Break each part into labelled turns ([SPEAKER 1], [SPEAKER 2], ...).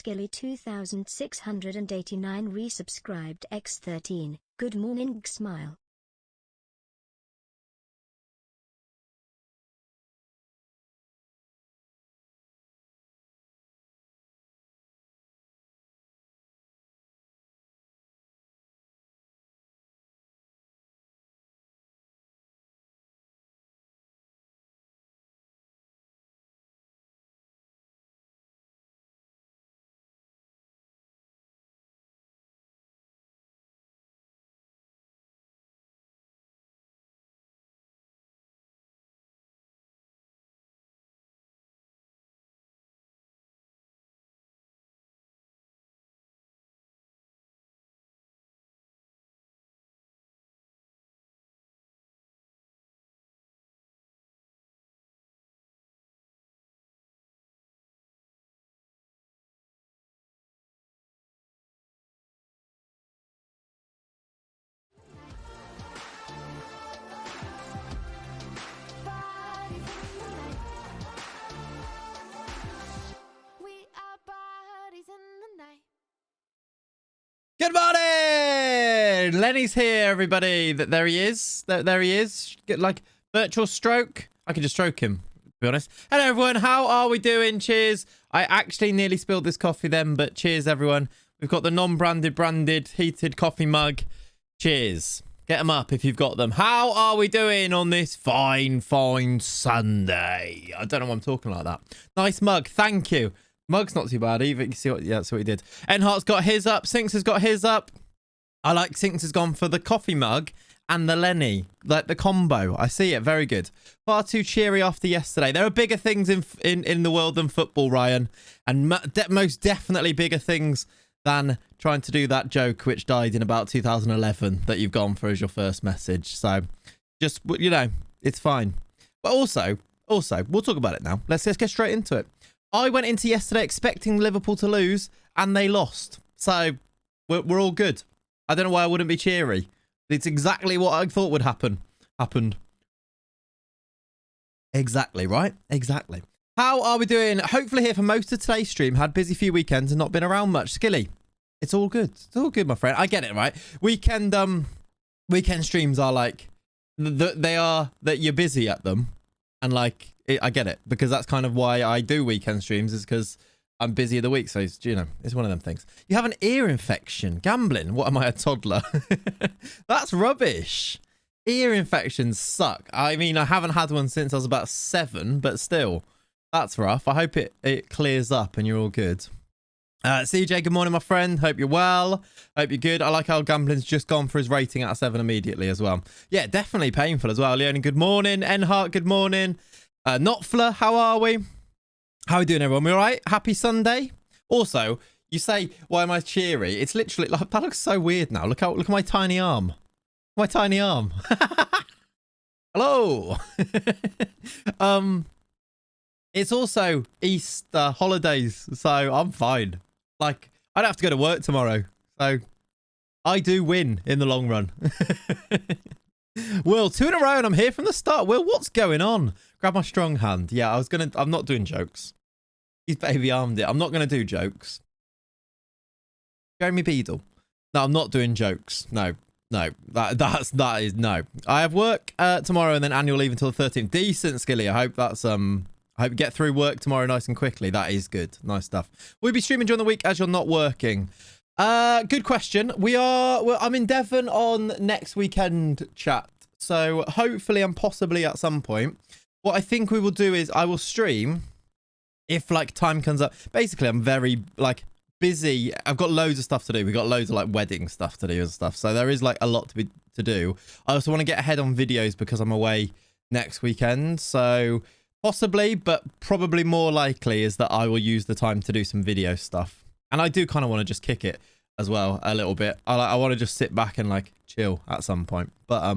[SPEAKER 1] Skilly 2689 resubscribed X13. Good morning, smile.
[SPEAKER 2] Good morning! Lenny's here, everybody. There he is. There he is. Get like virtual stroke. I can just stroke him, to be honest. Hello, everyone. How are we doing? Cheers. I actually nearly spilled this coffee then, but cheers, everyone. We've got the non-branded, branded, heated coffee mug. Cheers. Get them up if you've got them. How are we doing on this fine Sunday? I don't know why I'm talking like that. Nice mug. Thank you. Mug's not too bad either. You see what? Yeah, that's what he did. Enhart's got his up. Sinks has got his up. I like Sinks has gone for the coffee mug and the Lenny, like the combo. I see it. Very good. Far too cheery after yesterday. There are bigger things in the world than football, Ryan, and most definitely bigger things than trying to do that joke which died in about 2011 that you've gone for as your first message. So, just it's fine. But also, we'll talk about it now. Let's get straight into it. I went into yesterday expecting Liverpool to lose, and they lost. So, we're all good. I don't know why I wouldn't be cheery. It's exactly what I thought would happen. Happened. Exactly, right? Exactly. How are we doing? Hopefully here for most of today's stream. Had busy few weekends and not been around much. Skilly, it's all good. It's all good, my friend. I get it, right? Weekend streams are like, they are that you're busy at them. And like, I get it, because that's kind of why I do weekend streams, is because I'm busy of the week. So, it's one of them things. You have an ear infection. Gambling. What am I, a toddler? That's rubbish. Ear infections suck. I mean, I haven't had one since I was about 7, but still, that's rough. I hope it clears up and you're all good. CJ, good morning, my friend. Hope you're well. Hope you're good. I like how Gambling's just gone for his rating out of 7 immediately as well. Yeah, definitely painful as well. Leonie, good morning. Enhart, good morning. Notfler, how are we? How are we doing, everyone? We all right? Happy Sunday? Also, you say, why am I cheery? It's literally, like, that looks so weird now. Look at my tiny arm. My tiny arm. Hello. It's also Easter holidays, so I'm fine. Like, I don't have to go to work tomorrow, so I do win in the long run. Will, 2 in a row, and I'm here from the start. Will, what's going on? Grab my strong hand. Yeah, I'm not doing jokes. He's baby armed it. I'm not gonna do jokes. Jeremy Beadle. No, I'm not doing jokes. No. That is no. I have work tomorrow and then annual leave until the 13th. Decent, Skilly. I hope that's I hope you get through work tomorrow nice and quickly. That is good. Nice stuff. We'll be streaming during the week as you're not working. Good question. I'm in Devon on next weekend, chat. So hopefully and possibly at some point. What I think we will do is I will stream if like time comes up. Basically, I'm very like busy. I've got loads of stuff to do. We've got loads of like wedding stuff to do and stuff. So there is like a lot to do. I also want to get ahead on videos because I'm away next weekend. So possibly, but probably more likely is that I will use the time to do some video stuff. And I do kind of want to just kick it as well a little bit. I want to just sit back and like chill at some point. But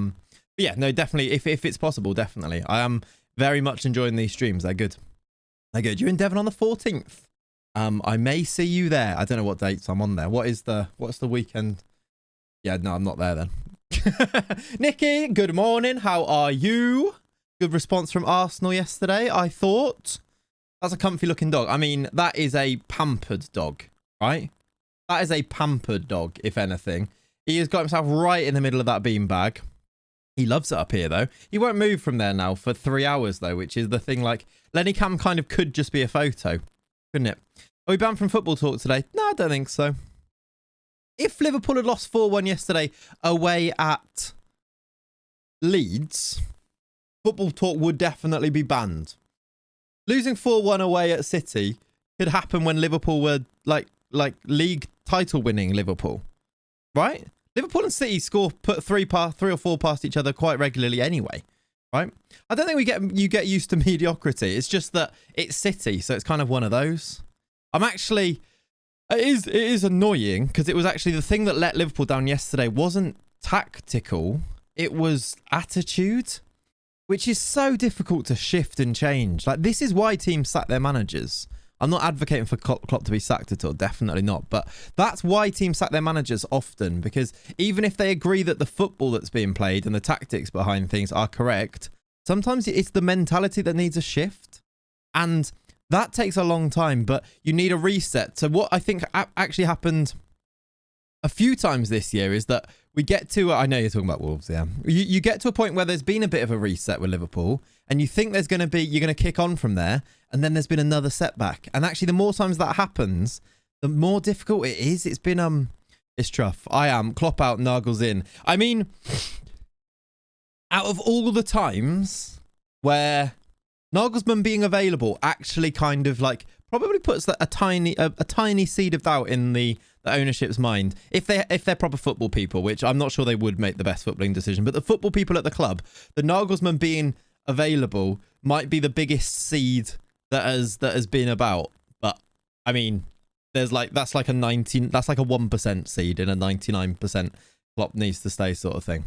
[SPEAKER 2] yeah, no, definitely. If it's possible, definitely. I am very much enjoying these streams. They're good. They're good. You're in Devon on the 14th. I may see you there. I don't know what dates I'm on there. What's the weekend? Yeah, no, I'm not there then. Nikki, good morning. How are you? Good response from Arsenal yesterday, I thought. That's a comfy looking dog. I mean, that is a pampered dog. right? That is a pampered dog, if anything. He has got himself right in the middle of that beanbag. He loves it up here, though. He won't move from there now for 3 hours, though, which is the thing. Like, Lenny Cam kind of could just be a photo, couldn't it? Are we banned from football talk today? No, I don't think so. If Liverpool had lost 4-1 yesterday away at Leeds, football talk would definitely be banned. Losing 4-1 away at City could happen when Liverpool were like league title winning Liverpool, right? Liverpool and City put three or four past each other quite regularly anyway, right? I don't think you get used to mediocrity. It's just that it's City, so it's kind of one of those. It is annoying because it was actually the thing that let Liverpool down yesterday wasn't tactical, it was attitude, which is so difficult to shift and change. Like, this is why teams sack their managers. I'm not advocating for Klopp to be sacked at all, definitely not. But that's why teams sack their managers often, because even if they agree that the football that's being played and the tactics behind things are correct, sometimes it's the mentality that needs a shift. And that takes a long time, but you need a reset. So what I think actually happened a few times this year is that we get to, I know you're talking about Wolves, yeah. You get to a point where there's been a bit of a reset with Liverpool, and you think you're going to kick on from there, and then there's been another setback. And actually, the more times that happens, the more difficult it is. It's been, it's tough. Klopp out, Nagels in. I mean, out of all the times where Nagelsmann being available actually kind of like probably puts a tiny seed of doubt in the ownership's mind, if they're proper football people, which I'm not sure they would make the best footballing decision, but the football people at the club, the Nagelsmann being available might be the biggest seed that has been about. But I mean, that's like a 1% seed in a 99% Klopp needs to stay sort of thing.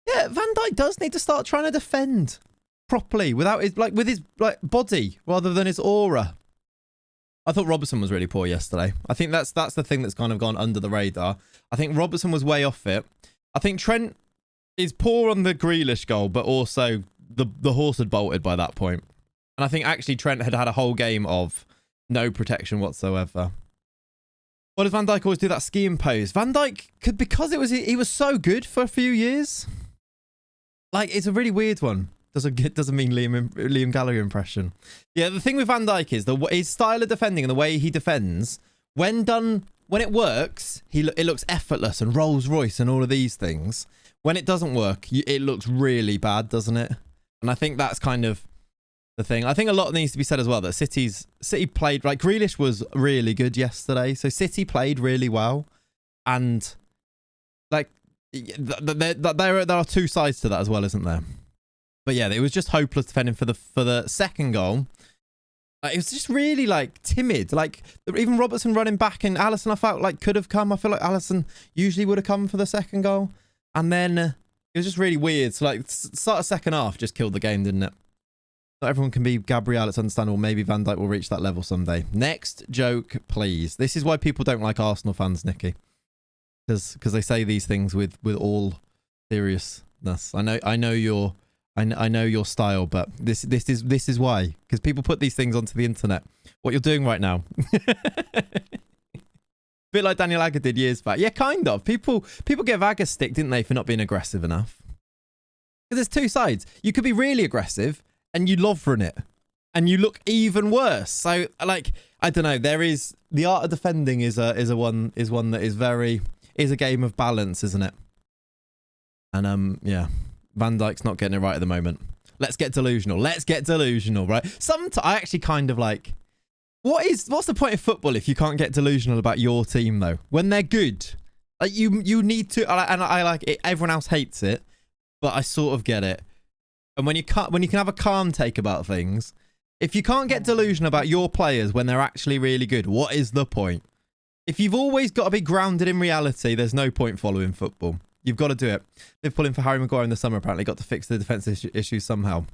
[SPEAKER 2] Yeah, Van Dijk does need to start trying to defend properly without with his body rather than his aura. I thought Robertson was really poor yesterday. I think that's the thing that's kind of gone under the radar. I think Robertson was way off it. I think Trent is poor on the Grealish goal, but also the horse had bolted by that point. And I think actually Trent had a whole game of no protection whatsoever. Why does Van Dijk always do that skiing pose? Van Dijk could, because he was so good for a few years. Like, it's a really weird one. Doesn't mean Liam Gallagher impression. Yeah, the thing with Van Dijk is his style of defending and the way he defends, when it works, it looks effortless and Rolls Royce and all of these things. When it doesn't work, it looks really bad, doesn't it? And I think that's kind of the thing. I think a lot needs to be said as well that City played, like, Grealish was really good yesterday, so City played really well, and like there are two sides to that as well, isn't there? But yeah, it was just hopeless defending for the second goal. It was just really like timid. Like, even Robertson running back, and Alisson I felt like could have come. I feel like Alisson usually would have come for the second goal. And then it was just really weird. So like, start of second half just killed the game, didn't it? Not everyone can be Gabriel, it's understandable. Maybe Van Dijk will reach that level someday. Next joke, please. This is why people don't like Arsenal fans, Nicky. Because they say these things with all seriousness. I know your style, but this is why. Because people put these things onto the internet. What you're doing right now. Bit like Daniel Agger did years back. Yeah, kind of. People gave Agger stick, didn't they, for not being aggressive enough? Because there's two sides. You could be really aggressive and you love run it, and you look even worse. So, like, I don't know. There is the art of defending is one that is a game of balance, isn't it? And yeah, Van Dijk's not getting it right at the moment. Let's get delusional, right? Sometimes I actually kind of like, what's the point of football if you can't get delusional about your team though? When they're good, like you need to, and I like it. Everyone else hates it, but I sort of get it. And when you can have a calm take about things, if you can't get delusional about your players when they're actually really good, what is the point? If you've always got to be grounded in reality, there's no point following football. You've got to do it. Liverpool in for Harry Maguire in the summer apparently got to fix the defensive issues somehow.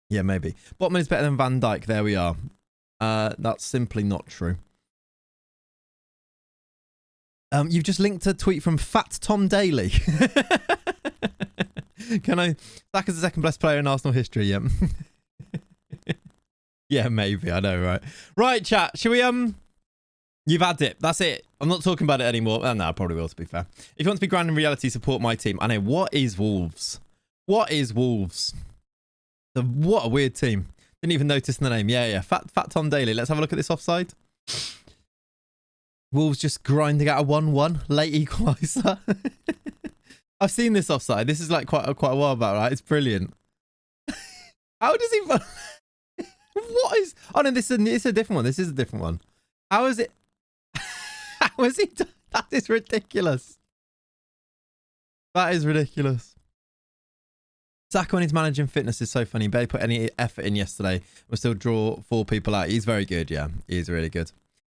[SPEAKER 2] Yeah, maybe. Botman is better than Van Dijk. There we are. That's simply not true. You've just linked a tweet from Fat Tom Daly. Can I... Zach is the second best player in Arsenal history, yeah. Yeah, maybe. I know, right? Right, chat. Shall we... You've had it. That's it. I'm not talking about it anymore. Oh, no, I probably will, to be fair. If you want to be grand in reality, support my team. I know. What is Wolves? What is Wolves? What a weird team. Didn't even notice the name. Yeah. Fat Tom Daly. Let's have a look at this offside. Wolves just grinding out a 1-1. Late equaliser. I've seen this offside. This is like quite a while back, right? It's brilliant. How does he... What is... Oh, no, this is a different one. This is a different one. How is it... How is he done? That is ridiculous. That is ridiculous. Saka when he's managing fitness is so funny. Barely put any effort in yesterday. We'll still draw 4 people out. He's very good, yeah. He's really good.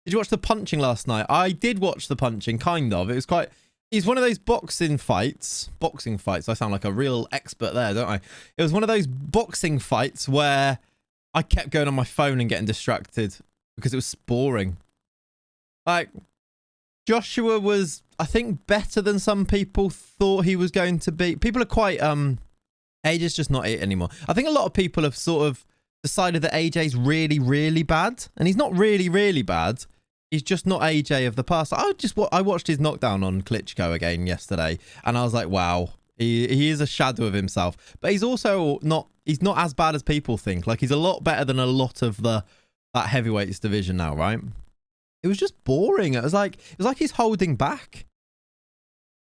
[SPEAKER 2] Did you watch the punching last night? I did watch the punching, kind of. It was quite... He's one of those boxing fights. I sound like a real expert there, don't I? It was one of those boxing fights where I kept going on my phone and getting distracted because it was boring. Like, Joshua was, I think, better than some people thought he was going to be. People are quite, AJ's just not it anymore. I think a lot of people have sort of decided that AJ's really, really bad. And he's not really, really bad. He's just not AJ of the past. I watched his knockdown on Klitschko again yesterday. And I was like, wow, he is a shadow of himself. But he's also not as bad as people think. Like, he's a lot better than a lot of that heavyweights division now, right? It was just boring. It was like he's holding back.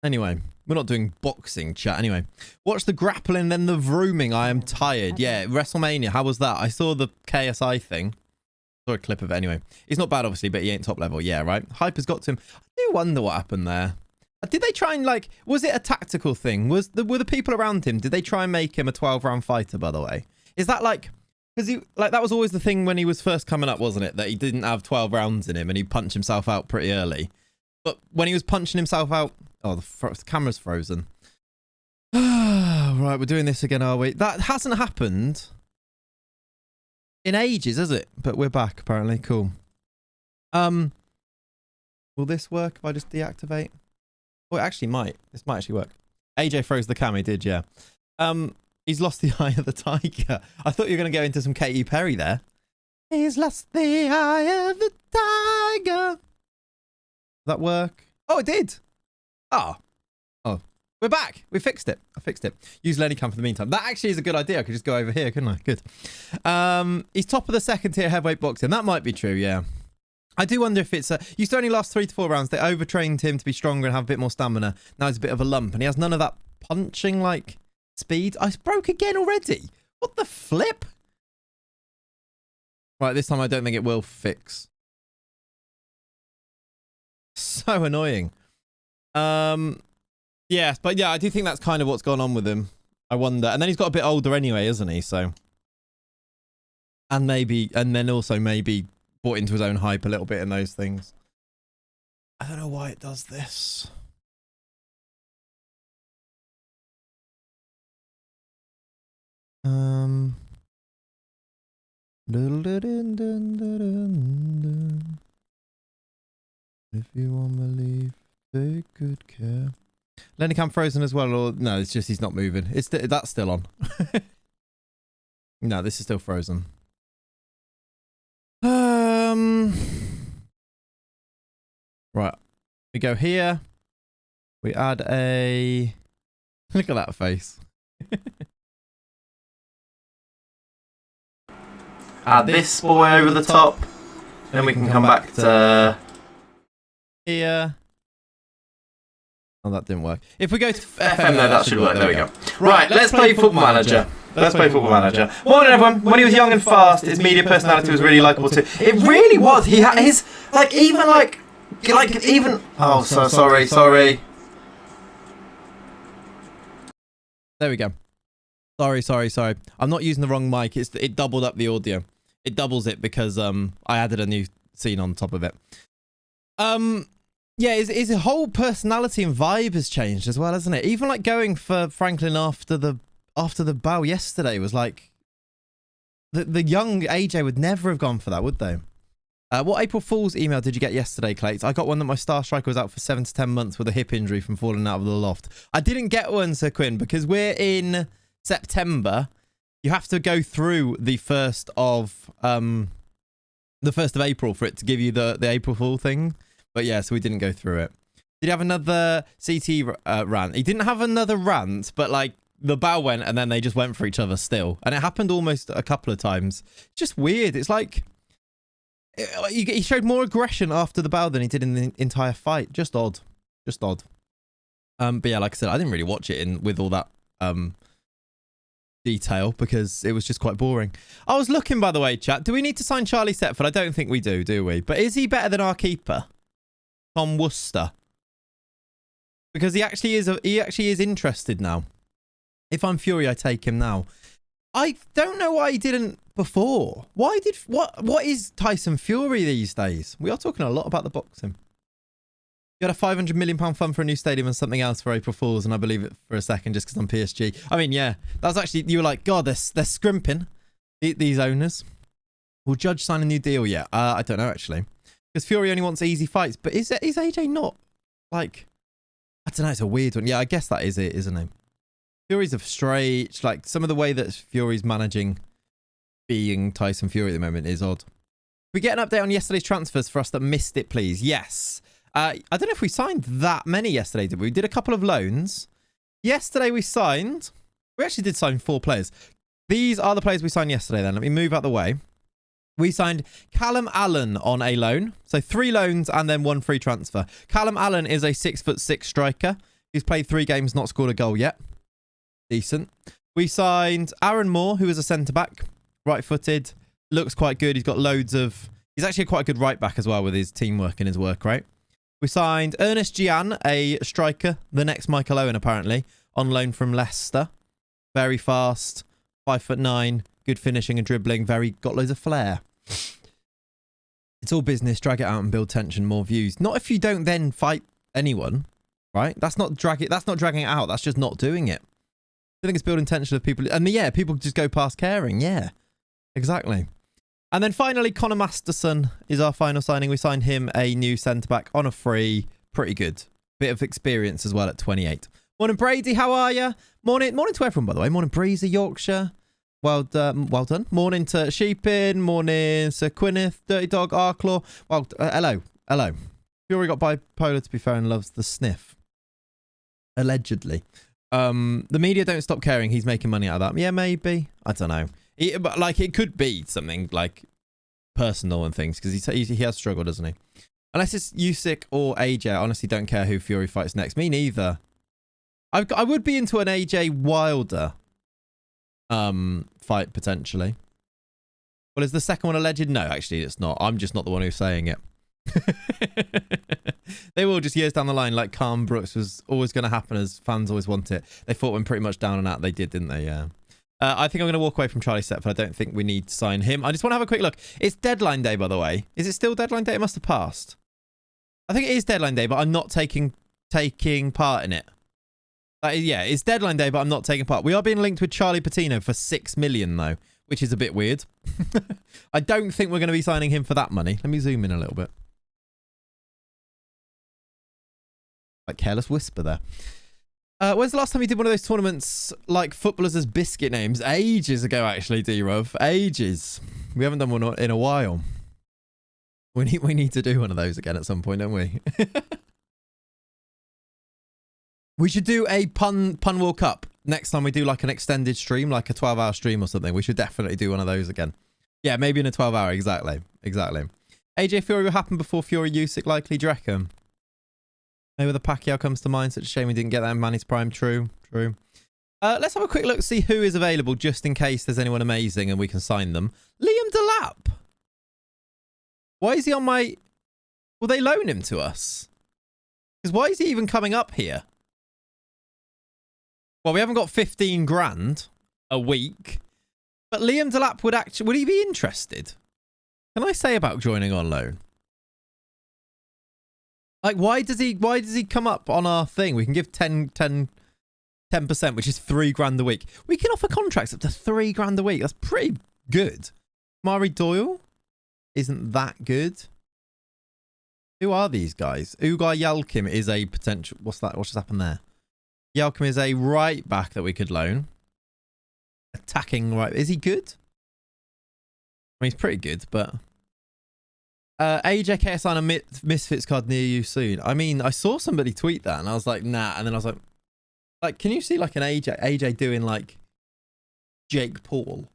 [SPEAKER 2] Anyway, we're not doing boxing chat. Anyway, watch the grappling, then the vrooming. I am tired. Yeah, WrestleMania. How was that? I saw the KSI thing. Saw a clip of it anyway. He's not bad, obviously, but he ain't top level. Yeah, right. Hyper's got to him. I do wonder what happened there. Did they try and, like, was it a tactical thing? Were the people around him, did they try and make him a 12-round fighter, by the way? Is that like... Because he, like, that was always the thing when he was first coming up, wasn't it? That he didn't have 12 rounds in him and he punched himself out pretty early. But when he was punching himself out... Oh, the camera's frozen. Right, we're doing this again, are we? That hasn't happened in ages, has it? But we're back, apparently. Cool. Will this work if I just deactivate? Well, it actually might. This might actually work. AJ froze the cam, he did, yeah. He's lost the eye of the tiger. I thought you were going to go into some Katy Perry there. He's lost the eye of the tiger. Does that work? Oh, it did. Oh. We're back. We fixed it. I fixed it. Use Lennycam for the meantime. That actually is a good idea. I could just go over here, couldn't I? Good. He's top of the second tier heavyweight boxing. That might be true, yeah. I do wonder if it's... used to only last 3 to 4 rounds. They overtrained him to be stronger and have a bit more stamina. Now he's a bit of a lump. And he has none of that punching, like, speed. I broke again already. What the flip? Right, this time I don't think it will fix. So annoying. Yeah, but yeah, I do think that's kind of what's gone on with him. I wonder. And then he's got a bit older anyway, isn't he? So... And then also maybe bought into his own hype a little bit in those things. I don't know why it does this. If you want to leave, take good care. Lennycam frozen as well, or no? It's just he's not moving. That's still on. No, this is still frozen. Right. We go here. We add a... Look at that face. Add this boy over the top. Then we can come back to... Here. Oh, that didn't work. If we go to FM, no, that should work. There we go. Right, let's play Football Manager. Let's play Football Manager. Morning, everyone. When he was young and fast, his media personality was really likable too. It really was. He had his, like, even. Oh, so sorry. There we go. Sorry. I'm not using the wrong mic. It doubled up the audio. It doubles it because I added a new scene on top of it. Yeah, his whole personality and vibe has changed as well, hasn't it? Even like going for Franklin after the bow yesterday was like the young AJ would never have gone for that, would they? What April Fool's email did you get yesterday, Clates? I got one that my star striker was out for 7 to 10 months with a hip injury from falling out of the loft. I didn't get one, Sir Quinn, because we're in September. You have to go through the first of the 1st of April for it to give you the April Fool thing. But yeah, so we didn't go through it. Did he have another CT rant? He didn't have another rant, but like the bow went and then they just went for each other still. And it happened almost a couple of times. Just weird. It's like he showed more aggression after the bow than he did in the entire fight. Just odd. Just odd. But yeah, like I said, I didn't really watch it with all that detail because it was just quite boring. I was looking, by the way, chat. Do we need to sign Charlie Setford? I don't think we do we? But is he better than our keeper, Tom Worcester? Because he actually is interested now. If I'm Fury, I take him now. I don't know why he didn't before. What is Tyson Fury these days? We are talking a lot about the boxing. You had a £500 million fund for a new stadium and something else for April Fools, and I believe it for a second just because I'm PSG. I mean, yeah, that's actually, you were like, God, they're scrimping, these owners. Will Judge sign a new deal yet? I don't know, actually. Because Fury only wants easy fights. But is AJ not, like, I don't know, it's a weird one. Yeah, I guess that is it, isn't it? Fury's a straight, like, some of the way that Fury's managing being Tyson Fury at the moment is odd. Can we get an update on yesterday's transfers for us that missed it, please? Yes. I don't know if we signed that many yesterday, did we? We did a couple of loans. Yesterday we actually did sign 4 players. These are the players we signed yesterday then. Let me move out the way. We signed Callum Allen on a loan. So 3 loans and then 1 free transfer. Callum Allen is a 6'6" striker. He's played 3 games, not scored a goal yet. Decent. We signed Aaron Moore, who is a centre-back. Right-footed. Looks quite good. He's got loads of... He's actually quite a good right-back as well with his teamwork and his work rate. We signed Ernest Gian, a striker. The next Michael Owen, apparently. On loan from Leicester. Very fast. 5'9". Good finishing and dribbling. Got loads of flair. It's all business. Drag it out and build tension. More views. Not if you don't then fight anyone, right? That's not dragging it out. That's just not doing it. I think it's building tension with people. And yeah, people just go past caring. Yeah, exactly. And then finally, Connor Masterson is our final signing. We signed him a new centre-back on a free. Pretty good. Bit of experience as well at 28. Morning, Brady. How are you? Morning to everyone, by the way. Morning, Breezy, Yorkshire. Well done. Morning to Sheepin. Morning, Sir Gwyneth, Dirty Dog, Arclaw. Well, hello. Fury got bipolar, to be fair, and loves the sniff. Allegedly. The media don't stop caring. He's making money out of that. Yeah, maybe. I don't know. But like, it could be something like personal and things because he has struggled, doesn't he? Unless it's Usyk or AJ, I honestly don't care who Fury fights next. Me neither. I would be into an AJ Wilder fight potentially. Well, is the second one alleged? No, actually, it's not. I'm just not the one who's saying it. They will just years down the line, like Calm Brooks was always going to happen as fans always want it. They fought him pretty much down and out. They did, didn't they? Yeah. I think I'm going to walk away from Charlie Setford. I don't think we need to sign him. I just want to have a quick look. It's deadline day, by the way. Is it still deadline day? It must have passed. I think it is deadline day, but I'm not taking part in it. Yeah, it's deadline day, but I'm not taking part. We are being linked with Charlie Patino for 6 million, though, which is a bit weird. I don't think we're going to be signing him for that money. Let me zoom in a little bit. Like careless whisper there. When's the last time you did one of those tournaments like footballers as biscuit names? Ages ago, actually, D-Ruv. Ages. We haven't done one in a while. We need to do one of those again at some point, don't we? We should do a pun World Cup next time we do like an extended stream, like a 12-hour stream or something. We should definitely do one of those again. Yeah, maybe in a 12-hour. Exactly. AJ Fury will happen before Fury Usyk, likely, do you reckon? Maybe the Pacquiao comes to mind. Such a shame we didn't get that in Manny's prime. True. Let's have a quick look, see who is available, just in case there's anyone amazing and we can sign them. Liam Delap. Why is he on my... Will they loan him to us? Because why is he even coming up here? Well, we haven't got 15 grand a week. But Liam Delap would he be interested? Can I say about joining on loan? Like, why does he come up on our thing? We can give 10%, which is 3 grand a week. We can offer contracts up to 3 grand a week. That's pretty good. Mari Doyle isn't that good. Who are these guys? Ugar Yalkim is a potential... What's that? What's just happened there? Yalkim is a right back that we could loan. Attacking right. Is he good? I mean, he's pretty good, but... AJ KSI on a Misfits card near you soon. I mean, I saw somebody tweet that and I was like, nah. And then I was like, can you see like an AJ doing like Jake Paul?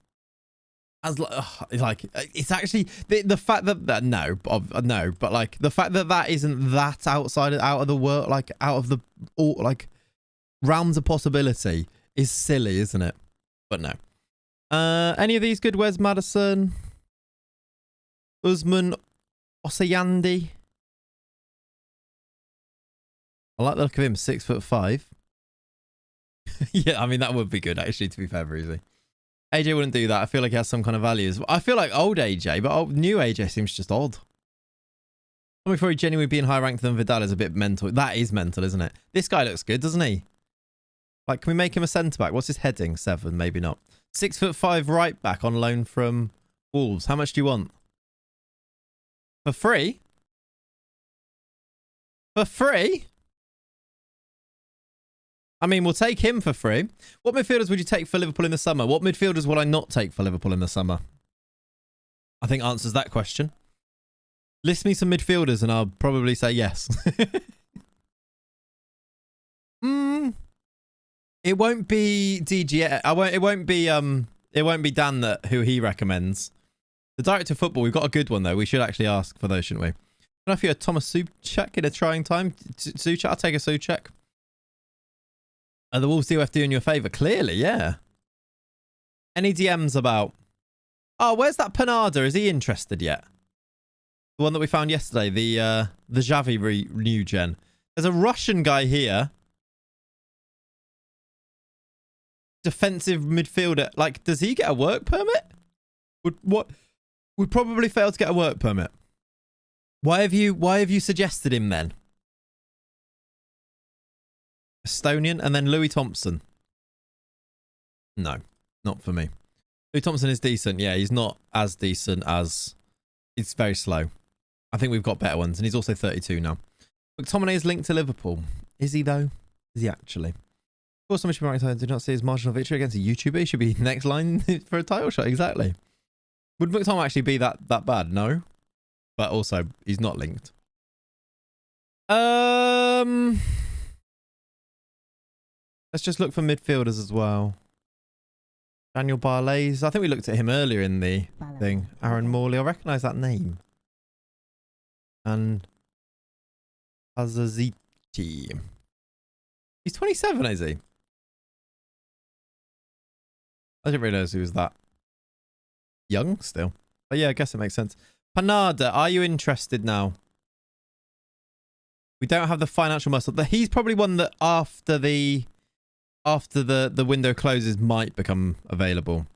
[SPEAKER 2] As like it's actually the fact that no, but like the fact that isn't that out of the world, like out of the like realms of possibility is silly, isn't it? But no. Any of these good? Wes Madison, Usman Osayandi. I like the look of him. 6'5". Yeah, I mean that would be good actually. To be fair, Breezy. AJ wouldn't do that. I feel like he has some kind of values. I feel like old AJ, but new AJ seems just odd. Before he genuinely being higher ranked than Vidal is a bit mental. That is mental, isn't it? This guy looks good, doesn't he? Like, can we make him a centre back? What's his heading? 7, maybe not. 6'5" right back on loan from Wolves. How much do you want? For free? For free? I mean, we'll take him for free. What midfielders would you take for Liverpool in the summer? What midfielders would I not take for Liverpool in the summer? I think answers that question. List me some midfielders and I'll probably say yes. It won't be DG. It won't be Dan who he recommends. The director of football, we've got a good one though. We should actually ask for those, shouldn't we? I don't know if you're a Thomas Souček in a trying time. Souček, I'll take a Souček. Are the Wolves DOF doing you a favour? Clearly, yeah. Any DMs about... Oh, where's that Panada? Is he interested yet? The one that we found yesterday, the Xavi new gen. There's a Russian guy here. Defensive midfielder. Like, does he get a work permit? Would probably fail to get a work permit. Why have you suggested him then? Estonian and then Louis Thompson. No, not for me. Louis Thompson is decent. Yeah, he's not as decent as... He's very slow. I think we've got better ones. And he's also 32 now. McTominay is linked to Liverpool. Is he though? Is he actually? Of course, someone should be right. I did not see his marginal victory against a YouTuber. He should be next line for a title shot. Exactly. Would McTominay actually be that bad? No. But also, he's not linked. Let's just look for midfielders as well. Daniel Barlays. I think we looked at him earlier in the thing. Aaron Morley. I recognise that name. And Azaziti. He's 27, is he? I didn't realise he was that young still. But yeah, I guess it makes sense. Panada, are you interested now? We don't have the financial muscle. He's probably one that after the window closes might become available.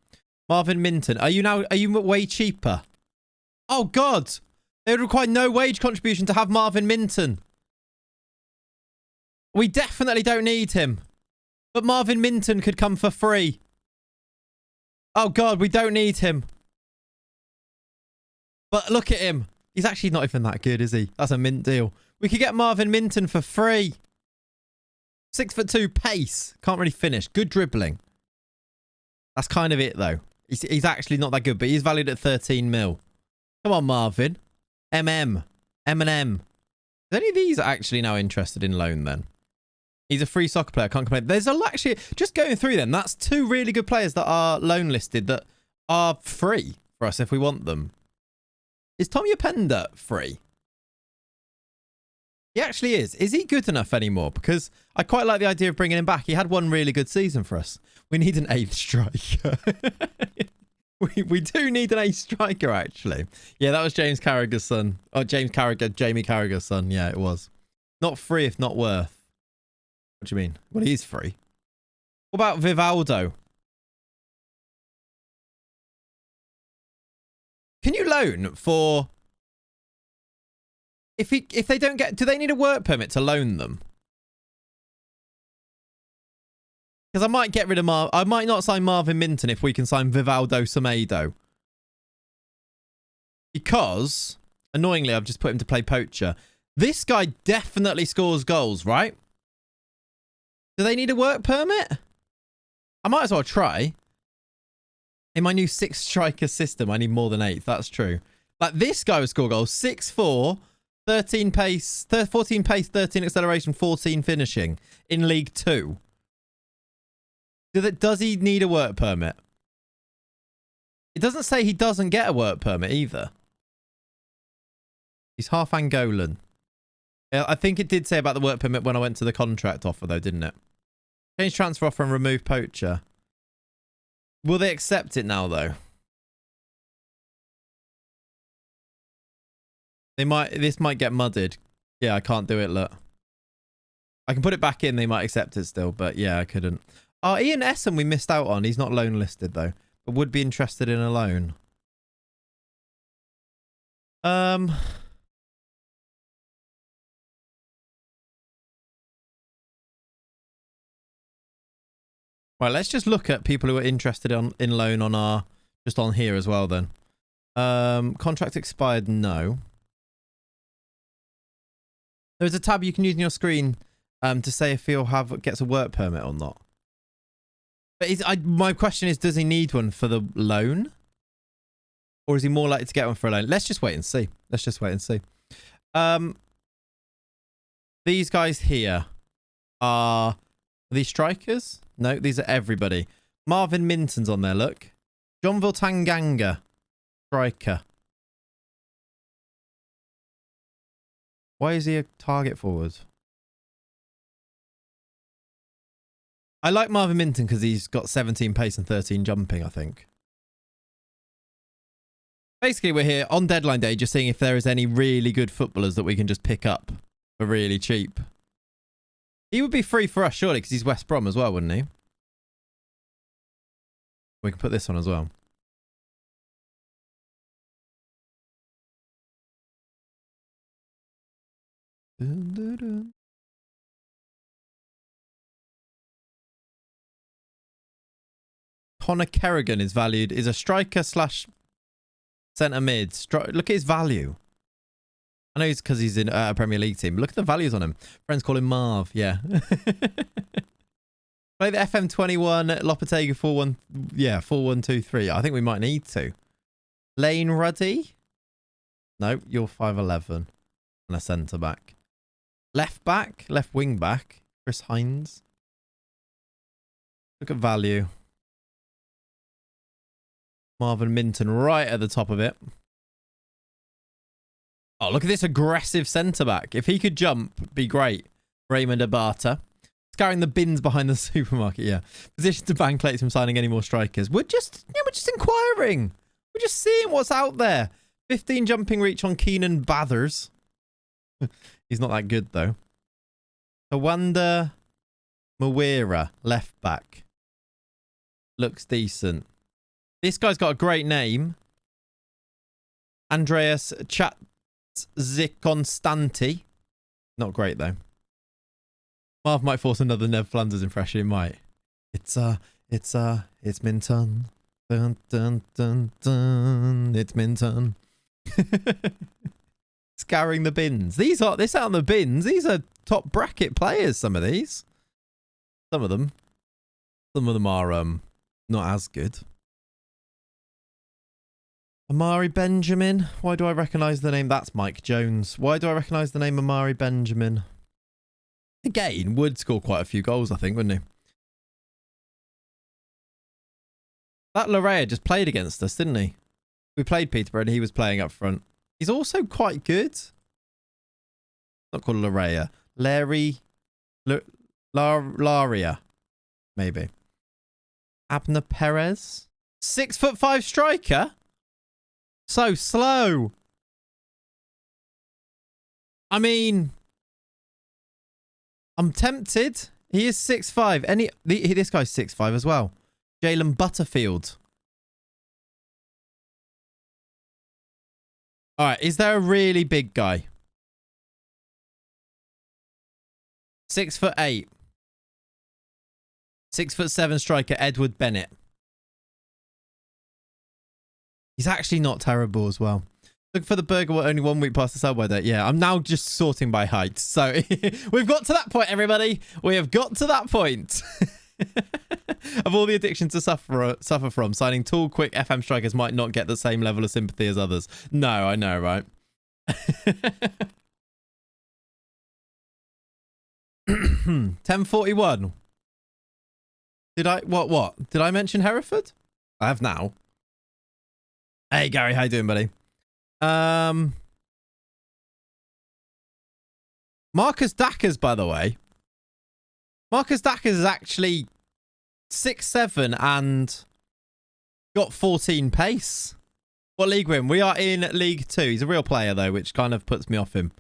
[SPEAKER 2] Marvin Minton, are you way cheaper? Oh God, it would require no wage contribution to have Marvin Minton. We definitely don't need him, but Marvin Minton could come for free. Oh God, we don't need him. But look at him. He's actually not even that good, is he? That's a mint deal. We could get Marvin Minton for free. 6'2" pace. Can't really finish. Good dribbling. That's kind of it, though. He's actually not that good, but he's valued at 13 mil. Come on, Marvin. Eminem. Is any of these actually now interested in loan, then? He's a free soccer player. Can't complain. There's actually... Just going through them, that's 2 really good players that are loan listed that are free for us if we want them. Is Tommy Openda free? He actually is. Is he good enough anymore? Because I quite like the idea of bringing him back. He had one really good season for us. We need an 8th striker. we do need an 8th striker, actually. Yeah, that was James Carragher's son. Oh, Jamie Carragher's son. Yeah, it was. Not free if not worth. What do you mean? Well, he's free. What about Vivaldo? Can you loan for... If they don't get... Do they need a work permit to loan them? Because I might get rid of I might not sign Marvin Minton if we can sign Vivaldo Semedo. Because, annoyingly, I've just put him to play poacher. This guy definitely scores goals, right? Do they need a work permit? I might as well try. In my new 6 striker system, I need more than 8. That's true. Like this guy would score goals. 6'4", 13 pace, 14 pace, 13 acceleration, 14 finishing in League 2. Does he need a work permit? It doesn't say he doesn't get a work permit either. He's half Angolan. I think it did say about the work permit when I went to the contract offer though, didn't it? Change transfer offer and remove poacher. Will they accept it now though? They might. This might get mudded. Yeah, I can't do it, look. I can put it back in. They might accept it still, but yeah, I couldn't. Oh, Ian Essen we missed out on. He's not loan listed though, but would be interested in a loan. Right, let's just look at people who are interested in loan on our just on here as well then. Contract expired, no. There's a tab you can use on your screen to say if he'll gets a work permit or not. But my question is, does he need one for the loan? Or is he more likely to get one for a loan? Let's just wait and see. Let's just wait and see. These guys here are these strikers? No, these are everybody. Marvin Minton's on there, look. Johnville Tanganga, striker. Why is he a target forward? I like Marvin Minton because he's got 17 pace and 13 jumping, I think. Basically, we're here on deadline day just seeing if there is any really good footballers that we can just pick up for really cheap. He would be free for us, surely, because he's West Brom as well, wouldn't he? We can put this on as well. Dun, dun, dun. Connor Kerrigan is valued, is a striker slash centre mid. Look at his value. I know it's because he's in a Premier League team. Look at the values on him. Friends call him Marv. Yeah. Play the FM23 Lopetegui 4-1. Yeah, 4-1-2-3. I think we might need to. Lane Ruddy. No, you're 5'11 and a centre back. Left back, left wing back. Chris Hines. Look at value. Marvin Minton right at the top of it. Oh, look at this aggressive centre-back. If he could jump, be great. Raymond Abata. Scouring the bins behind the supermarket, yeah. Position to ban Clates from signing any more strikers. We're just inquiring. We're just seeing what's out there. 15 jumping reach on Keenan Bathers. He's not that good, though. Awanda Mawira, left back. Looks decent. This guy's got a great name. Andreas Ziconstanti. Not great, though. Marv might force another Nev Flanders impression. It might. It's Minton. Dun, dun, dun, dun. It's Minton. Scouring the bins. This aren't the bins. These are top bracket players, some of these. Some of them. Some of them are not as good. Amari Benjamin. Why do I recognise the name? That's Mike Jones. Why do I recognise the name Amari Benjamin? Again, would score quite a few goals, I think, wouldn't he? That Larea just played against us, didn't he? We played Peterborough and he was playing up front. He's also quite good. Not called Larea. Laria. Maybe. Abner Perez. 6'5" striker. So slow. I mean, I'm tempted. He is 6'5". This guy's 6'5" as well. Jalen Butterfield. All right, is there a really big guy? 6'8". 6'7" striker Edward Bennett. He's actually not terrible as well. Look for the burger only 1 week past the sell by date. Yeah, I'm now just sorting by height. So we've got to that point, everybody. We have got to that point. Of all the addictions to suffer from, signing tall, quick FM strikers might not get the same level of sympathy as others. No, I know, right? 10:41. Did I what? Did I mention Hereford? I have now. Hey Gary, how you doing, buddy? Marcus Dackers, by the way. Marcus Dackers is actually 6'7" and got 14 pace. What league we're in? We are in League 2. He's a real player though, which kind of puts me off him.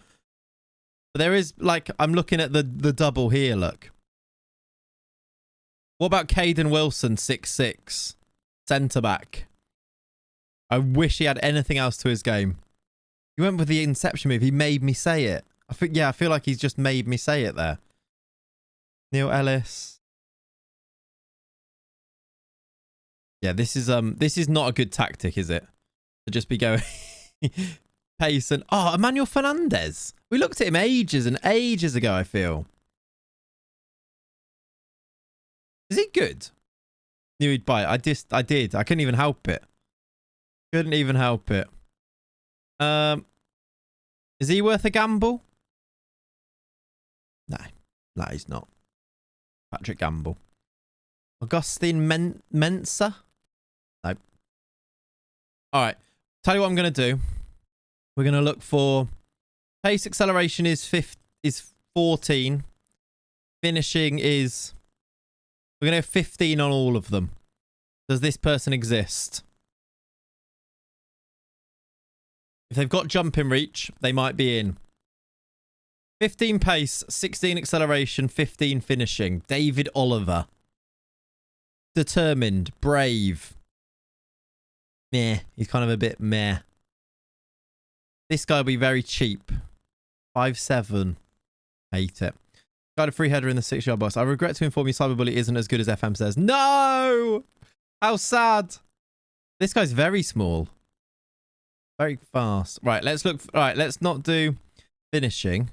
[SPEAKER 2] But there is, like, I'm looking at the double here, look. What about Caden Wilson, 6'6", centre-back? I wish he had anything else to his game. He went with the Inception move. He made me say it. I feel like he's just made me say it there. Neil Ellis. Yeah, this is not a good tactic, is it? To just be going pace and Emmanuel Fernandez. We looked at him ages and ages ago, I feel. Is he good? Knew he'd bite. I did. I couldn't even help it. Couldn't even help it. Is he worth a gamble? No, he's not. Patrick Gamble. Augustine Mensa? No. Alright. Tell you what I'm going to do. We're going to look for... Pace acceleration is 14. Finishing is... We're going to have 15 on all of them. Does this person exist? If they've got jumping reach, they might be in. 15 pace, 16 acceleration, 15 finishing. David Oliver. Determined, brave. Meh. He's kind of a bit meh. This guy will be very cheap. 5'7". Hate it. Got a free header in the 6-yard box. I regret to inform you Cyberbully isn't as good as FM says. No! How sad. This guy's very small. Very fast. Right, let's look. Right, let's not do finishing.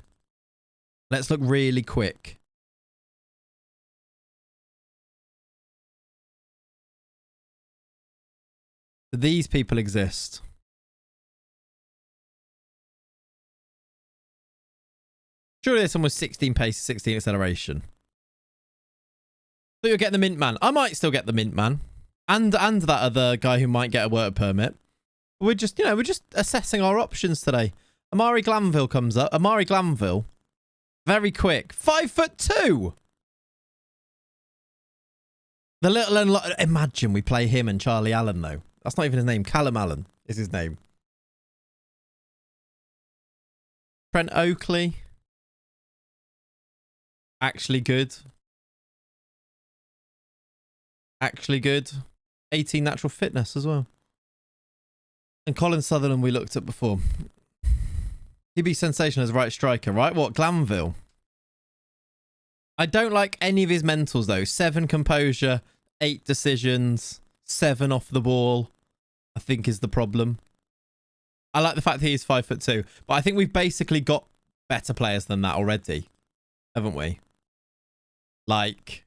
[SPEAKER 2] Let's look really quick. Do these people exist? Surely there's someone with 16 pace, 16 acceleration. So you'll get the Mint Man. I might still get the Mint Man. And that other guy who might get a work permit. We're just, we're just assessing our options today. Amari Glanville comes up. Amari Glanville. Very quick. 5'2". The little... Imagine we play him and Charlie Allen, though. That's not even his name. Callum Allen is his name. Trent Oakley. Actually good. Actually good. 18 natural fitness as well. And Colin Sutherland we looked at before. He'd be sensational as right striker, right? What, Glanville? I don't like any of his mentals, though. 7 composure, 8 decisions, 7 off the ball, I think is the problem. I like the fact that he's 5'2", but I think we've basically got better players than that already, haven't we? Like,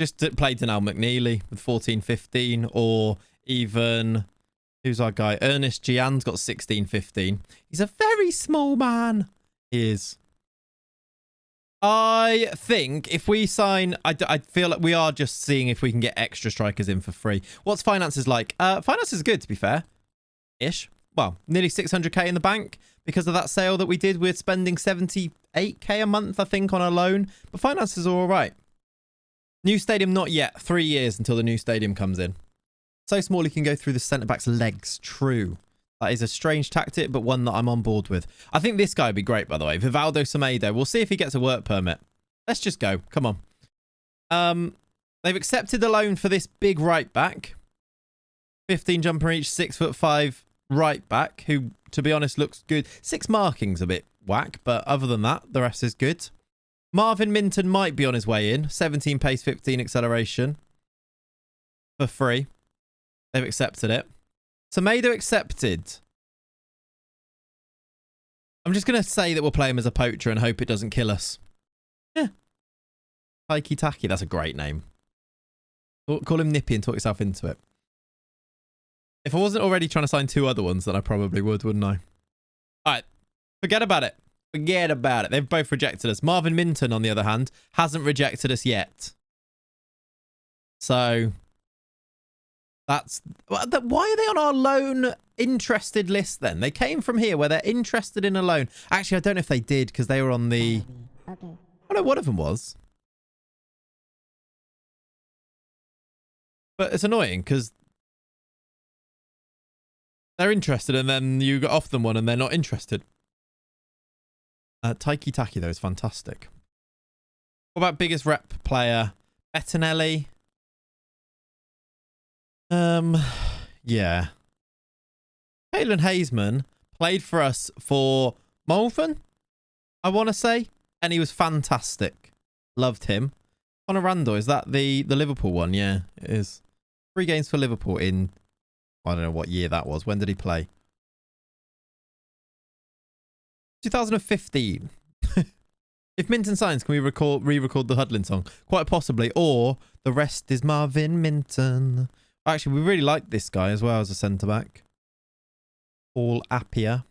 [SPEAKER 2] just play Denell McNeely with 14-15, or even... Who's our guy? Ernest Gian's got 16-15. He's a very small man. He is. I think if we sign... I feel like we are just seeing if we can get extra strikers in for free. What's finances like? Finances is good, to be fair. Ish. Well, nearly 600k in the bank. Because of that sale that we did, we're spending 78k a month, I think, on a loan. But finances are all right. New stadium, not yet. 3 years until the new stadium comes in. So small he can go through the centre-back's legs. True. That is a strange tactic, but one that I'm on board with. I think this guy would be great, by the way. Vivaldo Semedo. We'll see if he gets a work permit. Let's just go. Come on. They've accepted the loan for this big right back. 15 jumper each, 6'5" right back, who, to be honest, looks good. 6 markings a bit whack, but other than that, the rest is good. Marvin Minton might be on his way in. 17 pace, 15 acceleration. For free. They've accepted it. Semedo accepted. I'm just going to say that we'll play him as a poacher and hope it doesn't kill us. Yeah. Taiki Taki, that's a great name. Call him Nippy and talk yourself into it. If I wasn't already trying to sign 2 other ones, then I probably would, wouldn't I? All right. Forget about it. Forget about it. They've both rejected us. Marvin Minton, on the other hand, hasn't rejected us yet. So that's... Why are they on our loan interested list then? They came from here where they're interested in a loan. Actually, I don't know if they did because they were on the...
[SPEAKER 1] Okay.
[SPEAKER 2] Oh, no, one of them was. But it's annoying because they're interested and then you got off them one and they're not interested. Taiki Taki, though, is fantastic. What about biggest rep player? Bettinelli? Yeah. Caitlin Hazeman played for us for Malvern, I want to say. And he was fantastic. Loved him. Conor Randall, is that the Liverpool one? Yeah, it is. 3 games for Liverpool in... I don't know what year that was. When did he play? 2015. If Minton signs, can we re-record the Hudlin song? Quite possibly. Or the rest is Marvin Minton. Actually, we really like this guy as well as a centre-back. Paul Appiah.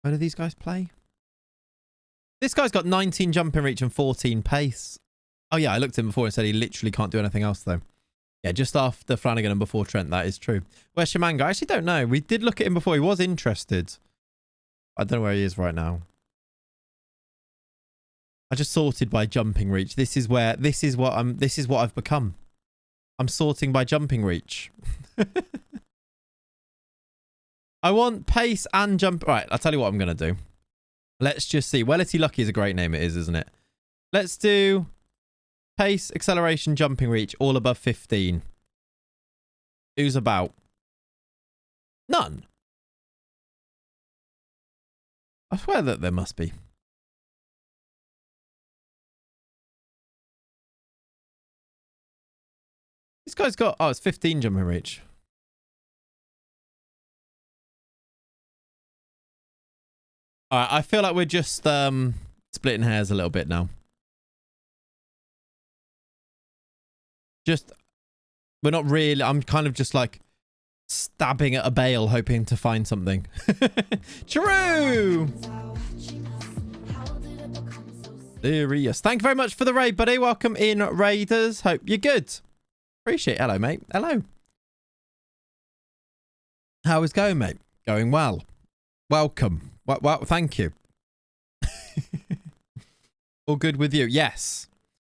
[SPEAKER 2] Where do these guys play? This guy's got 19 jumping reach and 14 pace. Oh, yeah, I looked at him before and said he literally can't do anything else, though. Yeah, just after Flanagan and before Trent, that is true. Where's Shimanga? I actually don't know. We did look at him before. He was interested. I don't know where he is right now. I just sorted by jumping reach. This is what I've become. I'm sorting by jumping reach. I want pace and jump. Right, I'll tell you what I'm going to do. Let's just see. Wellity Lucky is a great name, it is, isn't it? Let's do pace, acceleration, jumping reach, all above 15. Who's about? None. I swear that there must be. This guy's got... Oh, it's 15 jumping reach. Alright, I feel like we're just splitting hairs a little bit now. We're not really... I'm kind of just like stabbing at a bale hoping to find something. True! Serious. Thank you very much for the raid, buddy. Welcome in, Raiders. Hope you're good. Appreciate it. Hello, mate. Hello. How is it going, mate? Going well. Welcome. Well, thank you. All good with you? Yes.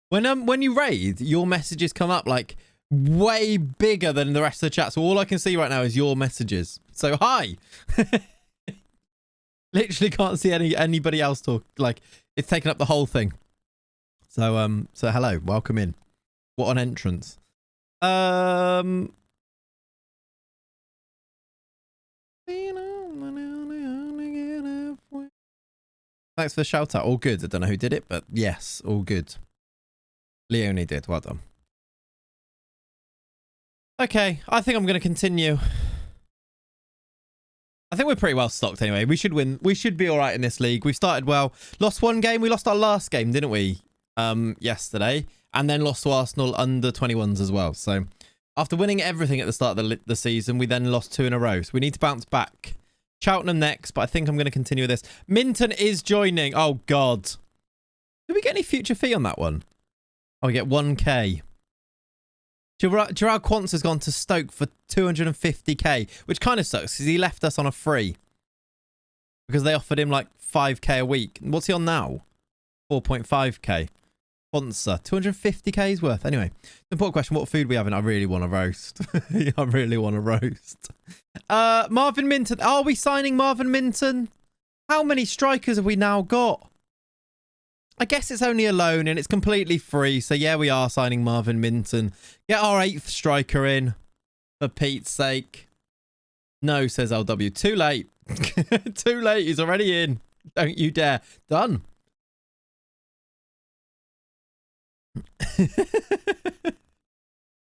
[SPEAKER 2] When you raid, your messages come up like way bigger than the rest of the chat. So all I can see right now is your messages. So hi. Literally can't see anybody else talk. Like it's taken up the whole thing. So hello, welcome in. What an entrance. Thanks for the shout out. All good. I don't know who did it, but yes, all good. Leonie did. Well done. Okay, I think I'm going to continue. I think we're pretty well stocked anyway. We should win. We should be all right in this league. We've started well. Lost one game. We lost our last game, didn't we? Yesterday. And then lost to Arsenal under 21s as well. So after winning everything at the start of the season, we then lost 2 in a row. So we need to bounce back. Cheltenham next, but I think I'm going to continue with this. Minton is joining. Oh, God. Did we get any future fee on that one? Oh, we get 1k. Gerard Quantz has gone to Stoke for 250k, which kind of sucks because he left us on a free. Because they offered him like 5k a week. What's he on now? 4.5k. Sponsor. 250k's worth. Anyway, the important question, what food are we having? I really want to roast. I really want to roast. Marvin Minton. Are we signing Marvin Minton? How many strikers have we now got? I guess it's only a loan and it's completely free. So yeah, we are signing Marvin Minton. Get our 8th striker in. For Pete's sake. No, says LW. Too late. Too late. He's already in. Don't you dare. Done.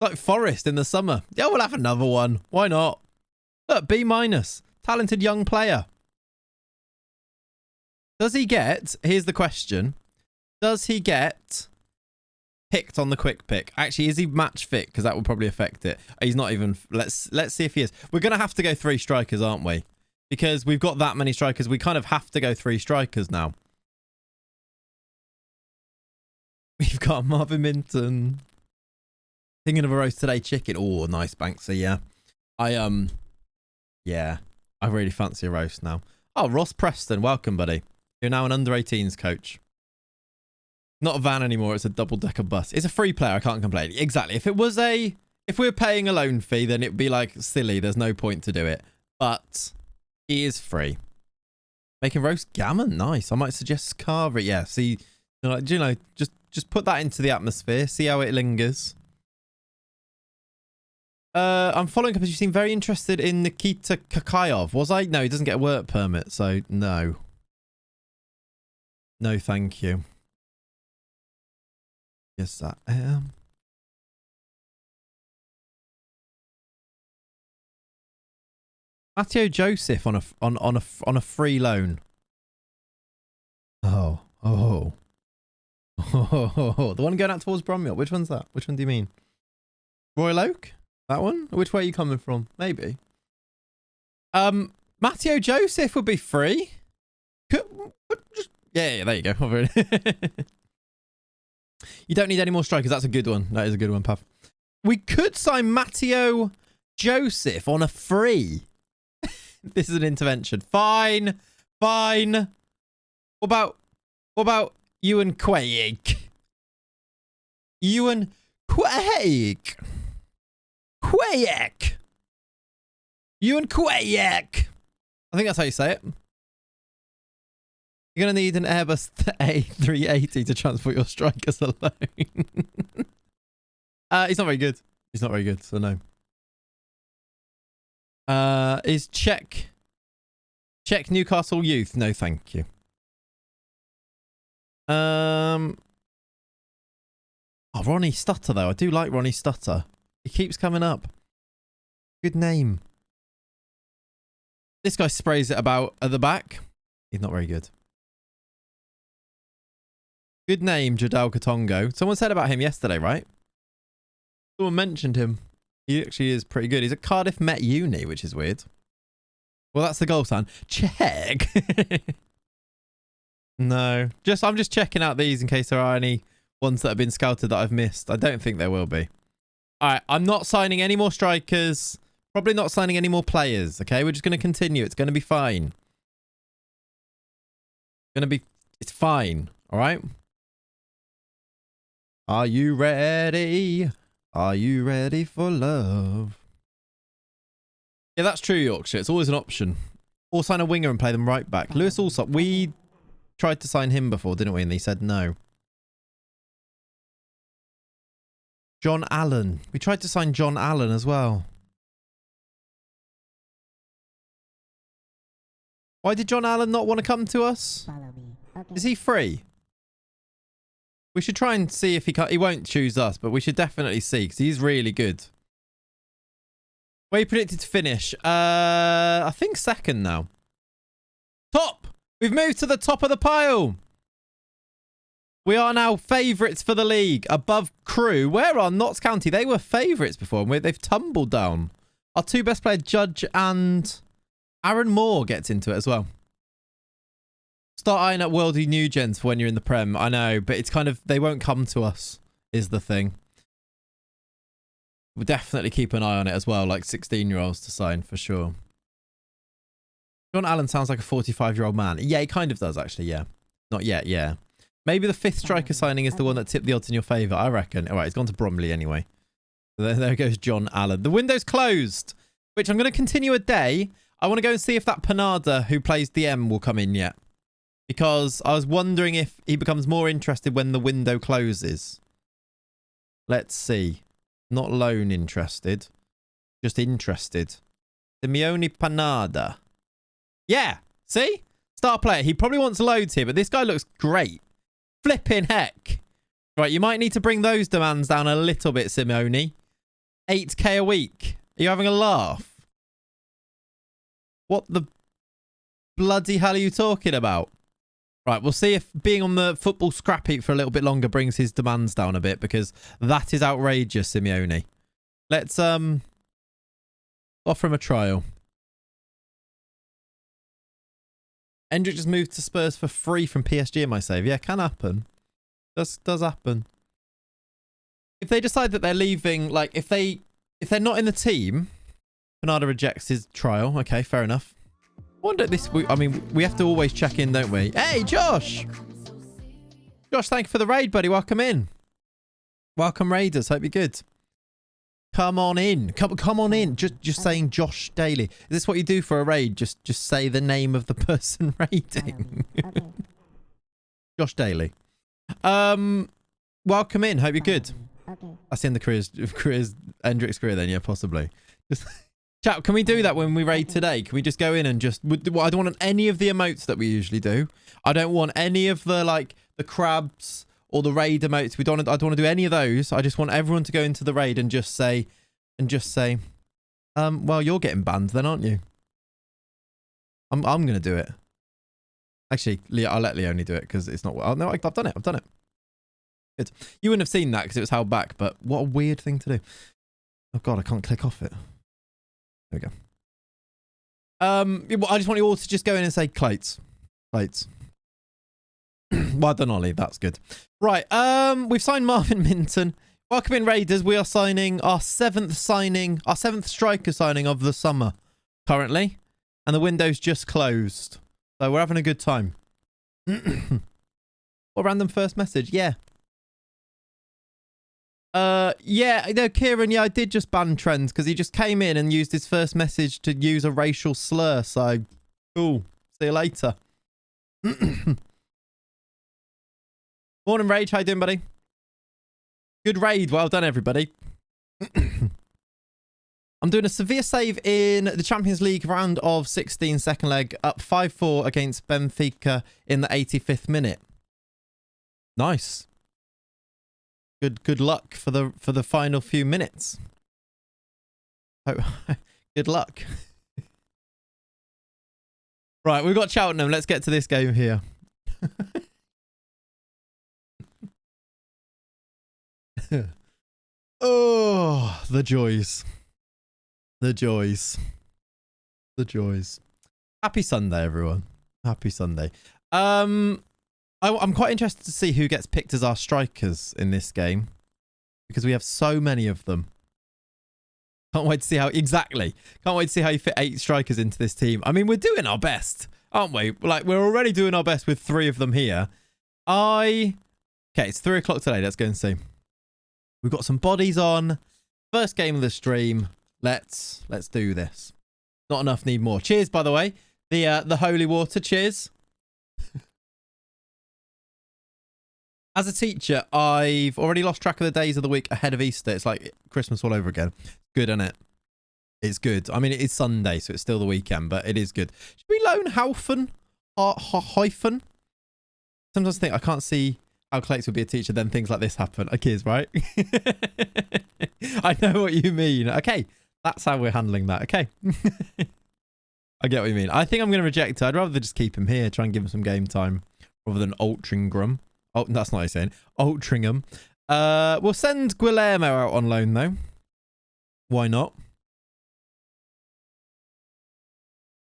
[SPEAKER 2] Like Forest in the summer. Yeah, we'll have another one. Why not? Look, B-. Talented young player. Does he get, here's the question, does he get picked on the quick pick? Actually, is he match fit? Because that will probably affect it. He's not even, let's see if he is. We're going to have to go 3 strikers, aren't we? Because we've got that many strikers. We kind of have to go 3 strikers now. We've got Marvin Minton. Thinking of a roast today, chicken. Oh, nice, Banksy, yeah. Yeah, I really fancy a roast now. Oh, Ross Preston, welcome, buddy. You're now an under-18s coach. Not a van anymore, it's a double-decker bus. It's a free player, I can't complain. Exactly. If we were paying a loan fee, then it'd be like silly. There's no point to do it. But he is free. Making roast gammon, nice. I might suggest carve it. Yeah, see, just put that into the atmosphere. See how it lingers. I'm following up as you seem very interested in Nikita Kakayov. Was I? No, he doesn't get a work permit, so no. No, thank you. Yes, I am. Matteo Joseph on a free loan. Oh. The one going out towards Bromwell. Which one's that? Which one do you mean? Royal Oak? That one? Which way are you coming from? Maybe. Matteo Joseph would be free. Yeah, there you go. You don't need any more strikers. That's a good one. That is a good one, Pav. We could sign Matteo Joseph on a free. This is an intervention. Fine. What about Ewan Quake? Ewan Quake. Ewan Quake. I think that's how you say it. You're going to need an Airbus A380 to transport your strikers alone. He's not very good. He's not very good, so no. Is Czech Newcastle Youth? No, thank you. Oh, Ronnie Stutter, though. I do like Ronnie Stutter. He keeps coming up. Good name. This guy sprays it about at the back. He's not very good. Good name, Jadal Katongo. Someone said about him yesterday, right? Someone mentioned him. He actually is pretty good. He's at Cardiff Met Uni, which is weird. Well, that's the goal sign. Check. No. I'm just checking out these in case there are any ones that have been scouted that I've missed. I don't think there will be. All right. I'm not signing any more strikers. Probably not signing any more players. Okay. We're just going to continue. It's going to be fine. It's fine. All right. Are you ready? Are you ready for love? Yeah, that's true, Yorkshire. It's always an option. Or sign a winger and play them right back. Lewis Allsop, we tried to sign him before, didn't we? And he said no. John Allen. We tried to sign John Allen as well. Why did John Allen not want to come to us? Okay. Is he free? We should try and see if he can't. He won't choose us, but we should definitely see because he's really good. Where you predicted to finish? I think second now. Top! We've moved to the top of the pile. We are now favourites for the league. Above Crew. Where are Notts County? They were favourites before. And they've tumbled down. Our 2 best players, Judge and Aaron Moore, gets into it as well. Start eyeing up worldly new gens for when you're in the Prem. I know, but it's kind of, they won't come to us, is the thing. We'll definitely keep an eye on it as well, like 16-year-olds to sign, for sure. John Allen sounds like a 45-year-old man. Yeah, he kind of does, actually, yeah. Not yet, yeah. Maybe the 5th striker signing is the one that tipped the odds in your favour, I reckon. All right, he's gone to Bromley anyway. So there goes John Allen. The window's closed, which I'm going to continue a day. I want to go and see if that Panada who plays DM will come in yet. Because I was wondering if he becomes more interested when the window closes. Let's see. Not loan interested. Just interested. Simeone Panada. Yeah. See? Star player. He probably wants loads here, but this guy looks great. Flipping heck. Right, you might need to bring those demands down a little bit, Simeone. 8k a week. Are you having a laugh? What the bloody hell are you talking about? Right, we'll see if being on the football scrap heap for a little bit longer brings his demands down a bit, because that is outrageous, Simeone. Let's offer him a trial. Endrick just moved to Spurs for free from PSG in my save. Yeah, can happen. Does happen. If they decide that they're leaving, like if they're not in the team, Bernardo rejects his trial. Okay, fair enough. I wonder I mean, we have to always check in, don't we? Hey, Josh! Josh, thank you for the raid, buddy. Welcome in. Welcome, Raiders. Hope you're good. Come on in. Come on in. Just saying Josh Daly. Is this what you do for a raid? Just say the name of the person raiding. Okay. Josh Daly. Welcome in. Hope you're good. Okay. That's in the careers Hendrick's career then, yeah, possibly. Just chat, can we do that when we raid today? Can we just go in and just I don't want any of the emotes that we usually do. I don't want any of the like the crabs or the raid emotes. I don't want to do any of those. I just want everyone to go into the raid and just say well, you're getting banned then, aren't you? I'm gonna do it. Actually, I'll let Leonie do it because it's not. Oh no, I've done it. Good. You wouldn't have seen that because it was held back, but what a weird thing to do. Oh god, I can't click off it. There we go. I just want you all to just go in and say clates. Well done, Ollie. That's good. Right. We've signed Marvin Minton. Welcome in, Raiders. We are signing our seventh striker signing of the summer currently, and the window's just closed, so we're having a good time. What random first message? Yeah. Yeah, no, Kieran, yeah, I did just ban Trent because he just came in and used his first message to use a racial slur, so cool. See you later. Morning, Rage. How you doing, buddy? Good raid. Well done, everybody. I'm doing a severe save in the Champions League round of 16, second leg, up 5-4 against Benfica in the 85th minute. Nice. Good luck for the final few minutes. Oh, good luck. Right, we've got Cheltenham. Let's get to this game here. Oh, the joys. The joys. The joys. Happy Sunday, everyone. Happy Sunday. I'm quite interested to see who gets picked as our strikers in this game, because we have so many of them. Can't wait to see how... Exactly. Can't wait to see how you fit 8 strikers into this team. I mean, we're doing our best, aren't we? Like, we're already doing our best with 3 of them here. Okay, it's 3 o'clock today. Let's go and see. We've got some bodies on. First game of the stream. Let's do this. Not enough, need more. Cheers, by the way. The holy water. Cheers. As a teacher, I've already lost track of the days of the week ahead of Easter. It's like Christmas all over again. Good, isn't it? It's good. I mean, it is Sunday, so it's still the weekend, but it is good. Should we loan Haufen? Hyphen? Sometimes I think I can't see how Clates would be a teacher, then things like this happen. Okay, right? I know what you mean. Okay, that's how we're handling that. Okay. I get what you mean. I think I'm going to reject it. I'd rather just keep him here, try and give him some game time, rather than Altringram. Oh, that's not what he's saying. Altringham. We'll send Guillermo out on loan, though. Why not?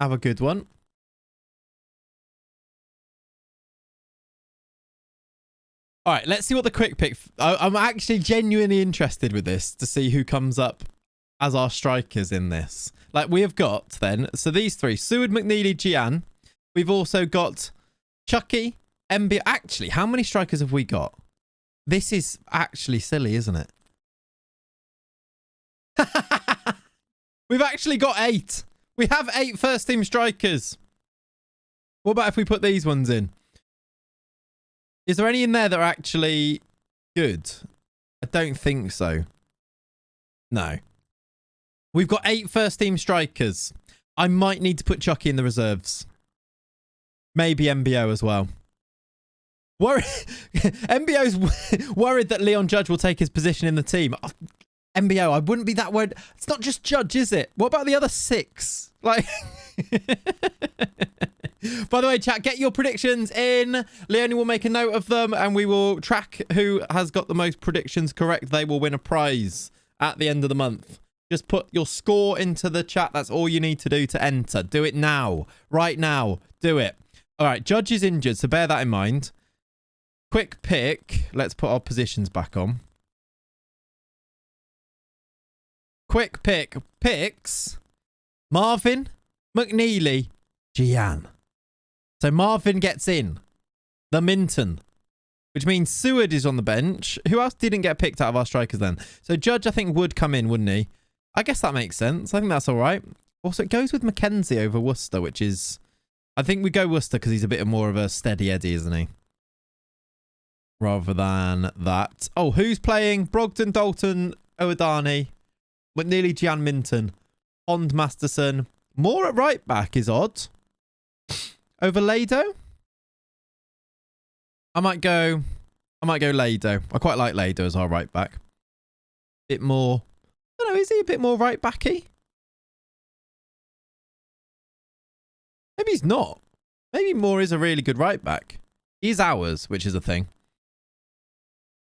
[SPEAKER 2] Have a good one. All right, let's see what the quick pick... I'm actually genuinely interested with this to see who comes up as our strikers in this. Like, we have got, then... So these 3. Seward, McNeely, Gian. We've also got Chucky, MB... Actually, how many strikers have we got? This is actually silly, isn't it? We've actually got 8. We have 8 first-team strikers. What about if we put these ones in? Is there any in there that are actually good? I don't think so. No. We've got 8 first-team strikers. I might need to put Chucky in the reserves. Maybe MBO as well. MBO's worried that Leon Judge will take his position in the team. MBO, I wouldn't be that worried. It's not just Judge, is it? What about the other 6? Like, by the way, chat, get your predictions in. Leonie will make a note of them and we will track who has got the most predictions correct. They will win a prize at the end of the month. Just put your score into the chat. That's all you need to do to enter. Do it now. Right now. Do it. All right, Judge is injured, so bear that in mind. Quick pick. Let's put our positions back on. Quick pick. Picks. Marvin, McNeely, Gian. So Marvin gets in. The Minton. Which means Seward is on the bench. Who else didn't get picked out of our strikers then? So Judge, I think, would come in, wouldn't he? I guess that makes sense. I think that's all right. Also, it goes with Mackenzie over Worcester, which is... I think we go Worcester because he's a bit more of a steady Eddie, isn't he? Rather than that. Oh, who's playing? Brogdon, Dalton, Owadani, McNeely, Gian, Minton, Pond, Masterson. More at right back is odd. Over Lado? I might go Lado. I quite like Lado as our right back. Bit more... I don't know, is he a bit more right backy? Maybe he's not. Maybe Moore is a really good right back. He's ours, which is a thing.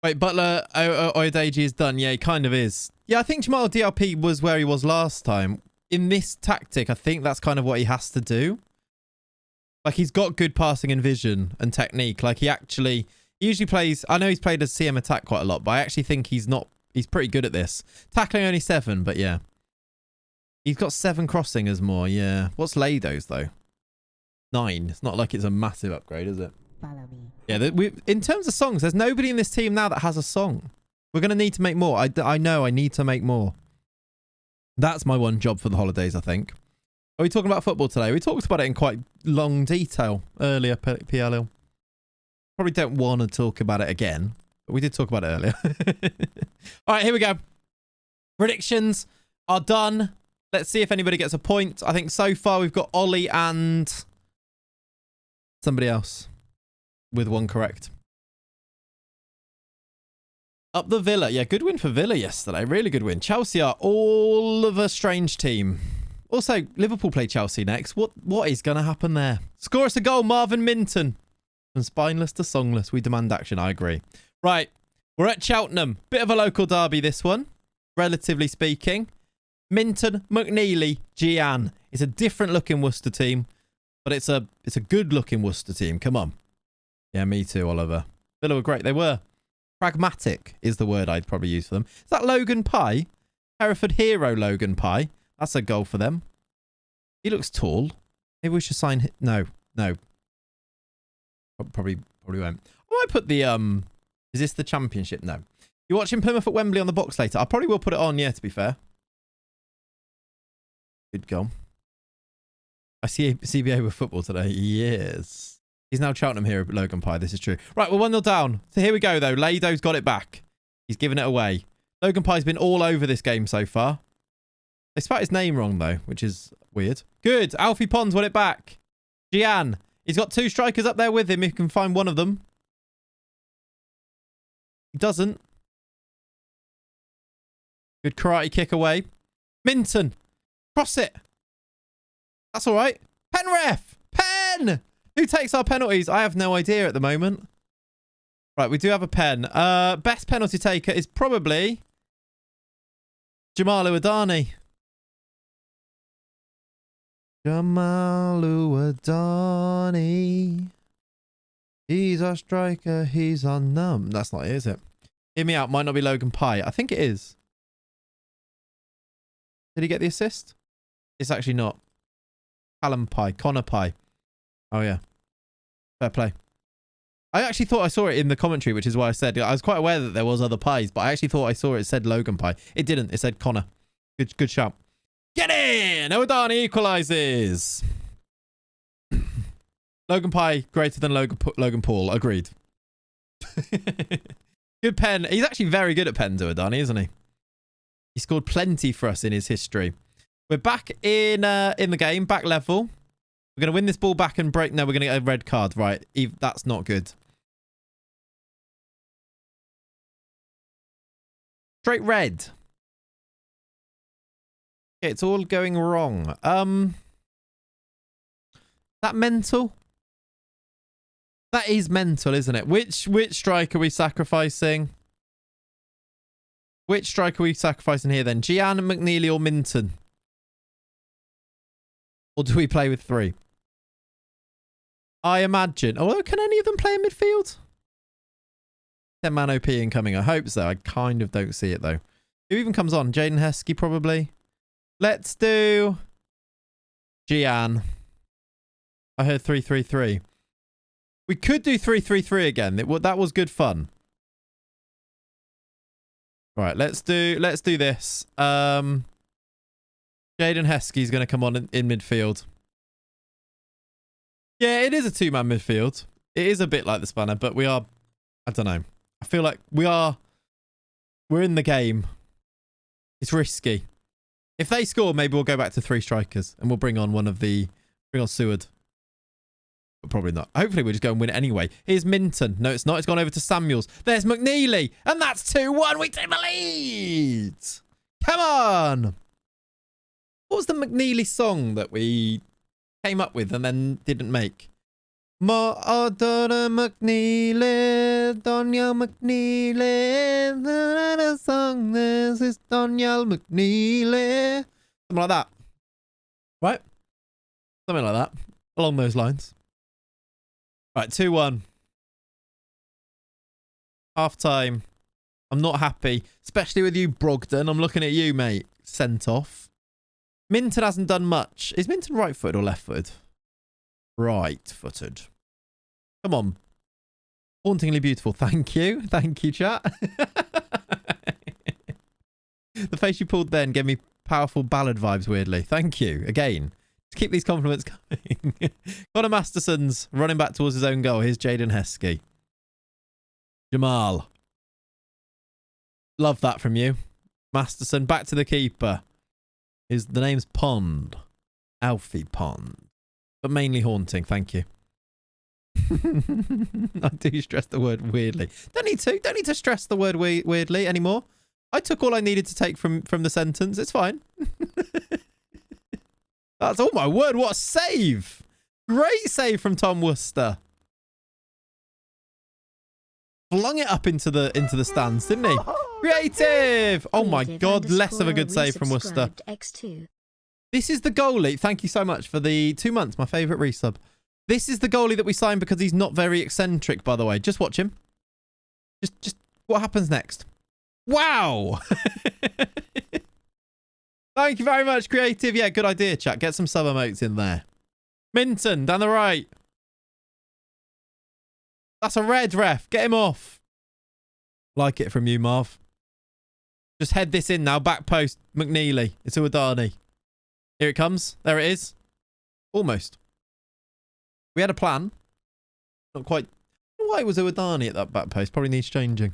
[SPEAKER 2] Wait, Butler Oyedeji is done. Yeah, he kind of is. Yeah, I think Jamal DLP was where he was last time. In this tactic, I think that's kind of what he has to do. Like, he's got good passing and vision and technique. Like, he usually plays... I know he's played as CM attack quite a lot, but I actually think he's pretty good at this. Tackling only 7, but yeah. He's got 7 crossing as more, yeah. What's Lado's, though? 9. It's not like it's a massive upgrade, is it?
[SPEAKER 1] Follow me.
[SPEAKER 2] Yeah, in terms of songs, there's nobody in this team now that has a song. We're going to need to make more. I know I need to make more. That's my one job for the holidays, I think. Are we talking about football today? We talked about it in quite long detail earlier, PLL. Probably don't want to talk about it again, but we did talk about it earlier. All right, here we go. Predictions are done. Let's see if anybody gets a point. I think so far we've got Ollie and somebody else with 1 correct. Up the Villa. Yeah, good win for Villa yesterday. Really good win. Chelsea are all of a strange team. Also, Liverpool play Chelsea next. What is going to happen there? Score us a goal, Marvin Minton. From spineless to songless, we demand action. I agree. Right, we're at Cheltenham. Bit of a local derby, this one, relatively speaking. Minton, McNeely, Gian. It's a different looking Worcester team, but it's a good looking Worcester team. Come on. Yeah, me too, Oliver. Villa were great. They were. Pragmatic is the word I'd probably use for them. Is that Logan Pye? Hereford hero Logan Pye. That's a goal for them. He looks tall. Maybe we should sign him. No. Probably won't. I might put the is this the championship? No. You're watching Plymouth at Wembley on the box later. I probably will put it on, yeah, to be fair. Good goal. I see CBA with football today. Yes. He's now Cheltenham hero, Logan Pye. This is true. Right, we're 1-0 down. So here we go, though. Lado's got it back. He's given it away. Logan Pye's been all over this game so far. They spelled his name wrong, though, which is weird. Good. Alfie Pons won it back. Gian. He's got 2 strikers up there with him. If he can find one of them. He doesn't. Good karate kick away. Minton. Cross it. That's all right. Pen ref. Pen. Who takes our penalties? I have no idea at the moment. Right, we do have a pen. Best penalty taker is probably Jamal Uwadani. Jamal Uwadani. He's our striker. He's our numb. That's not it, is it? Hear me out. Might not be Logan Pye. I think it is. Did he get the assist? It's actually not. Callum Pye. Connor Pye. Oh, yeah. Fair play. I actually thought I saw it in the commentary, which is why I said I was quite aware that there was other pies, but I actually thought I saw it said Logan Pye. It didn't. It said Connor. Good shout. Get in! Owadani equalises. Logan Pye greater than Logan Paul. Agreed. Good pen. He's actually very good at pens, Owadani, isn't he? He scored plenty for us in his history. We're back in the game, back level. We're going to win this ball back and break. No, we're going to get a red card. Right. That's not good. Straight red. It's all going wrong. That mental? That is mental, isn't it? Which strike are we sacrificing? Which strike are we sacrificing here then? Gian, McNeely or Minton? Or do we play with 3? I imagine. Although, can any of them play in midfield? 10-man OP incoming. I hope so. I kind of don't see it, though. Who even comes on? Jaden Heskey, probably. Let's do Gian. I heard 3-3-3. We could do 3-3-3 again. That was good fun. Right, let's do this. Jaden Heskey's going to come on in midfield. Yeah, it is a 2-man midfield. It is a bit like the spanner, but we are, I don't know. I feel like we're in the game. It's risky. If they score, maybe we'll go back to 3 strikers and we'll bring on Seward. But probably not. Hopefully we'll just go and win it anyway. Here's Minton. No, it's not. It's gone over to Samuels. There's McNeely. And that's 2-1. We take the lead. Come on. What was the McNeely song that we came up with and then didn't make? Ma Adora McNeely, Daniel McNeely, the song this is Daniel McNeely. Something like that. Right? Something like that. Along those lines. Right, 2-1. Half time. I'm not happy, especially with you, Brogdon. I'm looking at you, mate. Sent off. Minton hasn't done much. Is Minton right-footed or left-footed? Right-footed. Come on. Hauntingly beautiful. Thank you. Thank you, chat. The face you pulled then gave me powerful ballad vibes, weirdly. Thank you. Again. To keep these compliments coming. Connor Masterson's running back towards his own goal. Here's Jaden Heskey. Jamal. Love that from you. Masterson back to the keeper. The name's Pond. Alfie Pond. But mainly haunting. Thank you. I do stress the word weirdly. Don't need to stress the word weirdly anymore. I took all I needed to take from the sentence. It's fine. That's, oh my word, what a save. Great save from Tom Worcester. Flung it up into the stands, didn't he? Creative. Oh my god, less of a good save from Worcester. This is the goalie. Thank you so much for the 2 months, my favourite resub. This is the goalie that we signed because he's not very eccentric, by the way. Just watch him. Just what happens next? Wow. Thank you very much, Creative. Yeah, good idea, chat. Get some sub emotes in there. Minton, down the right. That's a red, ref. Get him off. Like it from you, Marv. Just head this in now. Back post. McNeely. It's Uwadani. Here it comes. There it is. Almost. We had a plan. Not quite. Why was Uwadani at that back post? Probably needs changing.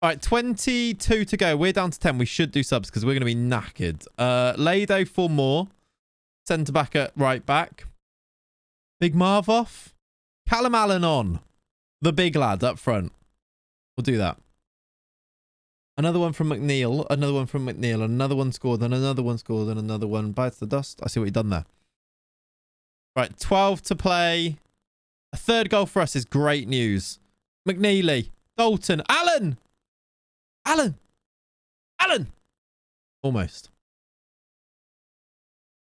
[SPEAKER 2] All right, 22 to go. We're down to 10. We should do subs because we're going to be knackered. Lado for more. Centre back at right back. Big Marv off. Callum Allen on. The big lad up front. We'll do that. Another one from McNeil. Another one from McNeil. Another one scored. And another one scored. And another one bites the dust. I see what you've done there. Right, 12 to play. A third goal for us is great news. McNeely. Dalton. Allen! Allen! Allen! Almost.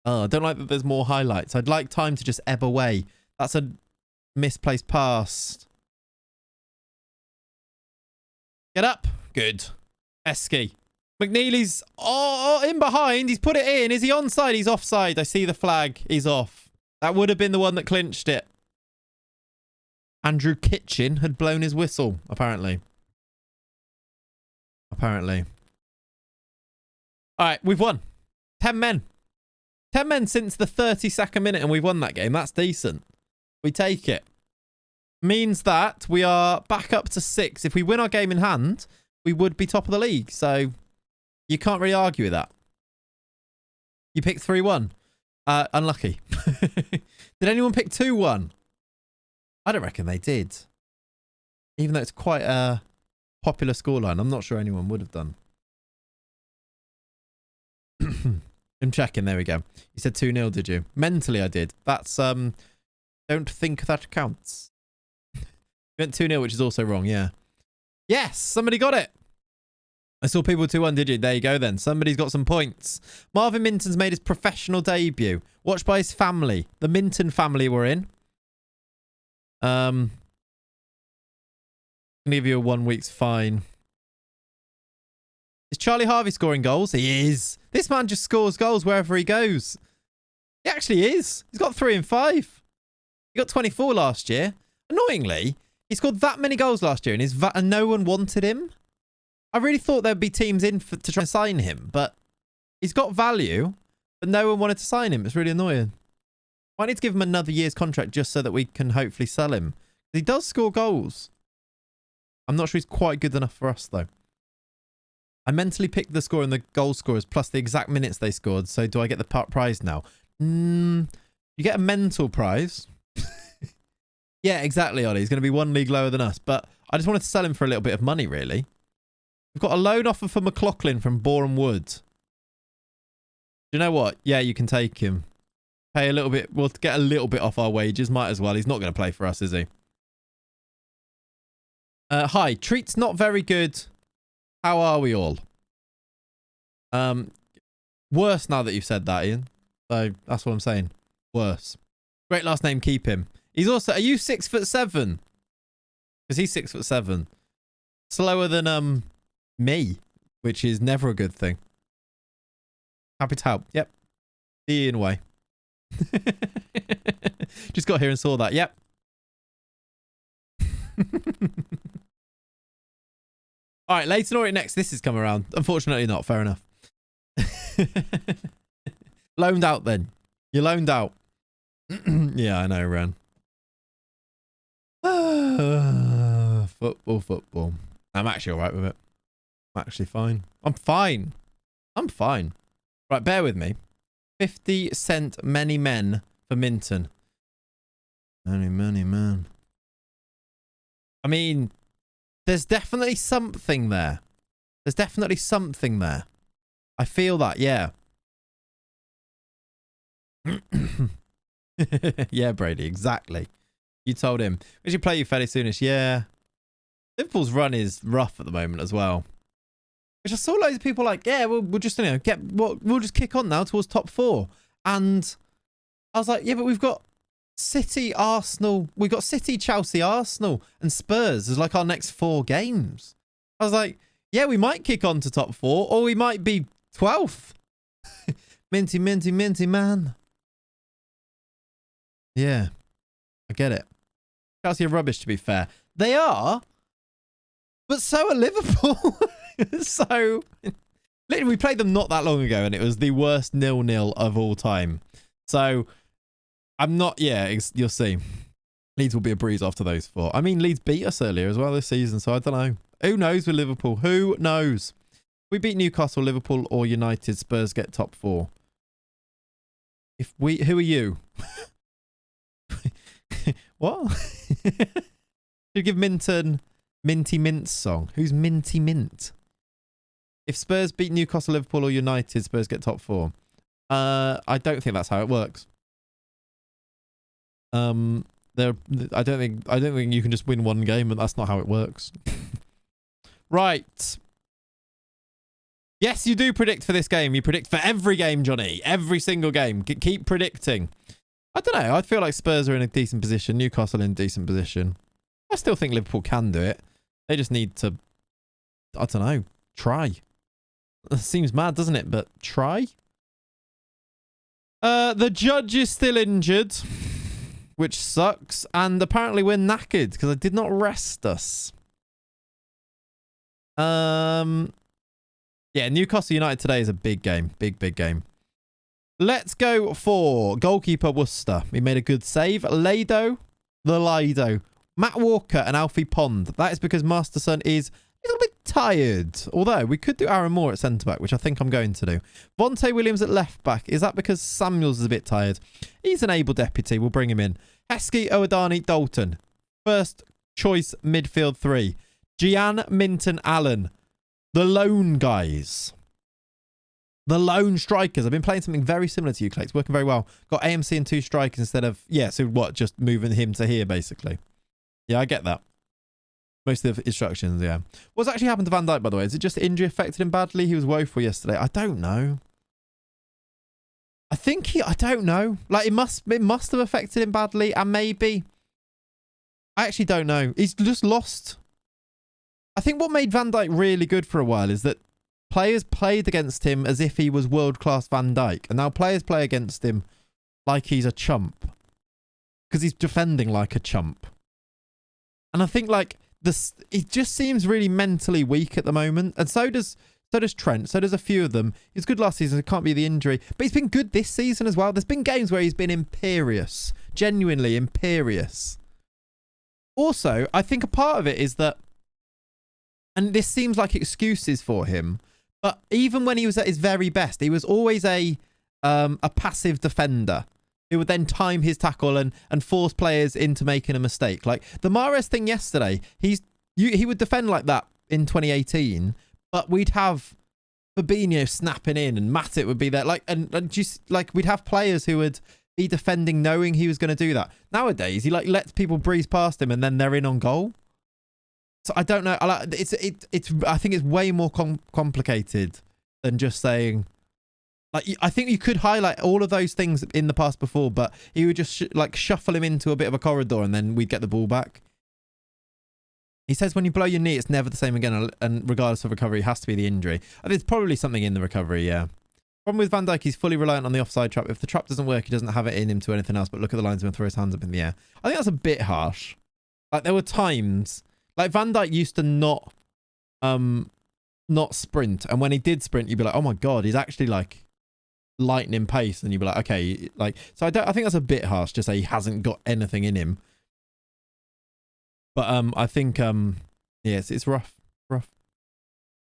[SPEAKER 2] Oh, I don't like that there's more highlights. I'd like time to just ebb away. That's a misplaced pass. Get up. Good. Esky. McNeely's in behind. He's put it in. Is he onside? He's offside. I see the flag. He's off. That would have been the one that clinched it. Andrew Kitchen had blown his whistle, apparently. Apparently. All right, we've won. 10 men. 10 men since the 32nd minute, and we've won that game. That's decent. We take it. Means that we are back up to 6. If we win our game in hand, we would be top of the league. So you can't really argue with that. You picked 3-1. Unlucky. Did anyone pick 2-1? I don't reckon they did. Even though it's quite a popular scoreline, I'm not sure anyone would have done. In I'm checking. There we go. You said 2-0, did you? Mentally, I did. That's, don't think that counts. You went 2-0, which is also wrong, yeah. Yes, somebody got it. I saw people 2-1, did you? There you go then. Somebody's got some points. Marvin Minton's made his professional debut. Watched by his family. The Minton family were in. I'm going to give you a 1 week's fine. Is Charlie Harvey scoring goals? He is. This man just scores goals wherever he goes. He actually is. He's got 3 and 5. He got 24 last year. Annoyingly, he scored that many goals last year and no one wanted him. I really thought there'd be teams in to try and sign him, but he's got value, but no one wanted to sign him. It's really annoying. I need to give him another year's contract just so that we can hopefully sell him. He does score goals. I'm not sure he's quite good enough for us, though. I mentally picked the score and the goal scorers plus the exact minutes they scored. So do I get the prize now? You get a mental prize. Yeah, exactly, Ollie. He's going to be 1 league lower than us. But I just wanted to sell him for a little bit of money, really. We've got a loan offer for McLaughlin from Boreham Wood. Do you know what? Yeah, you can take him. Pay a little bit. We'll get a little bit off our wages. Might as well. He's not going to play for us, is he? Hi. Treat's not very good. How are we all? Worse now that you've said that, Ian. So that's what I'm saying. Worse. Great last name. Keep him. He's also. Are you 6'7"? Because he's 6'7". Slower than me, which is never a good thing. Happy to help. Yep. The Ian way. Just got here and saw that. Yep. All right, Leighton Orient next. This has come around. Unfortunately not. Fair enough. Loaned out then. You're loaned out. Yeah, I know, Ren. Football. I'm actually all right with it. I'm actually fine. I'm fine. Right, bear with me. 50 cent many men for Minton. Many men. I mean, there's definitely something there. I feel that, yeah. Yeah, Brady, exactly. You told him. We should play you fairly soonish. Yeah. Liverpool's run is rough at the moment as well. Which I saw loads of people like, yeah, we'll just, we'll just kick on now towards top 4. And I was like, yeah, but we've got City, Arsenal. We've got City, Chelsea, Arsenal, and Spurs as like our next 4 games. I was like, yeah, we might kick on to top 4, or we might be 12th. Minty, man. Yeah, I get it. Chelsea are rubbish, to be fair. They are, but so are Liverpool. So, literally, we played them not that long ago, and it was the worst 0-0 of all time. So, I'm not, yeah, you'll see. Leeds will be a breeze after those 4. I mean, Leeds beat us earlier as well this season, so I don't know. Who knows with Liverpool? Who knows? We beat Newcastle, Liverpool, or United, Spurs get top 4. Who are you? What? You give Minton Minty Mint's song. Who's Minty Mint? If Spurs beat Newcastle, Liverpool, or United, Spurs get top 4. I don't think that's how it works. I don't think you can just win one game, and that's not how it works. Right. Yes, you do predict for this game. You predict for every game, Johnny. Every single game. Keep predicting. I don't know. I feel like Spurs are in a decent position. Newcastle in a decent position. I still think Liverpool can do it. They just need to, I don't know, try. It seems mad, doesn't it? But try. The judge is still injured, which sucks. And apparently we're knackered because I did not rest us. Yeah, Newcastle United today is a big game. Big game. Let's go for goalkeeper Worcester. He made a good save. Lido. Matt Walker and Alfie Pond. That is because Masterson is a little bit tired. Although, we could do Aaron Moore at centre-back, which I think I'm going to do. Vontae Williams at left-back. Is that because Samuels is a bit tired? He's an able deputy. We'll bring him in. Heskey, Owadani, Dalton. First choice midfield 3. Gian, Minton, Allen. The lone guys. The lone strikers. I've been playing something very similar to you, Clay. It's working very well. Got AMC and 2 strikers instead of... Yeah, so what? Just moving him to here, basically. Yeah, I get that. Most of the instructions, yeah. What's actually happened to Van Dijk, by the way? Is it just injury affected him badly? He was woeful yesterday. I don't know. I don't know. Like, it must have affected him badly, and maybe... I actually don't know. He's just lost... I think what made Van Dijk really good for a while is that players played against him as if he was world-class Van Dijk. And now players play against him like he's a chump. Because he's defending like a chump. And I think, like, this, he just seems really mentally weak at the moment. And so does Trent. So does a few of them. He was good last season. It can't be the injury. But he's been good this season as well. There's been games where he's been imperious. Genuinely imperious. Also, I think a part of it is that, and this seems like excuses for him, but even when he was at his very best, he was always a passive defender who would then time his tackle and force players into making a mistake. Like the Mahrez thing yesterday, he would defend like that in 2018, but we'd have Fabinho snapping in and Matip would be there. Like, and just like we'd have players who would be defending knowing he was going to do that. Nowadays, he like lets people breeze past him and then they're in on goal. So I don't know. I think it's way more complicated than just saying. Like, I think you could highlight all of those things in the past before, but he would just shuffle him into a bit of a corridor and then we'd get the ball back. He says when you blow your knee, it's never the same again, and regardless of recovery, it has to be the injury. I think it's probably something in the recovery, yeah. Problem with Van Dijk, he's fully reliant on the offside trap. If the trap doesn't work, he doesn't have it in him to anything else, but look at the linesman throw his hands up in the air. I think that's a bit harsh. Like, there were times... Like, Van Dijk used to not sprint. And when he did sprint, you'd be like, oh my God, he's actually like lightning pace. And you'd be like, okay, like, so I think that's a bit harsh to say he hasn't got anything in him. But I think, yes, it's rough.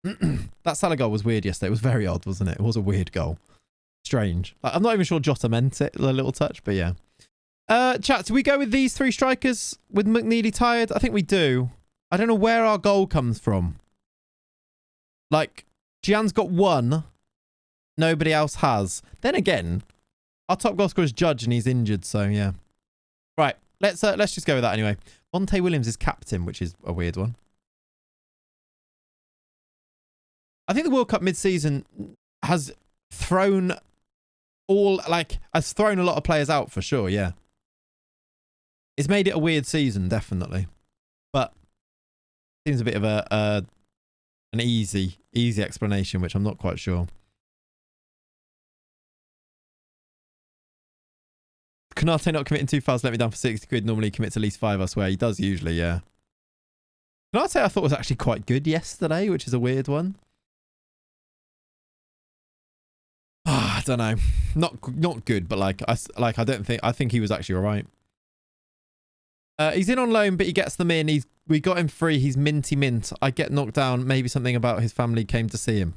[SPEAKER 2] That Salah goal was weird yesterday. It was very odd, wasn't it? It was a weird goal. Strange. Like, I'm not even sure Jota meant it, a little touch, but yeah. Chat, do we go with these 3 strikers with McNeely tired? I think we do. I don't know where our goal comes from. Like, Gian's got 1. Nobody else has. Then again, our top goal scorer is Judge and he's injured, so yeah. Right, let's just go with that anyway. Monte Williams is captain, which is a weird one. I think the World Cup mid-season has thrown a lot of players out for sure, yeah. It's made it a weird season, definitely. But seems a bit of an easy explanation, which I'm not quite sure. Konate not committing 2 fouls, let me down for 60 quid. Normally he commits at least 5, I swear. He does usually, yeah. Konate I thought was actually quite good yesterday, which is a weird one. I don't know. Not good, but I think he was actually all right. He's in on loan, but he gets them in. We got him free. He's minty mint. I get knocked down. Maybe something about his family came to see him.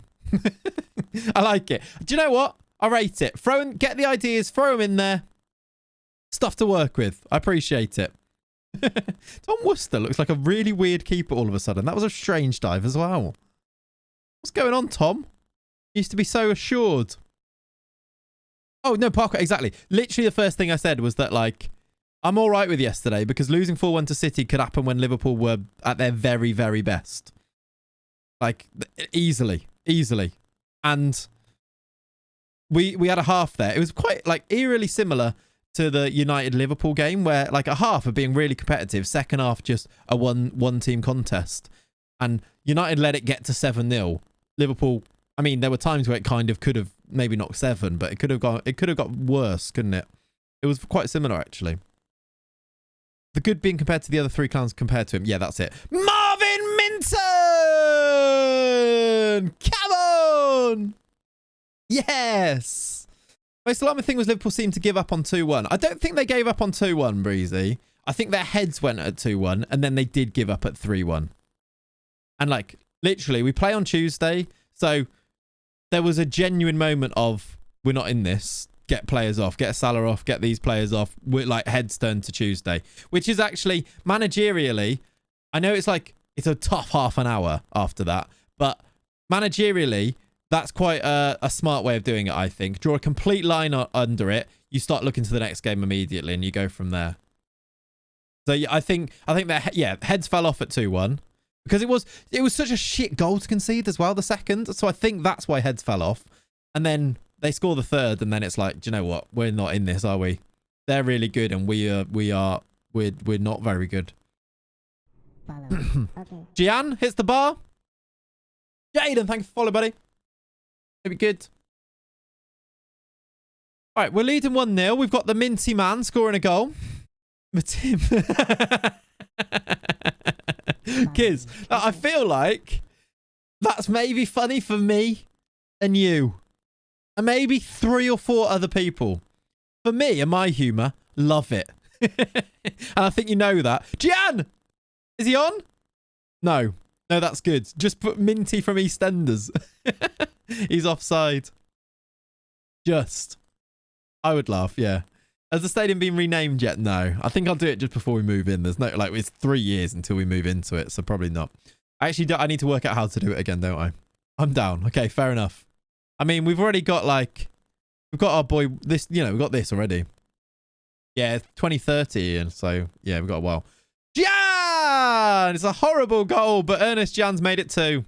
[SPEAKER 2] I like it. Do you know what? I rate it. Get the ideas. Throw them in there. Stuff to work with. I appreciate it. Tom Worcester looks like a really weird keeper all of a sudden. That was a strange dive as well. What's going on, Tom? Used to be so assured. Oh, no, Parker. Exactly. Literally the first thing I said was that, like, I'm all right with yesterday because losing 4-1 to City could happen when Liverpool were at their very, very best. Like, easily. And we had a half there. It was quite, like, eerily similar to the United-Liverpool game where, like, a half of being really competitive, second half just a one-team contest. And United let it get to 7-0. Liverpool, I mean, there were times where it kind of could have maybe knocked 7, but it could have got worse, couldn't it? It was quite similar, actually. The good being compared to the other 3 clowns compared to him. Yeah, that's it. Marvin Minton! Come on! Yes! Most alarming thing was Liverpool seemed to give up on 2-1. I don't think they gave up on 2-1, Breezy. I think their heads went at 2-1, and then they did give up at 3-1. And, like, literally, we play on Tuesday, so there was a genuine moment of, we're not in this. Get players off, get Salah off, get these players off. We're like heads turned to Tuesday, which is actually managerially, I know it's like, it's a tough half an hour after that, but managerially, That's quite a smart way of doing it, I think. Draw a complete line under it. You start looking to the next game immediately, and you go from there. So yeah, I think that heads fell off at 2-1 because it was such a shit goal to concede as well, the second. So I think that's why heads fell off, and then they score the third, and then it's like, do you know what? We're not in this, are we? They're really good, and we're not very good. Okay. Gian hits the bar. Jaden, thank you for follow, buddy. It'll be good. All right, we're leading 1-0. We've got the minty man scoring a goal. Tim. Kids, I feel like that's maybe funny for me and you. And maybe 3 or 4 other people. For me and my humour, love it. And I think you know that. Gian! Is he on? No. No, that's good. Just put Minty from EastEnders. He's offside. Just. I would laugh, yeah. Has the stadium been renamed yet? No. I think I'll do it just before we move in. There's no, like, it's 3 years until we move into it, so probably not. Actually, I need to work out how to do it again, don't I? I'm down. Okay, fair enough. I mean, we've already got, like, we've got our boy, this, you know, we've got this already. Yeah, 2030, and so, yeah, we've got a while. Gian! It's a horrible goal, but Ernest Jan's made it too.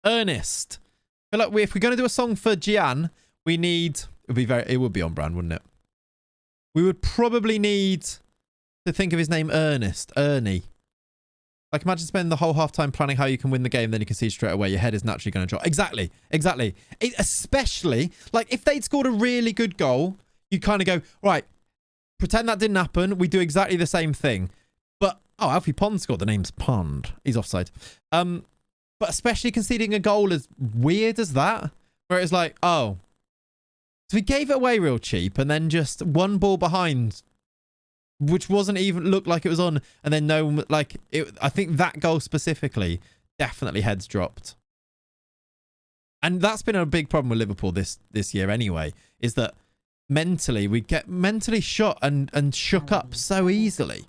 [SPEAKER 2] Ernest. I feel like if we're going to do a song for Gian, we need, it would be on brand, wouldn't it? We would probably need to think of his name Ernest. Ernie. Like, imagine spending the whole half-time planning how you can win the game, then you can see straight away your head is naturally going to drop. Exactly. Exactly. Especially, like, if they'd scored a really good goal, you kind of go, right, pretend that didn't happen. We do exactly the same thing. But, oh, Alfie Pond scored. The name's Pond. He's offside. But especially conceding a goal as weird as that, where it's like, oh, so we gave it away real cheap and then just one ball behind, which wasn't even looked like it was on, and then no, like, I think that goal specifically, definitely heads dropped. And that's been a big problem with Liverpool this year anyway, is that mentally, we get mentally shot and shook up so easily.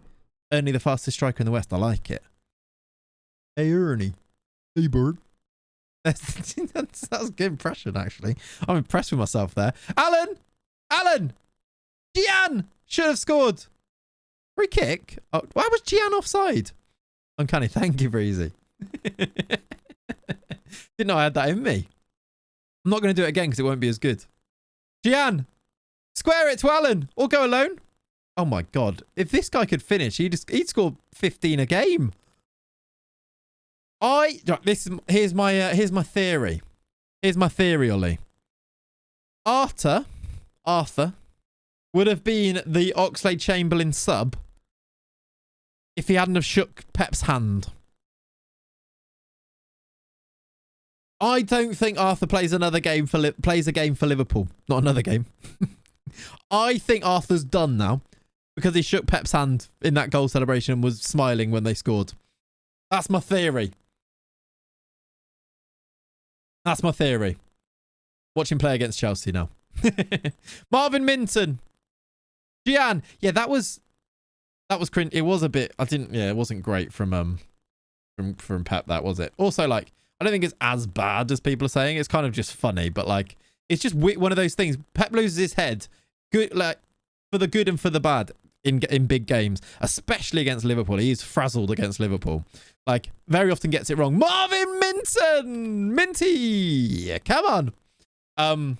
[SPEAKER 2] Ernie, the fastest striker in the West. I like it. Hey, Ernie. Hey, bird. That's a good impression, actually. I'm impressed with myself there. Alan! Alan! Gian! Should have scored. Free kick? Oh, why was Gian offside? Uncanny. Thank you, Breezy. Didn't know I had that in me. I'm not going to do it again because it won't be as good. Gian! Square it to Alan! Or go alone. Oh my God. If this guy could finish, he'd score 15 a game. Here's my theory. Here's my theory, Ollie. Arthur would have been the Oxlade-Chamberlain sub if he hadn't have shook Pep's hand. I don't think Arthur plays a game for Liverpool. Not another game. I think Arthur's done now because he shook Pep's hand in that goal celebration and was smiling when they scored. That's my theory. That's my theory. Watch him play against Chelsea now. Marvin Minton. Gian. Yeah, that was cringe. It was a bit, it wasn't great from Pep, that was it. Also, like, I don't think it's as bad as people are saying. It's kind of just funny, but like, it's just one of those things. Pep loses his head, good, like, for the good and for the bad in big games, especially against Liverpool. He's frazzled against Liverpool. Like, very often gets it wrong. Marvin Minton! Minty! Come on.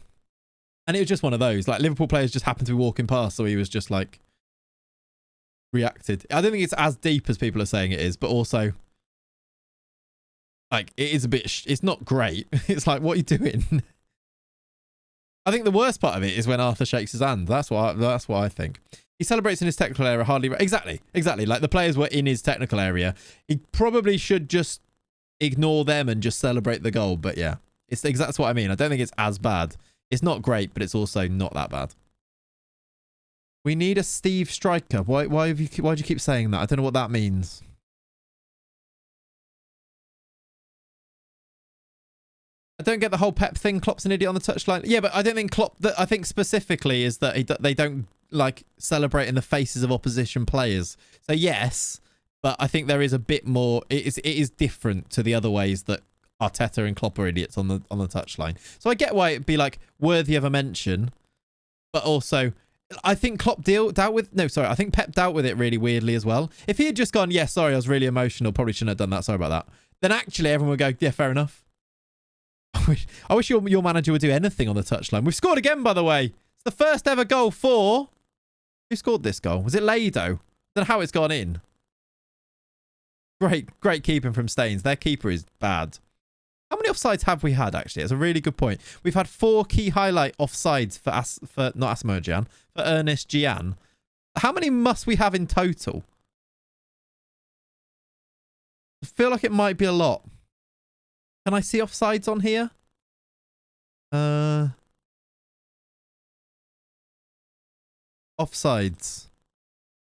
[SPEAKER 2] And it was just one of those. Like, Liverpool players just happened to be walking past, so he was just, like, reacted. I don't think it's as deep as people are saying it is, but also, like, it is a bit... it's not great. It's like, what are you doing? I think the worst part of it is when Arthur shakes his hand. That's what I think. He celebrates in his technical area hardly... Exactly. Like, the players were in his technical area. He probably should just ignore them and just celebrate the goal. But yeah, that's what I mean. I don't think it's as bad. It's not great, but it's also not that bad. We need a Steve striker. Why do you keep saying that? I don't know what that means. I don't get the whole Pep thing. Klopp's an idiot on the touchline. Yeah, but I don't think Klopp... I think specifically is that they don't, like, celebrate in the faces of opposition players. So yes, but I think there is a bit more... It is different to the other ways that Arteta and Klopp are idiots on the touchline. So I get why it'd be like worthy of a mention, but also I think Klopp dealt with I think Pep dealt with it really weirdly as well. If he had just gone, yeah, sorry, I was really emotional, probably shouldn't have done that, sorry about that, then actually everyone would go, yeah, fair enough. I wish your manager would do anything on the touchline. We've scored again, by the way. It's the first ever goal for... Who scored this goal? Was it Lado? I don't know how it's gone in. Great keeping from Staines. Their keeper is bad. How many offsides have we had, actually? It's a really good point. We've had 4 key highlight offsides for not Asamoah Gyan, for Ernest Gyan. How many must we have in total? I feel like it might be a lot. Can I see offsides on here? Offsides.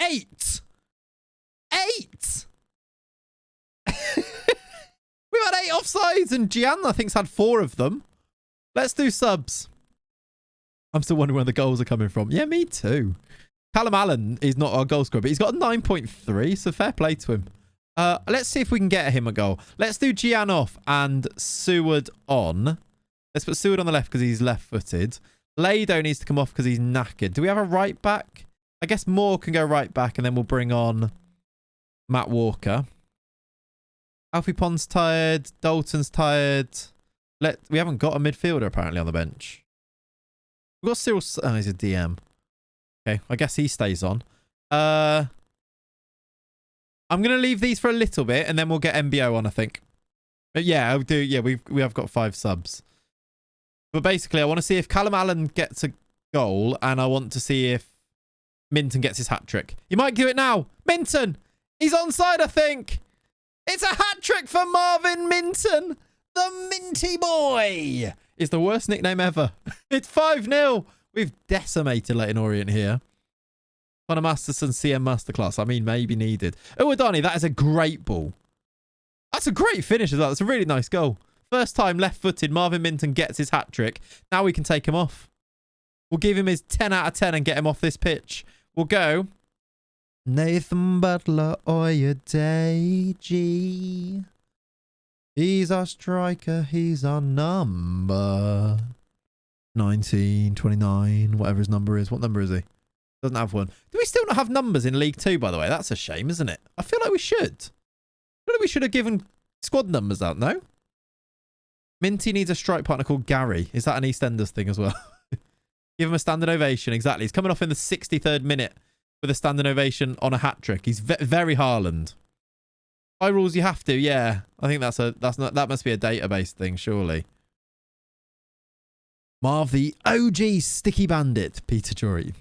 [SPEAKER 2] 8! 8! We've had 8 offsides and Gian, I think, has had 4 of them. Let's do subs. I'm still wondering where the goals are coming from. Yeah, me too. Callum Allen is not our goal scorer, but he's got a 9.3, so fair play to him. Let's see if we can get him a goal. Let's do Gian off and Seward on. Let's put Seward on the left because he's left-footed. Lado needs to come off because he's knackered. Do we have a right back? I guess Moore can go right back and then we'll bring on Matt Walker. Alfie Pond's tired. Dalton's tired. We haven't got a midfielder apparently on the bench. We've got Cyril... Oh, he's a DM. Okay, I guess he stays on. I'm going to leave these for a little bit and then we'll get MBO on, I think. But yeah, I'll do. Yeah, we have got 5 subs. But basically, I want to see if Callum Allen gets a goal and I want to see if Minton gets his hat-trick. He might do it now. Minton! He's onside, I think. It's a hat-trick for Marvin Minton. The Minty Boy is the worst nickname ever. It's 5-0. We've decimated Leighton Orient here. Connor Masterson, CM Masterclass. I mean, maybe needed. Oh, Adani, that is a great ball. That's a great finish as well. That's a really nice goal. First time left-footed, Marvin Minton gets his hat-trick. Now we can take him off. We'll give him his 10 out of 10 and get him off this pitch. We'll go. Nathan Butler, Oyedeji. He's our striker. He's our number 19, 29, whatever his number is. What number is he? Doesn't have one. Do we still not have numbers in League 2, by the way? That's a shame, isn't it? I feel like we should. I feel like we should have given squad numbers out, no? Minty needs a strike partner called Gary. Is that an EastEnders thing as well? Give him a standing ovation. Exactly. He's coming off in the 63rd minute with a standing ovation on a hat-trick. He's very Haaland. By rules, you have to. Yeah. I think that must be a database thing, surely. Marv, the OG sticky bandit. Peter Jory.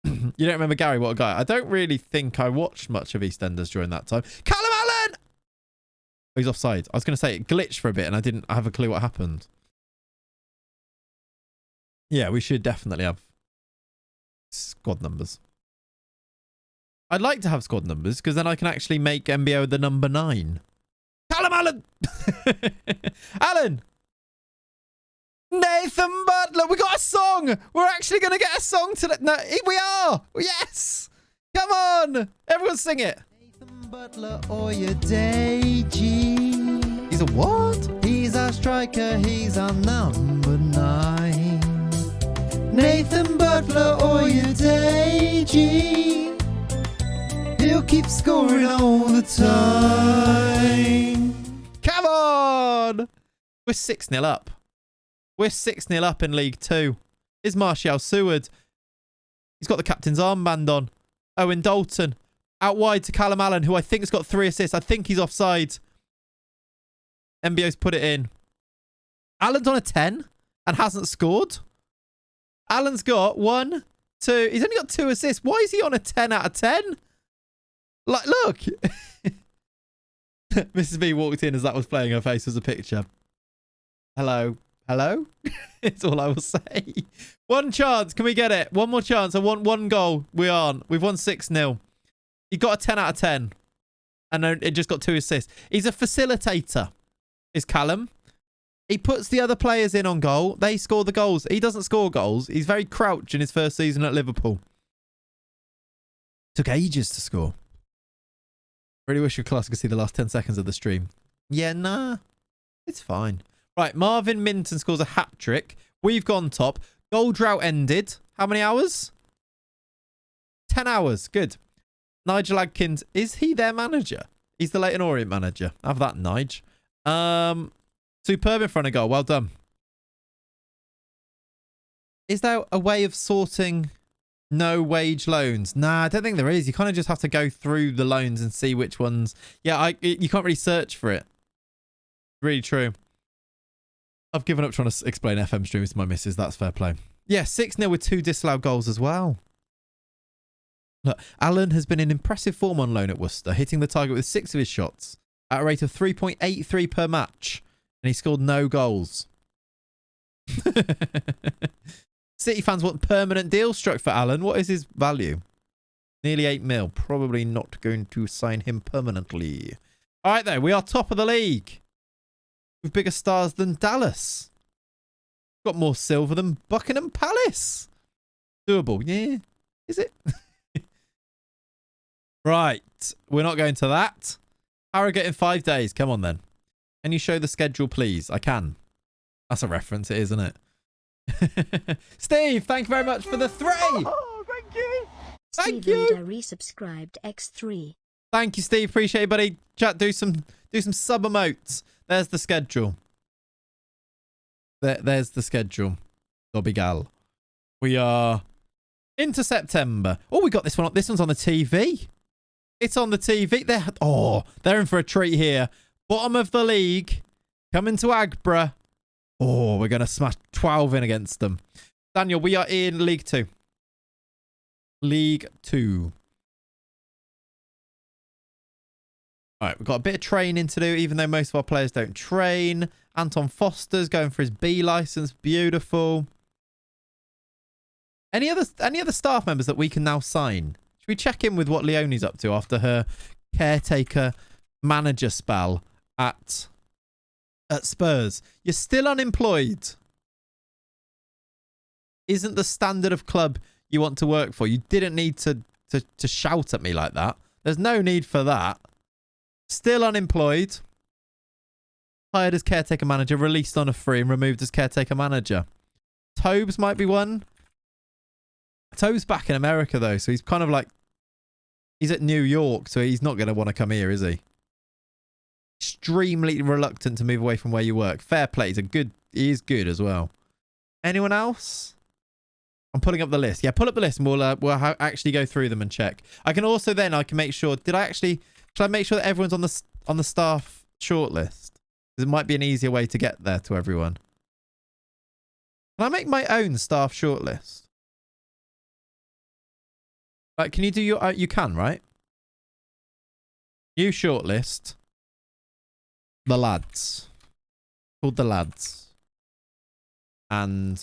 [SPEAKER 2] You don't remember Gary? What a guy. I don't really think I watched much of EastEnders during that time. Callum Allen! Oh, he's offside. I was going to say it glitched for a bit and I didn't have a clue what happened. Yeah, we should definitely have squad numbers. I'd like to have squad numbers because then I can actually make MBO the number 9. Callum Allen! Allen! Nathan Butler, we got a song. We're actually going to get a song today. No, we are. Yes. Come on. Everyone sing it. Nathan Butler, Oyedeji. He's a what? He's our striker. He's our number 9. Nathan Butler, Oyedeji. He'll keep scoring all the time. Come on. We're 6-0 up. We're 6-0 up in League 2. Is Martial Seward. He's got the captain's armband on. Owen Dalton. Out wide to Callum Allen, who I think has got 3 assists. I think he's offside. MBO's put it in. Allen's on a 10 and hasn't scored. Allen's got 1, 2. He's only got 2 assists. Why is he on a 10 out of 10? Like, look. Mrs. B walked in as that was playing. Her face was a picture. Hello. Hello? It's all I will say. 1 chance. Can we get it? 1 more chance. I want 1 goal. We aren't. We've won 6-0. He got a 10 out of 10. And it just got 2 assists. He's a facilitator, is Callum. He puts the other players in on goal. They score the goals. He doesn't score goals. He's very crouch in his first season at Liverpool. Took ages to score. Really wish your class could see the last 10 seconds of the stream. Yeah, nah. It's fine. Right, Marvin Minton scores a hat-trick. We've gone top. Goal drought ended. How many hours? 10 hours. Good. Nigel Adkins. Is he their manager? He's the Leyton Orient manager. Have that, Nige. Superb in front of goal. Well done. Is there a way of sorting no wage loans? Nah, I don't think there is. You kind of just have to go through the loans and see which ones. Yeah, you can't really search for it. Really true. I've given up trying to explain FM streams to my missus. That's fair play. Yeah, 6-0 with 2 disallowed goals as well. Look, Alan has been in impressive form on loan at Worcester, hitting the target with 6 of his shots at a rate of 3.83 per match. And he scored no goals. City fans want permanent deal struck for Alan. What is his value? Nearly 8 mil. Probably not going to sign him permanently. All right, then. We are top of the league. With bigger stars than Dallas. Got more silver than Buckingham Palace. Doable. Yeah. Is it? Right. We're not going to that. Harrogate in 5 days. Come on, then. Can you show the schedule, please? I can. That's a reference, it is, isn't it? Steve, thank you very much for the 3.
[SPEAKER 3] Oh, thank you.
[SPEAKER 1] Thank you. Resubscribed X3.
[SPEAKER 2] Thank you, Steve. Appreciate it, buddy. Chat, do some sub emotes. There's the schedule. There's the schedule. Dobby gal. We are into September. Oh, we got this one. This one's on the TV. It's on the TV. They're in for a treat here. Bottom of the league. Coming to Agbra. Oh, we're going to smash 12 in against them. Daniel, we are in League 2. League 2. All right, we've got a bit of training to do, even though most of our players don't train. Anton Foster's going for his B license. Beautiful. Any other staff members that we can now sign? Should we check in with what Leonie's up to after her caretaker manager spell at Spurs? You're still unemployed. Isn't the standard of club you want to work for? You didn't need to shout at me like that. There's no need for that. Still unemployed. Hired as caretaker manager, released on a free and removed as caretaker manager. Tobes might be one. Tobes back in America though, so he's kind of like, he's at New York, so he's not going to want to come here, is he? Extremely reluctant to move away from where you work. Fair play. He is good as well. Anyone else? I'm pulling up the list. Yeah, pull up the list and we'll actually go through them and check. I can also I can make sure. Should I make sure that everyone's on the staff shortlist? Because it might be an easier way to get there to everyone. Can I make my own staff shortlist? Like, can you do your... you can, right? New shortlist. The lads. Called the lads. And...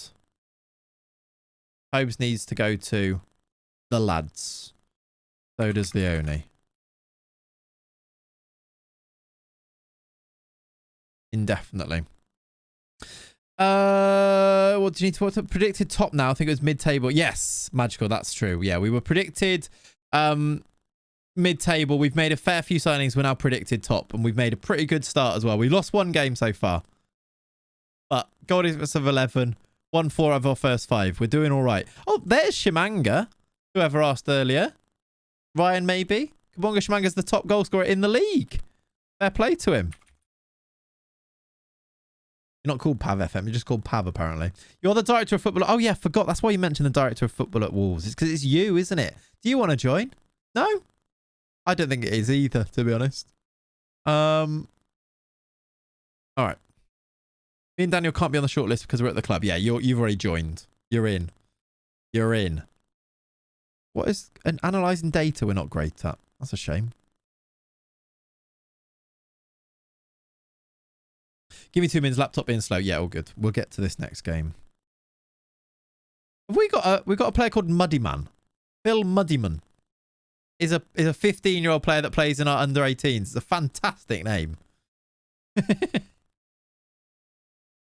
[SPEAKER 2] Hobbs needs to go to the lads. So does Leone. Indefinitely. What do you need to... What's predicted top now? I think it was mid-table. Yes, magical. That's true. Yeah, we were predicted mid-table. We've made a fair few signings. We're now predicted top, and we've made a pretty good start as well. We lost 1 game so far, but goal difference of 11, won 4 of our first 5. We're doing all right. Oh, there's Shimanga. Whoever asked earlier, Ryan maybe. Kabonga Shimanga's the top goal scorer in the league. Fair play to him. You're not called Pav FM. You're just called Pav, apparently. You're the director of football. Oh, yeah, I forgot. That's why you mentioned the director of football at Wolves. It's because it's you, isn't it? Do you want to join? No? I don't think it is either, to be honest. All right. Me and Daniel can't be on the shortlist because we're at the club. Yeah, you've already joined. You're in. You're in. What is... analysing data we're not great at. That's a shame. Give me 2 minutes. Laptop being slow. Yeah, all good. We'll get to this next game. Have we got a player called Muddyman? Phil Muddyman is a 15-year-old player that plays in our under 18s. It's a fantastic name.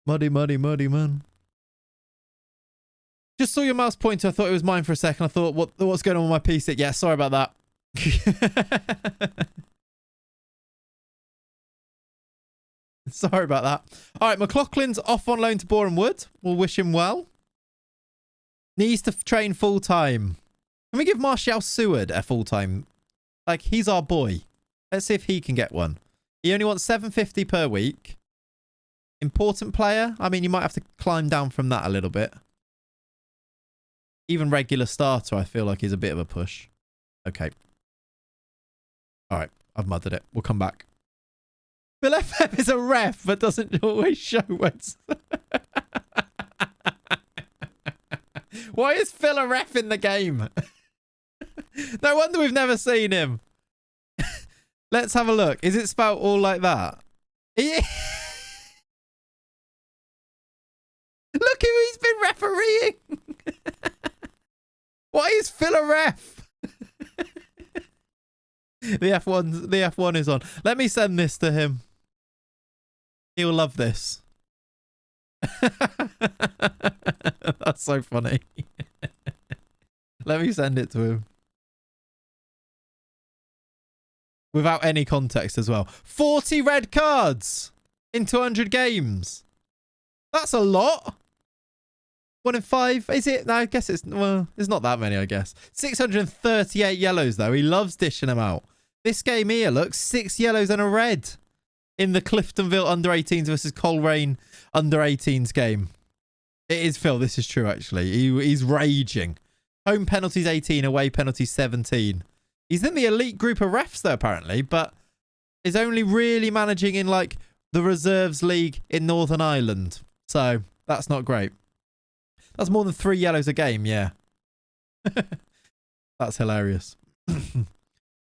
[SPEAKER 2] Muddy man. Just saw your mouse pointer. I thought it was mine for a second. I thought, what's going on with my PC? Yeah, sorry about that. Sorry about that. All right, McLaughlin's off on loan to Boreham Wood. We'll wish him well. Needs to train full-time. Can we give Martial Seward a full-time? Like, he's our boy. Let's see if he can get one. He only wants $7.50 per week. Important player? I mean, you might have to climb down from that a little bit. Even regular starter, I feel like, is a bit of a push. Okay. All right, I've mothered it. We'll come back. Phil FM is a ref, but doesn't always show when... Why is Phil a ref in the game? No wonder we've never seen him. Let's have a look. Is it spelled all like that? Look who he's been refereeing. Why is Phil a ref? The F1 is on. Let me send this to him. He'll love this. That's so funny. Let me send it to him. Without any context as well. 40 red cards in 200 games. That's a lot. 1 in 5. Is it? No, I guess it's... Well, it's not that many, I guess. 638 yellows, though. He loves dishing them out. This game here, look. 6 yellows and a red. In the Cliftonville under-18s versus Coleraine under-18s game. It is Phil. This is true, actually. He's raging. Home penalties 18, away penalties 17. He's in the elite group of refs, though, apparently, but is only really managing in, like, the Reserves League in Northern Ireland. So, that's not great. That's more than 3 yellows a game, yeah. That's hilarious.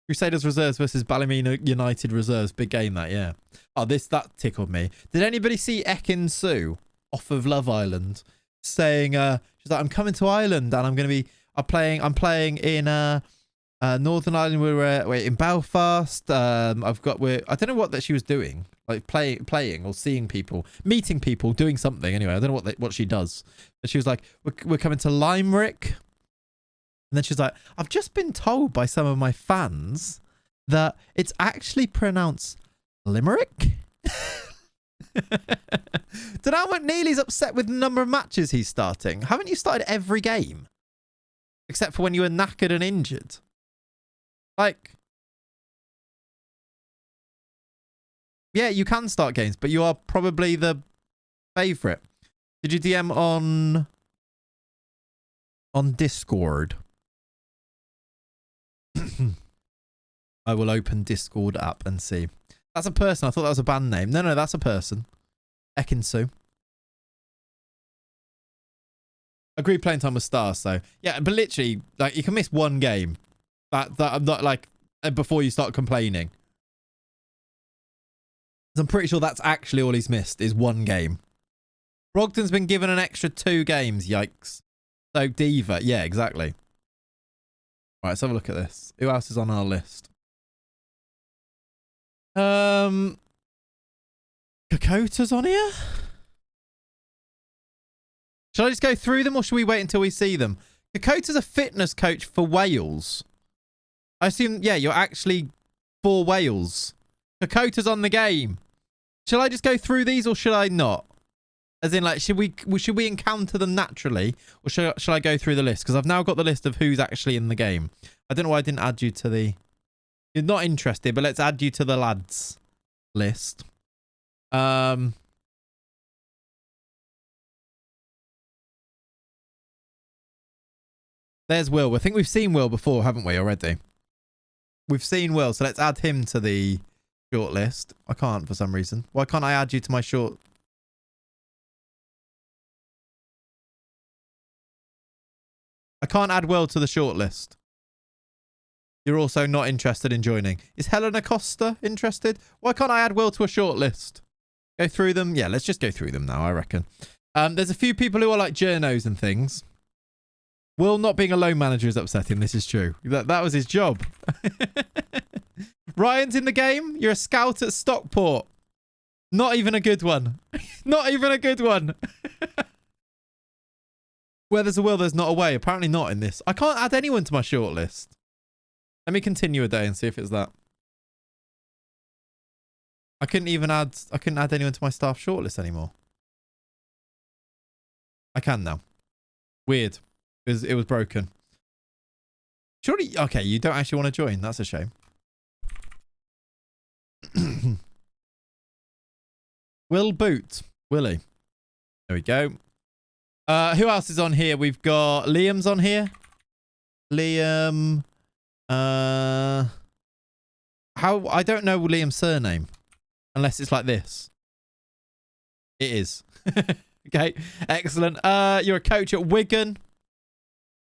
[SPEAKER 2] Crusaders Reserves versus Ballymena United Reserves. Big game, that, yeah. Oh, that tickled me. Did anybody see Ekin Sue off of Love Island saying, she's like, I'm coming to Ireland and I'm going to be, I'm playing in Northern Ireland. We're in Belfast. I don't know what that she was doing, like playing or seeing people, meeting people, doing something. Anyway, I don't know what she does. But she was like, we're coming to Limerick. And then she's like, I've just been told by some of my fans that it's actually pronounced Limerick. Donal McNeely's upset with the number of matches he's starting. Haven't you started every game? Except for when you were knackered and injured. Like, yeah, you can start games, but you are probably the favourite. Did you DM on Discord? I will open Discord app and see. That's a person. I thought that was a band name. No, that's a person. Ekinsu. Agreed playing time with stars, so yeah, but literally, like, you can miss one game. That I'm not like before you start complaining. I'm pretty sure that's actually all he's missed is one game. Brogdon's been given an extra 2 games. Yikes. So Diva, yeah, exactly. Right, let's have a look at this. Who else is on our list? Kokota's on here? Should I just go through them or should we wait until we see them? Kokota's a fitness coach for Wales. I assume, yeah, you're actually for Wales. Kokota's on the game. Shall I just go through these or should I not? As in, like, should we encounter them naturally or shall I go through the list? Because I've now got the list of who's actually in the game. I don't know why I didn't add you to the... You're not interested, but let's add you to the lads list. There's Will. I think we've seen Will before, haven't we, already? We've seen Will, so let's add him to the short list. I can't for some reason. Why can't I add you to my short... I can't add Will to the short list. You're also not interested in joining. Is Helena Costa interested? Why can't I add Will to a short list? Go through them? Yeah, let's just go through them now, I reckon. There's a few people who are like journos and things. Will not being a loan manager is upsetting. This is true. That was his job. Ryan's in the game. You're a scout at Stockport. Not even a good one. Not even a good one. Where there's a will, there's not a way. Apparently not in this. I can't add anyone to my shortlist. Let me continue a day and see if it's that. I couldn't add anyone to my staff shortlist anymore. I can now. Weird. Because it was broken. Surely, okay, you don't actually want to join. That's a shame. Will Boot. Willie. There we go. Who else is on here? We've got Liam's on here. Liam. I don't know Liam's surname. Unless it's like this. It is. Okay. Excellent. You're a coach at Wigan.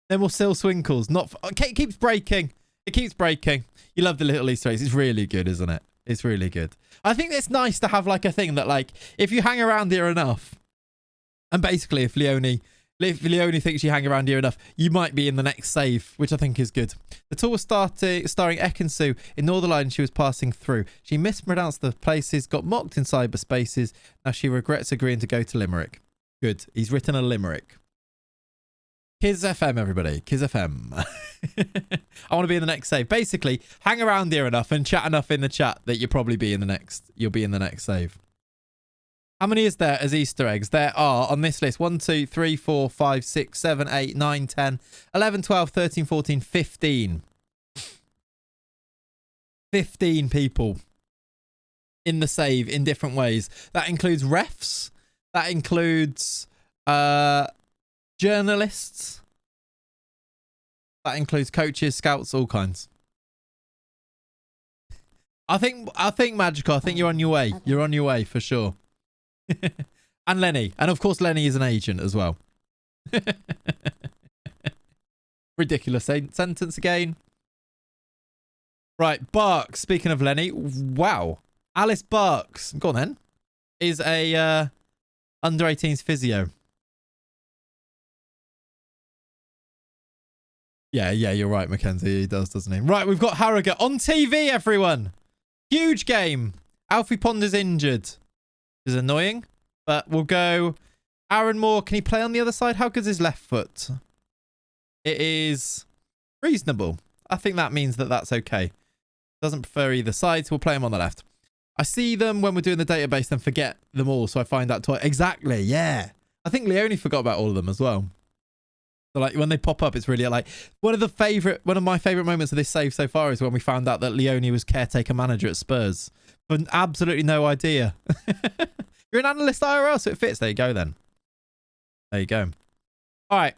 [SPEAKER 2] Then we'll still Swinkles. Okay, it keeps breaking. It keeps breaking. You love the little Easter eggs. It's really good, isn't it? It's really good. I think it's nice to have like a thing that like, if you hang around here enough, and basically if Leone thinks you hang around here enough, you might be in the next save, which I think is good. The tour was starring Ekin-Su in Northern Ireland. She was passing through. She mispronounced the places, got mocked in cyberspaces. Now she regrets agreeing to go to Limerick. Good. He's written a limerick. Kiz FM, everybody. Kiz FM. I want to be in the next save. Basically, hang around here enough and chat enough in the chat that you'll be in the next save. How many is there as Easter eggs? There are on this list 1, 2, 3, 4, 5, 6, 7, 8, 9, 10, 11, 12, 13, 14, 15. 15 people in the save in different ways. That includes refs. That includes journalists. That includes coaches, scouts, all kinds. I think Magical, I think you're on your way. You're on your way for sure. And Lenny. And of course Lenny is an agent as well. Ridiculous sentence again. Right, Barks. Speaking of Lenny, wow. Alice Barks, go on then, is a under 18s physio. Yeah, you're right, Mackenzie. He does, doesn't he? Right, we've got Harrogate on TV, everyone. Huge game. Alfie Ponder's injured. Which is annoying. But we'll go Aaron Moore. Can he play on the other side? How good's his left foot? It is reasonable. I think that means that that's okay. Doesn't prefer either side, so we'll play him on the left. I see them when we're doing the database, then forget them all, so I find out twice. Exactly, yeah. I think Leone forgot about all of them as well. So like when they pop up, it's really like one of my favorite moments of this save so far is when we found out that Leone was caretaker manager at Spurs. But absolutely no idea. You're an analyst IRL, so it fits. There you go then. There you go. All right.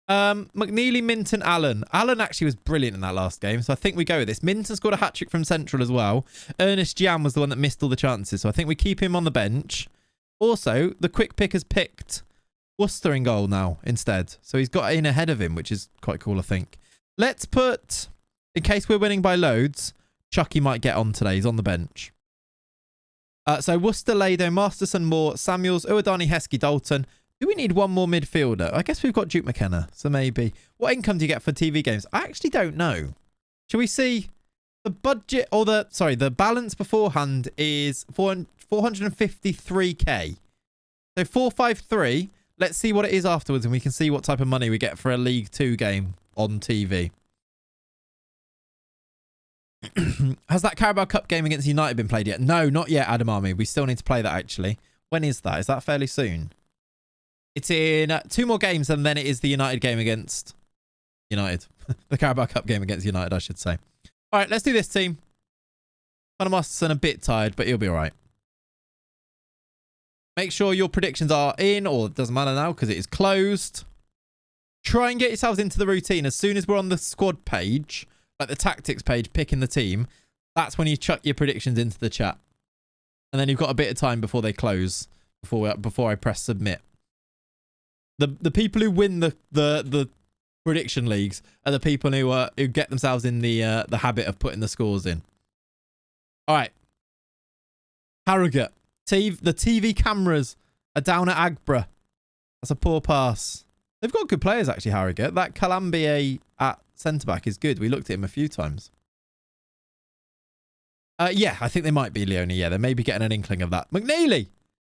[SPEAKER 2] McNeely, Minton, Allen. Allen actually was brilliant in that last game, so I think we go with this. Minton scored a hat-trick from Central as well. Ernest Jam was the one that missed all the chances, so I think we keep him on the bench. Also, the quick pick has picked Worcester in goal now instead. So he's got in ahead of him, which is quite cool, I think. Let's put, in case we're winning by loads, Chucky might get on today. He's on the bench. So Worcester, Lado, Masterson, Moore, Samuels, Uwadani, Heskey, Dalton. Do we need one more midfielder? I guess we've got Duke McKenna, so maybe. What income do you get for TV games? I actually don't know. Shall we see the budget or the balance beforehand is 453k. So 453. Let's see what it is afterwards and we can see what type of money we get for a League 2 game on TV. Has that Carabao Cup game against United been played yet? No, not yet, Adam Army. We still need to play that actually. When is that? Is that fairly soon? It's in 2 more games and then it is the United game against United. The Carabao Cup game against United, I should say. All right, let's do this team. Conor Masterson a bit tired, but he'll be all right. Make sure your predictions are in, or it doesn't matter now because it is closed. Try and get yourselves into the routine. As soon as we're on the squad page, like the tactics page, picking the team, that's when you chuck your predictions into the chat. And then you've got a bit of time before they close, before I press submit. The people who win the prediction leagues are the people who get themselves in the habit of putting the scores in. All right. Harrogate. The TV cameras are down at Agbra. That's a poor pass. They've got good players, actually, Harrogate. That Colombier at centre-back is good. We looked at him a few times. Yeah, I think they might be, Leone. Yeah, they may be getting an inkling of that. McNeely!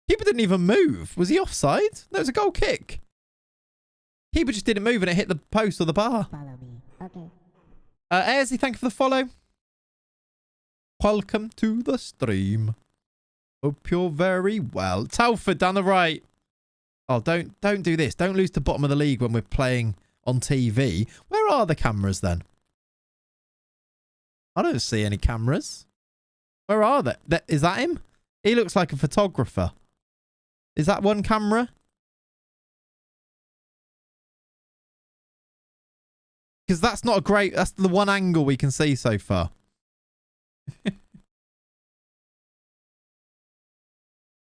[SPEAKER 2] Keeper didn't even move. Was he offside? No, it was a goal kick. Keeper just didn't move and it hit the post or the bar.
[SPEAKER 1] Follow me. Okay.
[SPEAKER 2] Airsley, thank you for the follow. Welcome to the stream. Hope you're very well. Telford down the right. Oh, don't do this. Don't lose to bottom of the league when we're playing on TV. Where are the cameras then? I don't see any cameras. Where are they? Is that him? He looks like a photographer. Is that one camera? Because that's not a great... That's the one angle we can see so far.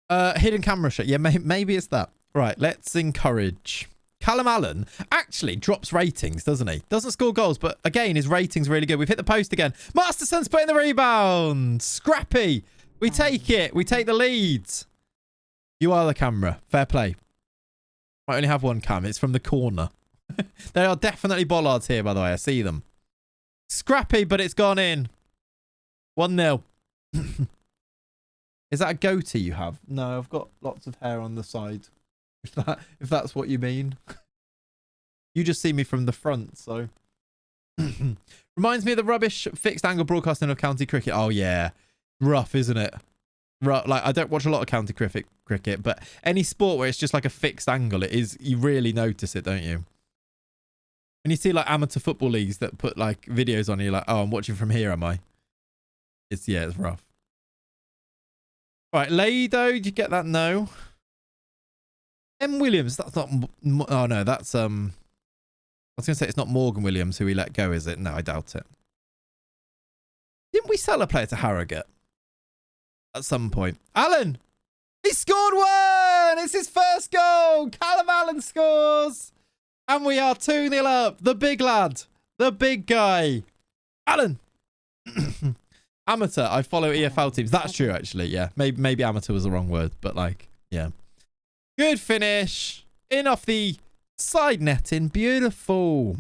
[SPEAKER 2] Hidden camera shot. Yeah, maybe it's that. Right, let's encourage. Callum Allen actually drops ratings, doesn't he? Doesn't score goals, but again, his rating's really good. We've hit the post again. Masterson's putting the rebound. Scrappy. We take it. We take the lead. You are the camera. Fair play. I only have one cam. It's from the corner. There are definitely bollards here, by the way. I see them. Scrappy, but it's gone in. 1-0. Is that a goatee you have? No, I've got lots of hair on the side. If that's what you mean. You just see me from the front, so. Reminds me of the rubbish fixed angle broadcasting of county cricket. Oh, yeah. Rough, isn't it? Rough. Like, I don't watch a lot of county cricket, but any sport where it's just like a fixed angle, it is, you really notice it, don't you? When you see like amateur football leagues that put like videos on, you're like, oh, I'm watching from here, am I? It's rough. Right, Lado, did you get that? No. M. Williams, that's not... Oh, no, that's... I was going to say it's not Morgan Williams who we let go, is it? No, I doubt it. Didn't we sell a player to Harrogate? At some point. Allen! He scored one! It's his first goal! Callum Allen scores! And we are 2-0 up. The big lad. The big guy. Allen! Amateur. I follow EFL teams. That's true, actually. Yeah. Maybe amateur was the wrong word, but like, yeah. Good finish. In off the side netting. Beautiful.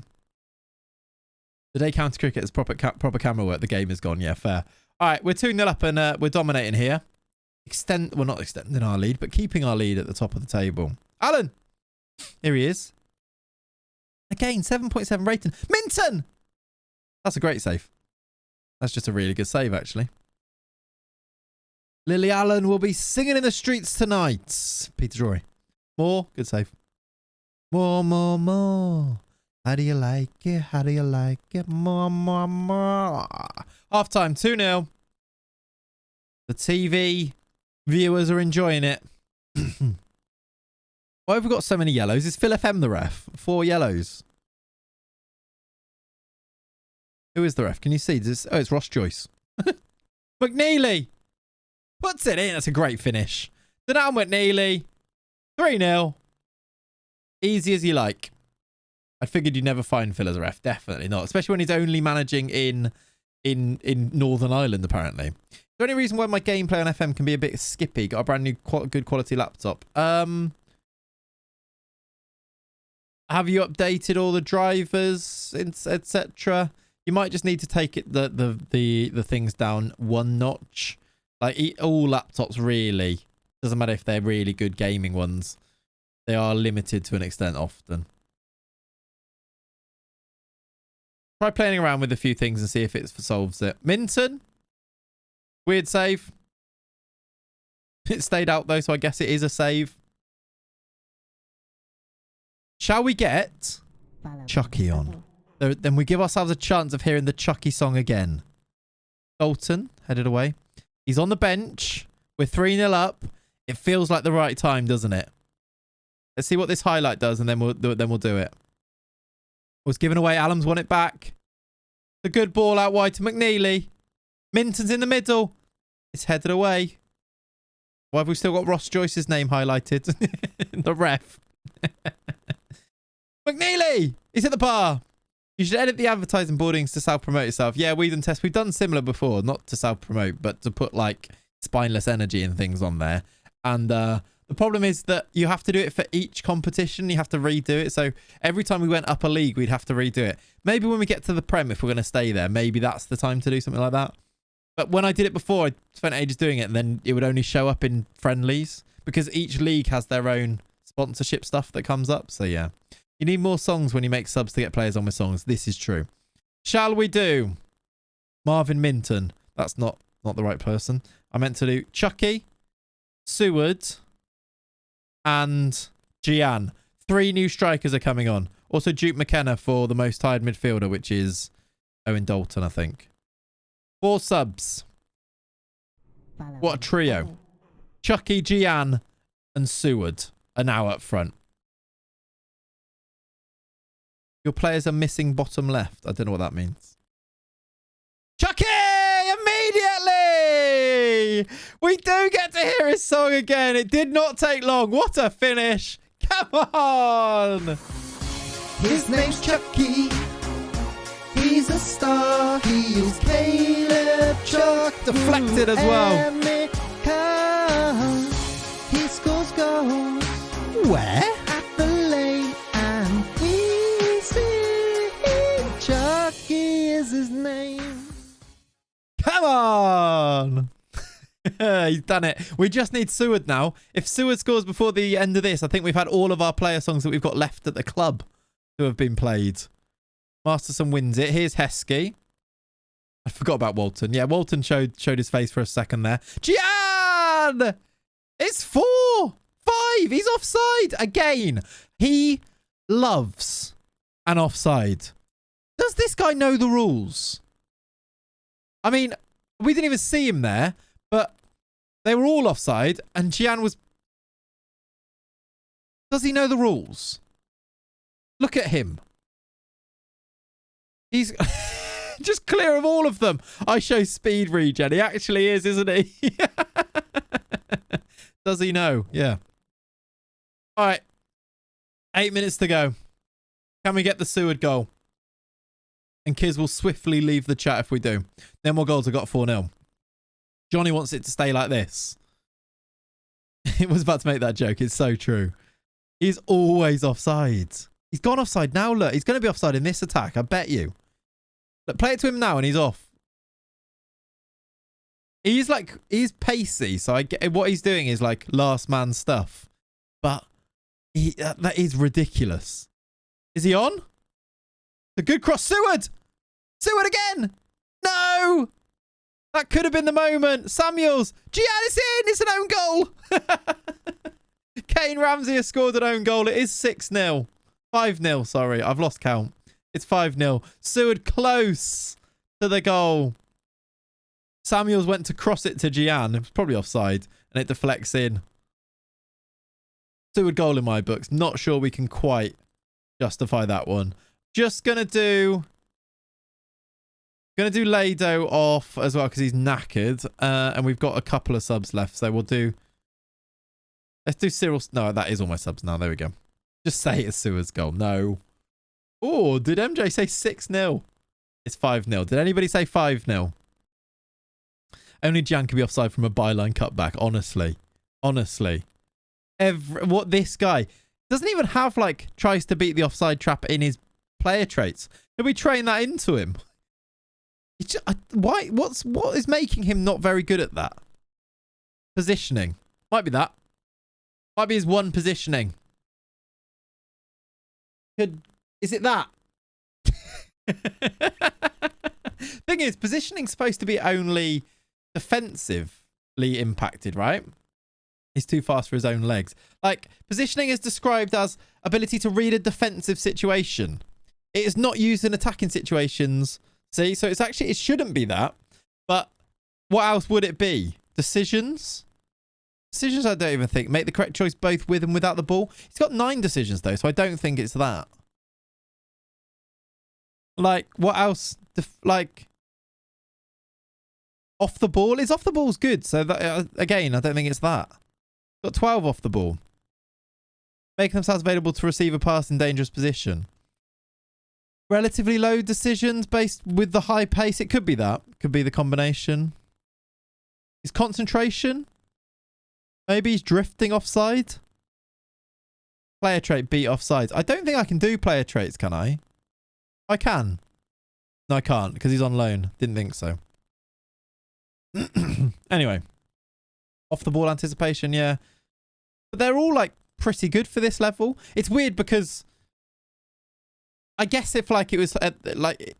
[SPEAKER 2] The day county cricket is proper camera work. The game is gone. Yeah, fair. All right, we're 2-0 up and we're dominating here. Well, not extending our lead, but keeping our lead at the top of the table. Allen. Here he is. Again, 7.7 rating. Minton. That's a great save. That's just a really good save, actually. Lily Allen will be singing in the streets tonight. Peter Drury. More. Good save. More, more, more. How do you like it? How do you like it? More, more, more. Half time, 2-0. The TV viewers are enjoying it. Why have we got so many yellows? Is Phil FM the ref? 4 yellows. Who is the ref? Can you see? Oh, it's Ross Joyce. McNeely puts it in. That's a great finish. Donald McNeely. 3-0. Easy as you like. I figured you'd never find Phil as a ref. Definitely not. Especially when he's only managing in Northern Ireland, apparently. The only reason why my gameplay on FM can be a bit skippy. Got a brand new good quality laptop. Have you updated all the drivers, etc.? You might just need to take it the things down one notch. Like all laptops really. Doesn't matter if they're really good gaming ones. They are limited to an extent often. Try playing around with a few things and see if it solves it. Minton. Weird save. It stayed out though, so I guess it is a save. Shall we get Chucky on? Then we give ourselves a chance of hearing the Chucky song again. Dalton headed away. He's on the bench. We're 3-0 up. It feels like the right time, doesn't it? Let's see what this highlight does, and then we'll do it. Was given away. Allum's won it back. The good ball out wide to McNeely. Minton's in the middle. It's headed away. Why have we still got Ross Joyce's name highlighted? The ref. McNeely! He's at the bar. You should edit the advertising boardings to self-promote yourself. Yeah, we've done similar before. Not to self-promote, but to put like spineless energy and things on there. And the problem is that you have to do it for each competition. You have to redo it. So every time we went up a league, we'd have to redo it. Maybe when we get to the Prem, if we're going to stay there, maybe that's the time to do something like that. But when I did it before, I spent ages doing it, and then it would only show up in friendlies because each league has their own sponsorship stuff that comes up. So yeah, you need more songs when you make subs to get players on with songs. This is true. Shall we do Marvin Minton? That's not the right person. I meant to do Chucky. Seward, and Gian. 3 new strikers are coming on. Also, Duke McKenna for the most tired midfielder, which is Owen Dalton, I think. 4 subs. What a trio. Chucky, Gian, and Seward are now up front. Your players are missing bottom left. I don't know what that means. Chucky! Immediately! We do get to hear his song again. It did not take long. What a finish. Come on!
[SPEAKER 3] His name's Chucky. He's a star. He is Caleb Chuck.
[SPEAKER 2] Deflected as well.
[SPEAKER 3] He scores goals.
[SPEAKER 2] Where?
[SPEAKER 3] At the lane and easy. Chucky is his name.
[SPEAKER 2] Come on! He's done it. We just need Seward now. If Seward scores before the end of this, I think we've had all of our player songs that we've got left at the club to have been played. Masterson wins it. Here's Heskey. I forgot about Walton. Yeah, Walton showed his face for a second there. Gian! It's 4-5. He's offside again. He loves an offside. Does this guy know the rules? I mean, we didn't even see him there, but they were all offside, and Gian was... Does he know the rules? Look at him. He's just clear of all of them. I show speed regen. He actually is, isn't he? Does he know? Yeah. All right. 8 minutes to go. Can we get the Seward goal? And Kiz will swiftly leave the chat if we do. No more goals. I got 4-0. Johnny wants it to stay like this. It was about to make that joke. It's so true. He's always offside. He's gone offside now. Look, he's going to be offside in this attack. I bet you. Look, play it to him now and he's off. He's pacey. So I get what he's doing is like last man stuff. But that is ridiculous. Is he on? A good cross. Seward! Seward again! No! That could have been the moment. Samuels. Gian is in. It's an own goal. Kane Ramsey has scored an own goal. It is 6-0. 5-0, sorry. I've lost count. It's 5-0. Seward close to the goal. Samuels went to cross it to Gian. It was probably offside. And it deflects in. Seward goal in my books. Not sure we can quite justify that one. Just going to do... Going to do Lado off as well because he's knackered. And we've got a couple of subs left. So we'll do... Let's do Cyril... No, that is all my subs now. There we go. Just say it's Seward's goal. No. Oh, did MJ say 6-0? It's 5-0. Did anybody say 5-0? Only Jan can be offside from a byline cutback. Honestly. Honestly. What this guy... Doesn't even have, like, tries to beat the offside trap in his player traits. Can we train that into him? Why? What is making him not very good at that? Positioning. Might be that. Might be his one positioning. Is it that? Thing is, positioning's supposed to be only defensively impacted, right? He's too fast for his own legs. Like, positioning is described as ability to read a defensive situation. It is not used in attacking situations. See, so it's actually, it shouldn't be that. But what else would it be? Decisions? Decisions, I don't even think. Make the correct choice both with and without the ball. He's got 9 decisions, though, so I don't think it's that. Like, what else? Like, off the ball? Off the ball's good. So, that, again, I don't think it's that. Got 12 off the ball. Making themselves available to receive a pass in dangerous position. Relatively low decisions based with the high pace. It could be that. Could be the combination. Is concentration? Maybe he's drifting offside. Player trait beat offsides. I don't think I can do player traits, can I? I can. No, I can't because he's on loan. Didn't think so. Anyway. Off the ball anticipation, yeah. But they're all like pretty good for this level. It's weird because I guess if like it was like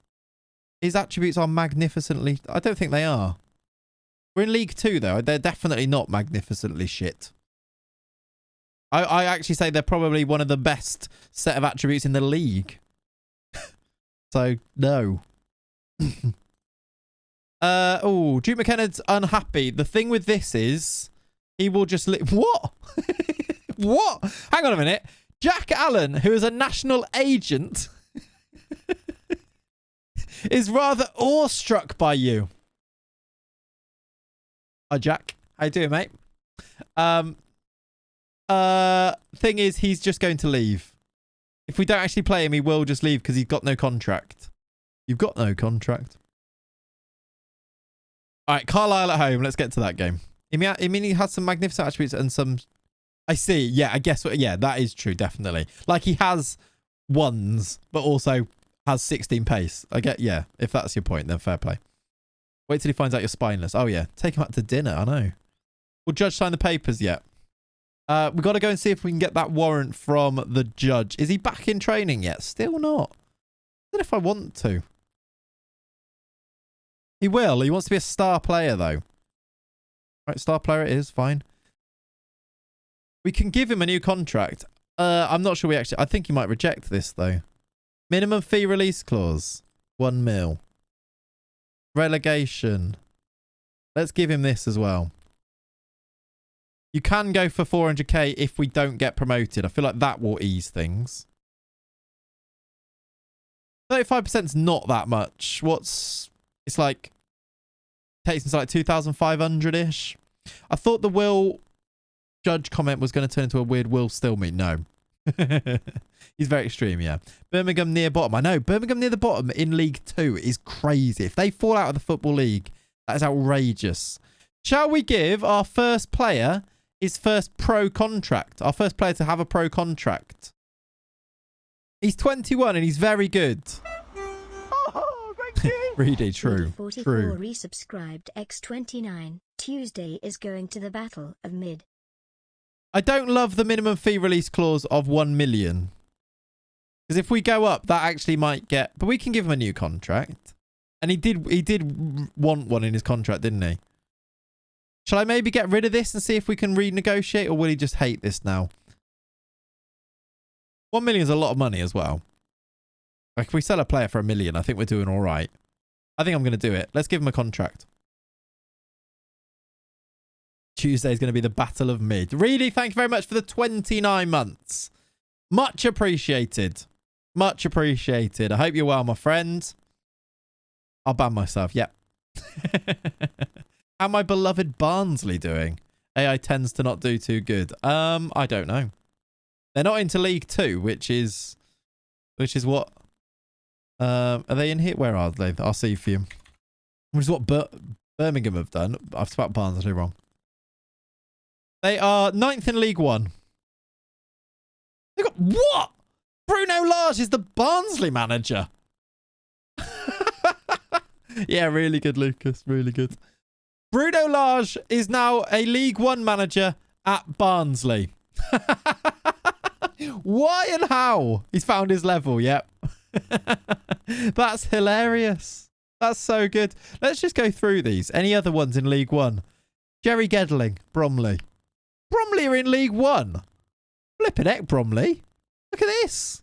[SPEAKER 2] his attributes are magnificently... I don't think they are. We're in League 2, though. They're definitely not magnificently shit. I actually say they're probably one of the best set of attributes in the league. So, no. Oh, Duke McKennard's unhappy. The thing with this is he will just... What? What? Hang on a minute. Jack Allen, who is a national agent, is rather awestruck by you. Hi, Jack. How you doing, mate? Thing is, he's just going to leave. If we don't actually play him, he will just leave because he's got no contract. You've got no contract. All right, Carlisle at home. Let's get to that game. I mean, he has some magnificent attributes and some... I see. Yeah, I guess. Yeah, that is true. Definitely. Like, he has ones, but also has 16 pace. I get, yeah, if that's your point, then fair play. Wait till he finds out you're spineless. Oh, yeah. Take him out to dinner. I know. Will Judge sign the papers yet? We've got to go and see if we can get that warrant from the judge. Is he back in training yet? Still not. I don't know if I want to. He will. He wants to be a star player, though. Right, star player it is. Fine. We can give him a new contract. I'm not sure we actually... I think he might reject this, though. Minimum fee release clause. 1 mil. Relegation. Let's give him this as well. You can go for 400k if we don't get promoted. I feel like that will ease things. 35% is not that much. It's like... Takes him to like 2,500-ish. I thought the Will Judge comment was going to turn into a weird Will Still me. No. He's very extreme, yeah. Birmingham near bottom. I know. Birmingham near the bottom in League 2 is crazy. If they fall out of the Football League, that is outrageous. Shall we give our first player his first pro contract? Our first player to have a pro contract. He's 21 and he's very good.
[SPEAKER 3] Oh, thank you.
[SPEAKER 2] Really true.
[SPEAKER 1] 44
[SPEAKER 2] True.
[SPEAKER 1] resubscribed X29. Tuesday is going to the Battle of Mid.
[SPEAKER 2] I don't love the minimum fee release clause of 1 million. Because if we go up, that actually might get... But we can give him a new contract. And he did want one in his contract, didn't he? Shall I maybe get rid of this and see if we can renegotiate? Or will he just hate this now? 1 million is a lot of money as well. Like if we sell a player for 1 million, I think we're doing all right. I think I'm going to do it. Let's give him a contract. Tuesday is going to be the Battle of Mid. Really, thank you very much for the 29 months. Much appreciated. Much appreciated. I hope you're well, my friend. I'll ban myself. Yep. How my beloved Barnsley doing? AI tends to not do too good. I don't know. They're not into League 2, which is what? Are they in here? Where are they? I'll see for you. Which is what Birmingham have done. I've spelled Barnsley wrong. They are 9th in League 1. They got what? Bruno Lage is the Barnsley manager. Yeah, really good, Lucas. Really good. Bruno Lage is now a League 1 manager at Barnsley. Why and how? He's found his level, yep. That's hilarious. That's so good. Let's just go through these. Any other ones in League 1? Jerry Gedling, Bromley. Bromley are in League 1. Flippin' heck, Bromley. Look at this.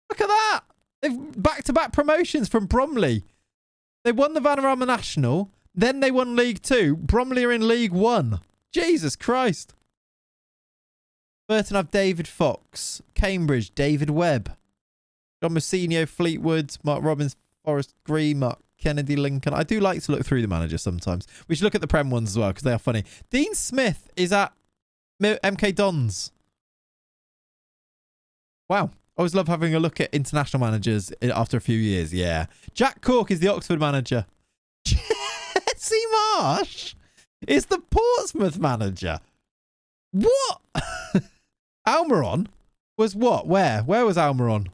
[SPEAKER 2] Look at that. They've back-to-back promotions from Bromley. They won the Vanarama National. Then they won League 2. Bromley are in League 1. Jesus Christ. Burton have David Fox. Cambridge, David Webb. John Mousinho, Fleetwood. Mark Robbins, Forest Green. Mark Kennedy, Lincoln. I do like to look through the managers sometimes. We should look at the Prem ones as well because they are funny. Dean Smith is at MK Dons. Wow. I always love having a look at international managers after a few years. Yeah. Jack Cork is the Oxford manager. Jesse Marsh is the Portsmouth manager. What? Almiron was what? Where? Where was Almiron?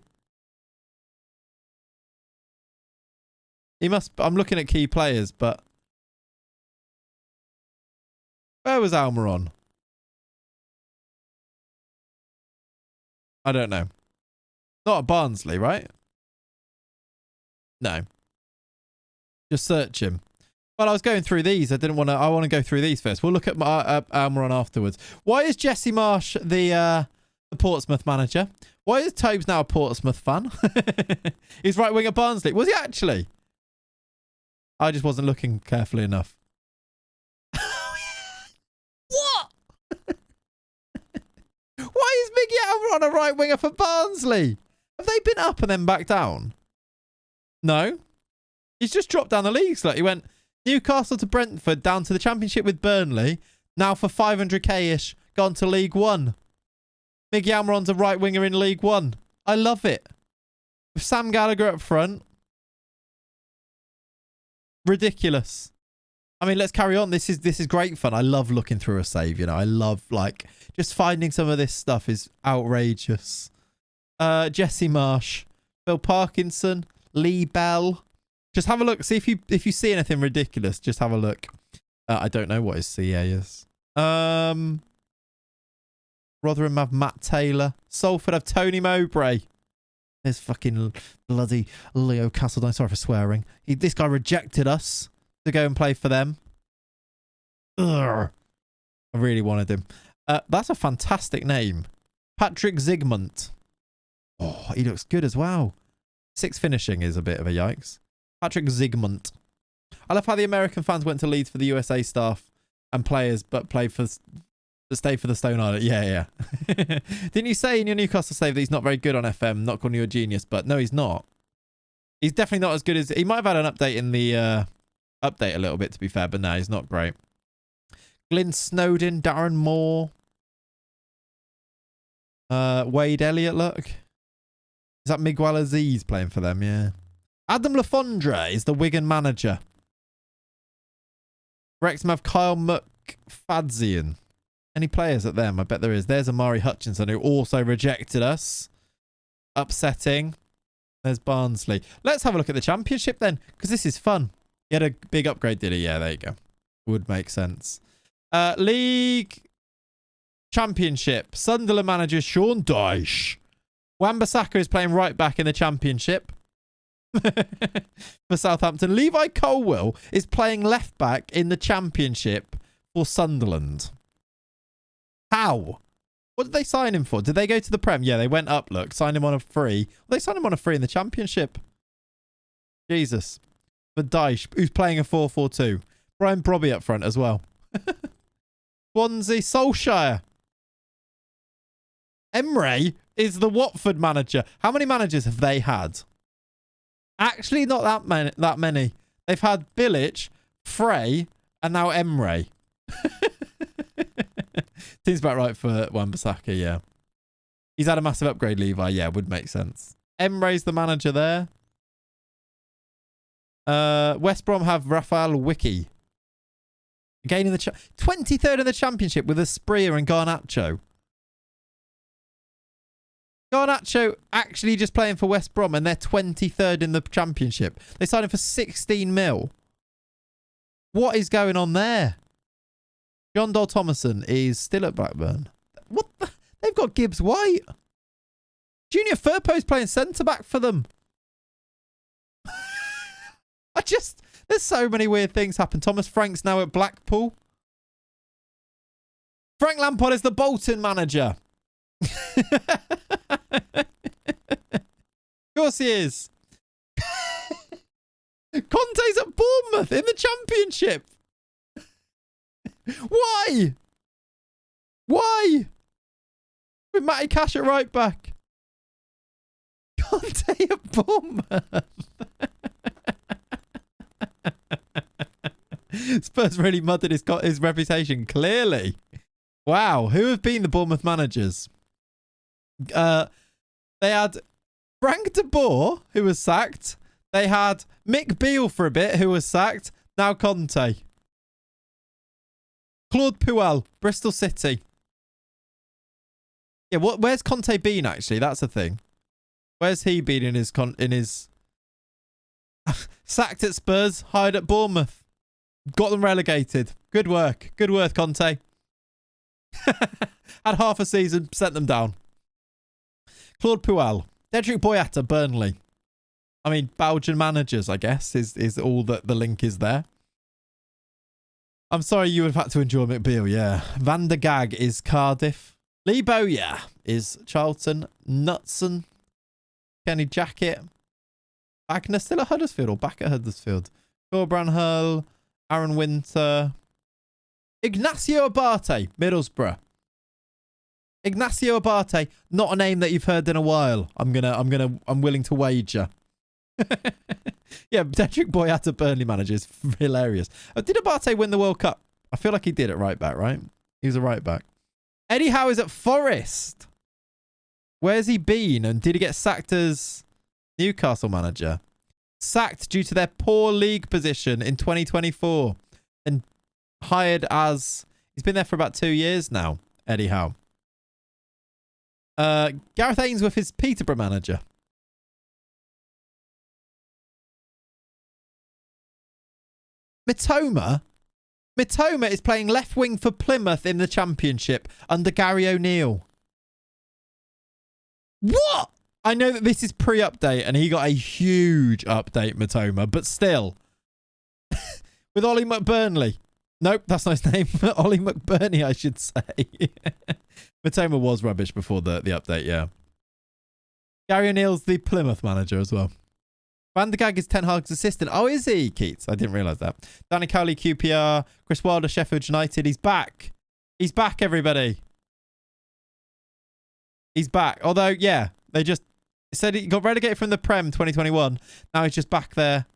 [SPEAKER 2] He must... I'm looking at key players, but... Where was Almiron? I don't know. Not at Barnsley, right? No. Just search him. Well, I was going through these. I didn't want to. I want to go through these first. We'll look at my Almiron afterwards. Why is Jesse Marsh the Portsmouth manager? Why is Tobes now a Portsmouth fan? He's right wing at Barnsley. Was he actually? I just wasn't looking carefully enough. What? Why is Miggy Almiron a right winger for Barnsley? Have they been up and then back down? No. He's just dropped down the league slightly. He went Newcastle to Brentford, down to the Championship with Burnley. Now for 500k-ish, gone to League One. Miggy Almiron's a right winger in League One. I love it. With Sam Gallagher up front. Ridiculous. I mean, let's carry on. This is great fun. I love looking through a save, you know. I love, like, just finding some of this stuff is outrageous. Jesse Marsh, Bill Parkinson, Lee Bell. Just have a look. See if you see anything ridiculous. Just have a look. I don't know what his CA is. Rotherham have Matt Taylor. Salford have Tony Mowbray. There's fucking bloody Leo Castledine. Sorry for swearing. This guy rejected us to go and play for them. Ugh. I really wanted him. That's a fantastic name. Patrick Zygmunt. Oh, he looks good as well. 6 finishing is a bit of a yikes. Patrick Zygmunt. I love how the American fans went to Leeds for the USA staff and players, but stayed for the Stone Island. Yeah. Didn't you say in your Newcastle save that he's not very good on FM? Not calling you a genius, but no, he's not. He's definitely not as good as... He might have had an update in the... update a little bit, to be fair, but no, he's not great. Glyn Snowden, Darren Moore. Wade Elliott, look. Is that Miguel Aziz playing for them? Yeah. Adam Lafondra is the Wigan manager. Wrexham have Kyle McFadzean. Any players at them? I bet there is. There's Amari Hutchinson, who also rejected us. Upsetting. There's Barnsley. Let's have a look at the Championship then, because this is fun. He had a big upgrade, did he? Yeah, there you go. Would make sense. League Championship. Sunderland manager Sean Dyche. Wan-Bissaka is playing right back in the Championship for Southampton. Levi Colwill is playing left back in the Championship for Sunderland. How? What did they sign him for? Did they go to the Prem? Yeah, they went up, look. Signed him on a free. Well, they signed him on a free in the Championship. Jesus. For Dyche, who's playing a 4-4-2. Brian Brobby up front as well. Swansea, Solskjaer. Emre is the Watford manager. How many managers have they had? Actually, not that many. They've had Bilic, Frey, and now Emre. Seems about right for Wan-Bissaka, yeah. He's had a massive upgrade, Levi. Yeah, would make sense. Emre's the manager there. West Brom have Rafael Wiki. Again in the 23rd in the Championship with Asprilla and Garnacho. Garnacho actually just playing for West Brom and they're 23rd in the Championship. They signed him for 16 mil. What is going on there? John Dole Thomason is still at Blackburn. What the? They've got Gibbs White. Junior Firpo's playing centre-back for them. There's so many weird things happen. Thomas Frank's now at Blackpool. Frank Lampard is the Bolton manager. Of course he is. Conte's at Bournemouth in the Championship. Why? Why? With Matty Cash at right back. Conte at Bournemouth. Spurs really mudded his reputation, clearly. Wow, who have been the Bournemouth managers? They had Frank de Boer, who was sacked. They had Mick Beale for a bit, who was sacked. Now Conte. Claude Puel, Bristol City. Yeah, where's Conte been, actually? That's the thing. Where's he been in his... Sacked at Spurs, hired at Bournemouth. Got them relegated. Good work. Good work, Conte. Had half a season, sent them down. Claude Puel. Dedrick Boyata, Burnley. I mean, Belgian managers, I guess, is all that the link is there. I'm sorry you would have had to endure McBeal, yeah. Van der Gag is Cardiff. Lee Bowyer is Charlton. Knutson. Kenny Jackett. Wagner still at Huddersfield or back at Huddersfield? Corbran Hurl. Aaron Winter. Ignacio Abate, Middlesbrough. Ignacio Abate, not a name that you've heard in a while. I'm willing to wager. Yeah, Dedrick Boyata, Burnley manager, is hilarious. Did Abate win the World Cup? I feel like he did at right back, right? He was a right back. Eddie Howe is at Forest. Where's he been? And did he get sacked as Newcastle manager? Sacked due to their poor league position in 2024. And hired as... He's been there for about 2 years now, Eddie Howe. Gareth Ainsworth is Peterborough manager. Mitoma is playing left wing for Plymouth in the Championship under Gary O'Neill. What? I know that this is pre-update and he got a huge update, Mitoma, but still. With Ollie McBurnley. Nope, that's not his name. Ollie McBurney, I should say. Mitoma was rubbish before the update, yeah. Gary O'Neill's the Plymouth manager as well. Van der Gag is Ten Hag's assistant. Oh, is he, Keats? I didn't realise that. Danny Cowley, QPR. Chris Wilder, Sheffield United. He's back. He's back, everybody. He's back. Although, yeah, they just said he got relegated from the Prem 2021. Now he's just back there.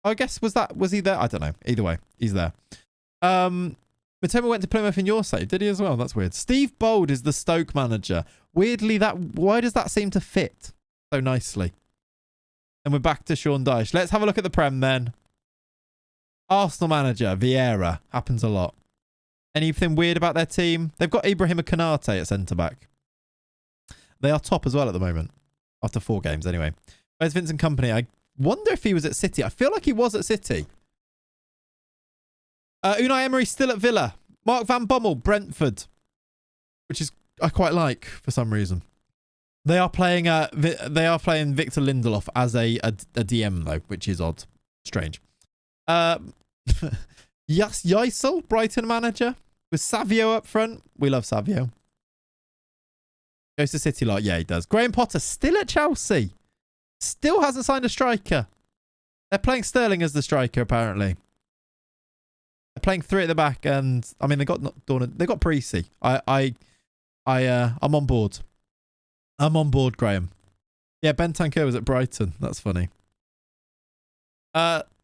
[SPEAKER 2] I guess, was he there? I don't know. Either way, he's there. Matema went to Plymouth in your side. Did he as well? That's weird. Steve Bold is the Stoke manager. Weirdly, why does that seem to fit so nicely? And we're back to Sean Dyche. Let's have a look at the Prem then. Arsenal manager, Vieira. Happens a lot. Anything weird about their team? They've got Ibrahima Konate at centre-back. They are top as well at the moment. After 4 games, anyway. Where's Vincent Kompany? I wonder if he was at City. I feel like he was at City. Unai Emery still at Villa. Mark Van Bommel, Brentford. Which is I quite like for some reason. They are playing Victor Lindelof as a DM though, which is odd. Strange. Yisel, Brighton manager. With Savio up front. We love Savio. Goes to City lot. Yeah, he does. Graham Potter still at Chelsea. Still hasn't signed a striker. They're playing Sterling as the striker, apparently. They're playing 3 at the back, and I mean they got Parisi. I'm on board. I'm on board, Graham. Yeah, Ben Tanker was at Brighton. That's funny.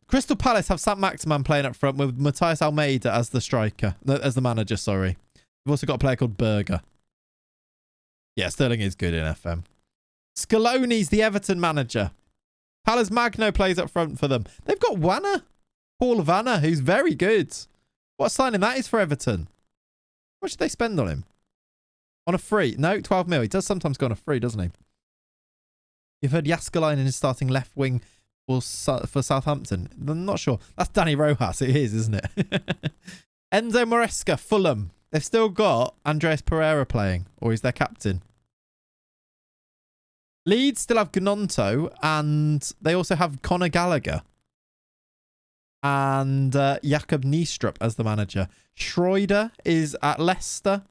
[SPEAKER 2] Crystal Palace have Sam Maximan playing up front with Matthias Almeida as the striker, as the manager. Sorry. We've also got a player called Berger. Yeah, Sterling is good in FM. Scaloni's the Everton manager. Palace Magno plays up front for them. They've got Wanner. Paul Vanner, who's very good. What a signing that is for Everton. What should they spend on him? On a free? No, 12 mil. He does sometimes go on a free, doesn't he? You've heard Jaskalainen is starting left wing for Southampton. I'm not sure. That's Danny Rojas. It is, isn't it? Enzo Maresca, Fulham. They've still got Andreas Pereira playing, or he's their captain. Leeds still have Gnonto, and they also have Conor Gallagher. And Jakob Niestrup as the manager. Schroeder is at Leicester.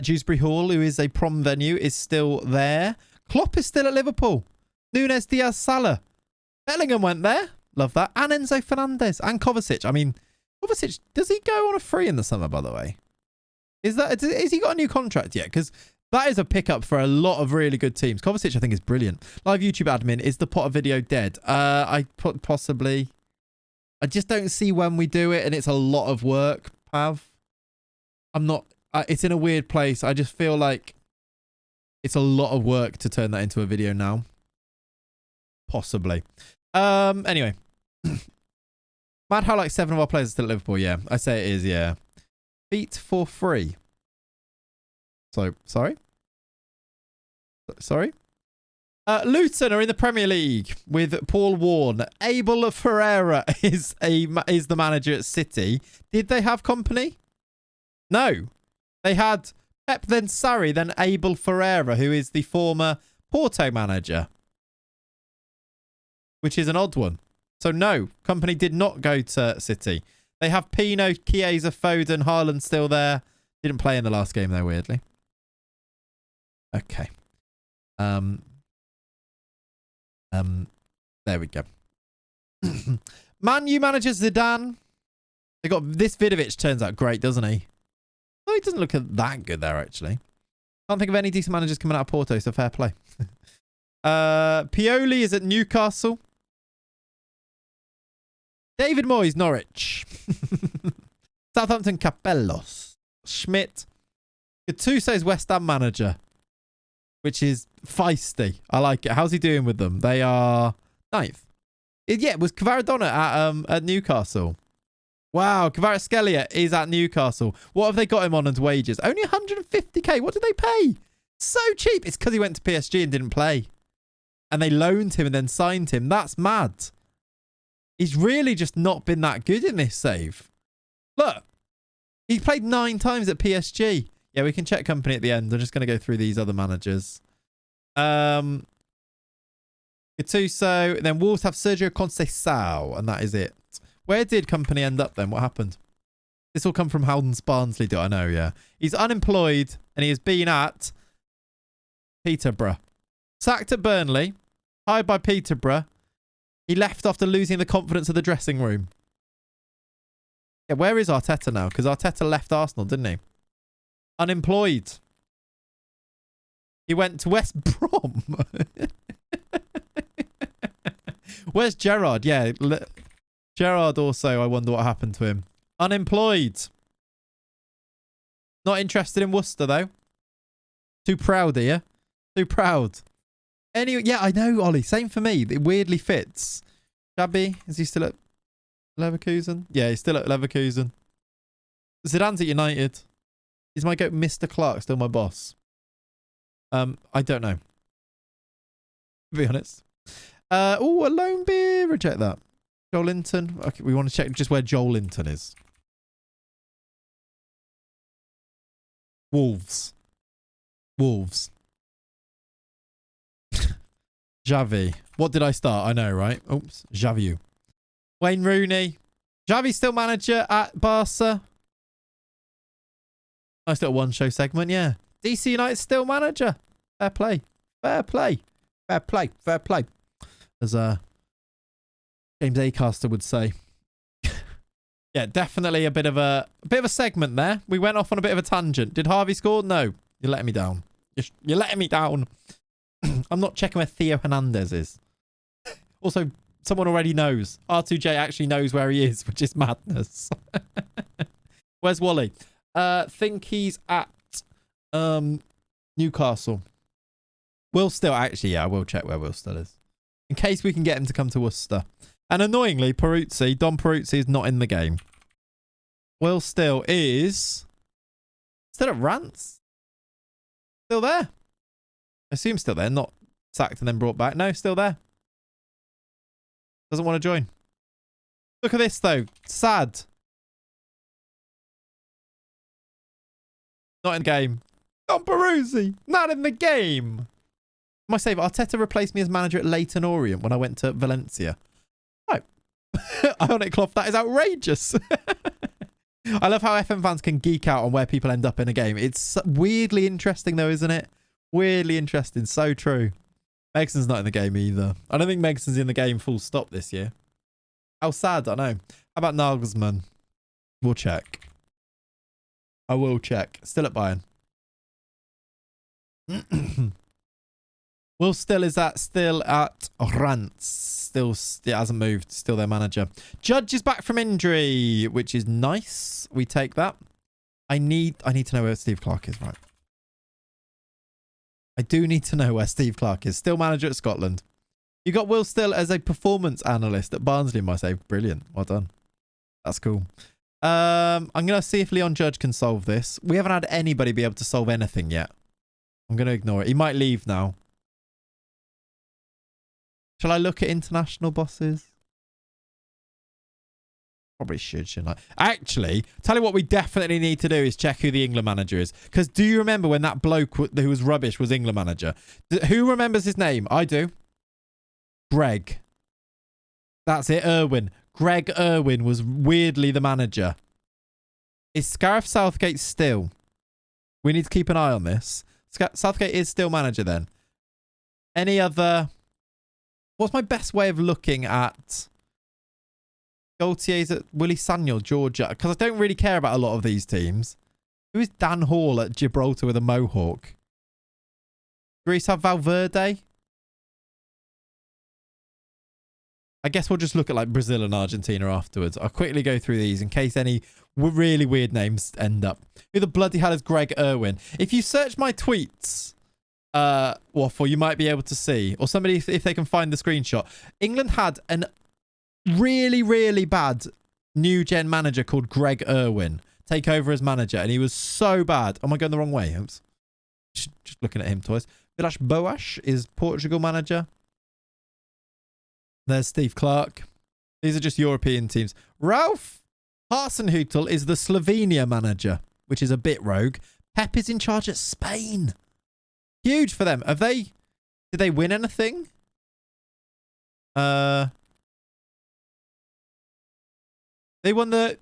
[SPEAKER 2] Dewsbury Hall, who is a prom venue, is still there. Klopp is still at Liverpool. Nunes Diaz Salah. Bellingham went there. Love that. And Enzo Fernandez. And Kovacic. I mean, Kovacic, does he go on a free in the summer, by the way? Is he got a new contract yet? Because that is a pickup for a lot of really good teams. Kovacic, I think, is brilliant. Live YouTube admin, is the Potter video dead? Possibly. I just don't see when we do it, and it's a lot of work, Pav. I'm not... it's in a weird place. I just feel like it's a lot of work to turn that into a video now. Possibly. Anyway. Mad how like 7 of our players are still at Liverpool. Yeah, I say it is, yeah. Beat for free. So, sorry? Sorry? Luton are in the Premier League with Paul Warne. Abel Ferreira is the manager at City. Did they have company? No. They had Pep, then Sarri, then Abel Ferreira, who is the former Porto manager. Which is an odd one. So no, company did not go to City. They have Pino, Chiesa, Foden, Haaland still there. Didn't play in the last game though, weirdly. Okay. There we go. Man U manager Zidane. They got this Vidovic turns out great, doesn't he? Oh, he doesn't look that good there, actually. Can't think of any decent managers coming out of Porto, so fair play. Pioli is at Newcastle. David Moyes, Norwich. Southampton, Capellos. Schmidt. Gattuso's West Ham manager, which is feisty. I like it. How's he doing with them? They are 9th. Yeah, it was Kvaradona at Newcastle. Wow, Kvaratskhelia is at Newcastle. What have they got him on as wages? Only 150k. What did they pay? So cheap. It's because he went to PSG and didn't play. And they loaned him and then signed him. That's mad. He's really just not been that good in this save. Look. He played 9 times at PSG. Yeah, we can check company at the end. I'm just going to go through these other managers. Gattuso. Then Wolves have Sergio Conceição. And that is it. Where did company end up then? What happened? This will come from Howden Barnsley. Do I know? Yeah. He's unemployed and he has been at Peterborough. Sacked at Burnley. Hired by Peterborough. He left after losing the confidence of the dressing room. Yeah, where is Arteta now? Because Arteta left Arsenal, didn't he? Unemployed. He went to West Brom. Where's Gerrard? Yeah. Gerrard also, I wonder what happened to him. Unemployed. Not interested in Worcester, though. Too proud, are you? Too proud. Anyway, yeah, I know, Ollie. Same for me. It weirdly fits. Shabby, is he still at Leverkusen? Yeah, he's still at Leverkusen. Zidane's at United. Is my goat Mr. Clark still my boss? I don't know. To be honest. Oh, a loan beer. Reject that. Joel Linton. Okay, we want to check just where Joel Linton is. Wolves. Xavi. What did I start? I know, right? Oops. Xavi. Wayne Rooney. Xavi's still manager at Barca. Nice little one-show segment, yeah. DC United still manager. Fair play. Fair play. Fair play. Fair play. As James Acaster would say. Yeah, definitely a bit of a segment there. We went off on a bit of a tangent. Did Harvey score? No. You're letting me down. You're letting me down. I'm not checking where Theo Hernandez is. Also, someone already knows. R2J actually knows where he is, which is madness. Where's Wally? Think he's at Newcastle. Will still actually, yeah, I will check where Will still is. In case we can get him to come to Worcester. And annoyingly, Don Peruzzi is not in the game. Will still is still at Rants. Still there. I assume still there, not sacked and then brought back. No, still there. Doesn't want to join. Look at this though. Sad. Not in the game. Don Peruzzi. Not in the game. My save. Arteta replaced me as manager at Leyton Orient when I went to Valencia. Right. Ionic Cloth. That is outrageous. I love how FM fans can geek out on where people end up in a game. It's weirdly interesting though, isn't it? Weirdly interesting. So true. Megson's not in the game either. I don't think Megson's in the game full stop this year. How sad, I know. How about Nagelsmann? We'll check. I will check. Still at Bayern. Will still is that still at Rants. Still it hasn't moved. Still their manager. Judge is back from injury, which is nice. We take that. I need to know where Steve Clarke is, right? I do need to know where Steve Clarke is. Still manager at Scotland. You got Will Still as a performance analyst at Barnsley, my save. Brilliant. Well done. That's cool. I'm going to see if Leon Judge can solve this. We haven't had anybody be able to solve anything yet. I'm going to ignore it. He might leave now. Shall I look at international bosses? Probably should, shouldn't I? Actually, tell you what we definitely need to do is check who the England manager is. Because do you remember when that bloke who was rubbish was England manager? Who remembers his name? I do. Greg. That's it, Irwin. Greg Irwin was weirdly the manager. Is Gareth Southgate still? We need to keep an eye on this. Southgate is still manager then. Any other... What's my best way of looking at... Gaultier's at Willie Samuel, Georgia? Because I don't really care about a lot of these teams. Who is Dan Hall at Gibraltar with a mohawk? Greece have Valverde? I guess we'll just look at like Brazil and Argentina afterwards. I'll quickly go through these in case any really weird names end up. Who the bloody hell is Greg Irwin? If you search my tweets, Waffle, you might be able to see. Or somebody, if they can find the screenshot. England had an really bad new gen manager called Greg Irwin take over as manager, and he was so bad. Am I going the wrong way? Oops. Just looking at him twice. Vilas Boas is Portugal manager. There's Steve Clark. These are just European teams. Ralph Hasenhüttl is the Slovenia manager, which is a bit rogue. Pep is in charge at Spain. Huge for them. Did they win anything? They won the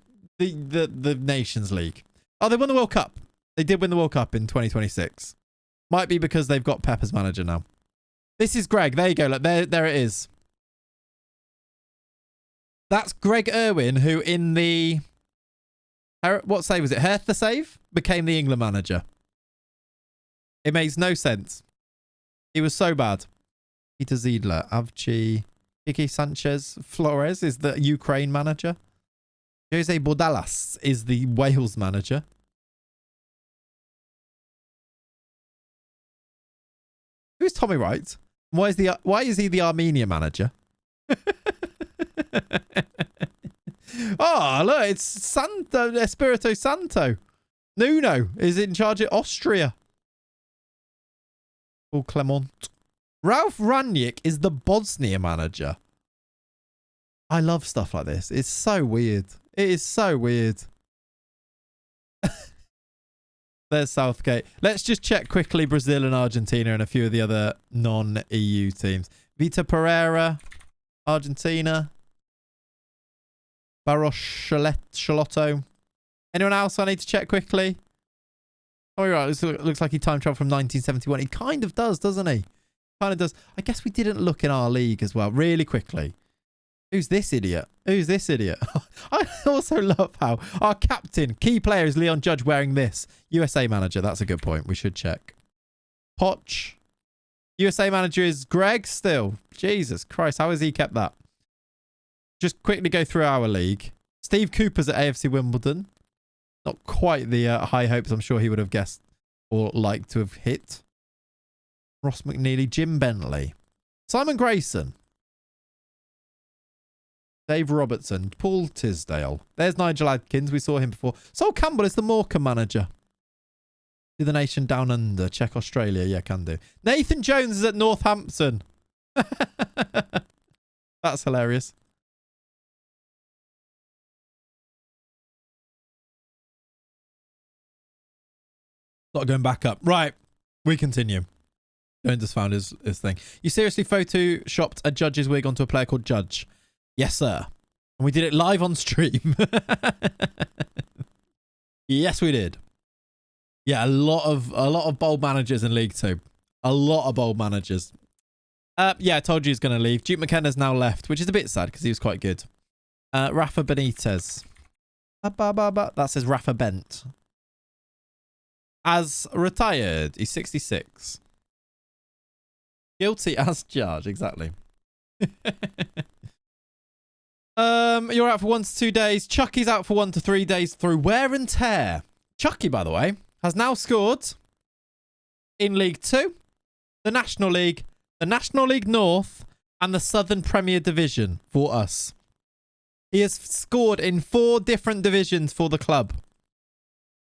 [SPEAKER 2] Nations League. Oh, they won the World Cup. They did win the World Cup in 2026. Might be because they've got Pep as manager now. This is Greg. There you go. Look, there it is. That's Greg Irwin, who in the... What save was it? Hertha save? Became the England manager. It makes no sense. He was so bad. Peter Ziedler, Avci, Kiki Sanchez, Flores is the Ukraine manager. Jose Bordalas is the Wales manager. Who's Tommy Wright? Why is he the Armenia manager? Oh, look, it's Santo, Espirito Santo. Nuno is in charge of Austria. Oh, Clement. Ralph Rangnick is the Bosnia manager. I love stuff like this. It's so weird. It is so weird. There's Southgate. Let's just check quickly Brazil and Argentina and a few of the other non-EU teams. Vitor Pereira, Argentina. Barros Schelotto. Anyone else I need to check quickly? Oh, you're right. This looks like he time traveled from 1971. He kind of does, doesn't he? Kind of does. I guess we didn't look in our league as well. Really quickly. Who's this idiot? Who's this idiot? I also love how our captain, key player, is Leon Judge wearing this. USA manager. That's a good point. We should check. Poch. USA manager is Greg still. Jesus Christ. How has he kept that? Just quickly go through our league. Steve Cooper's at AFC Wimbledon. Not quite the high hopes I'm sure he would have guessed or liked to have hit. Ross McNeely, Jim Bentley. Simon Grayson. Dave Robertson. Paul Tisdale. There's Nigel Adkins. We saw him before. Sol Campbell is the Morecambe manager. Do the nation down under. Check Australia. Yeah, can do. Nathan Jones is at Northampton. That's hilarious. Not going back up. Right. We continue. Jones just found his thing. You seriously photoshopped a Judge's wig onto a player called Judge? Yes, sir. And we did it live on stream. Yes, we did. Yeah, a lot of bold managers in League 2. A lot of bold managers. Yeah, I told you he's going to leave. Duke McKenna's now left, which is a bit sad because he was quite good. Rafa Benitez. That says Rafa Bent. As retired. He's 66. Guilty as charged. Exactly. You're out for 1 to 2 days. Chucky's out for 1 to 3 days through wear and tear. Chucky, by the way, has now scored in League 2, the National League North, and the Southern Premier Division for us. He has scored in 4 different divisions for the club,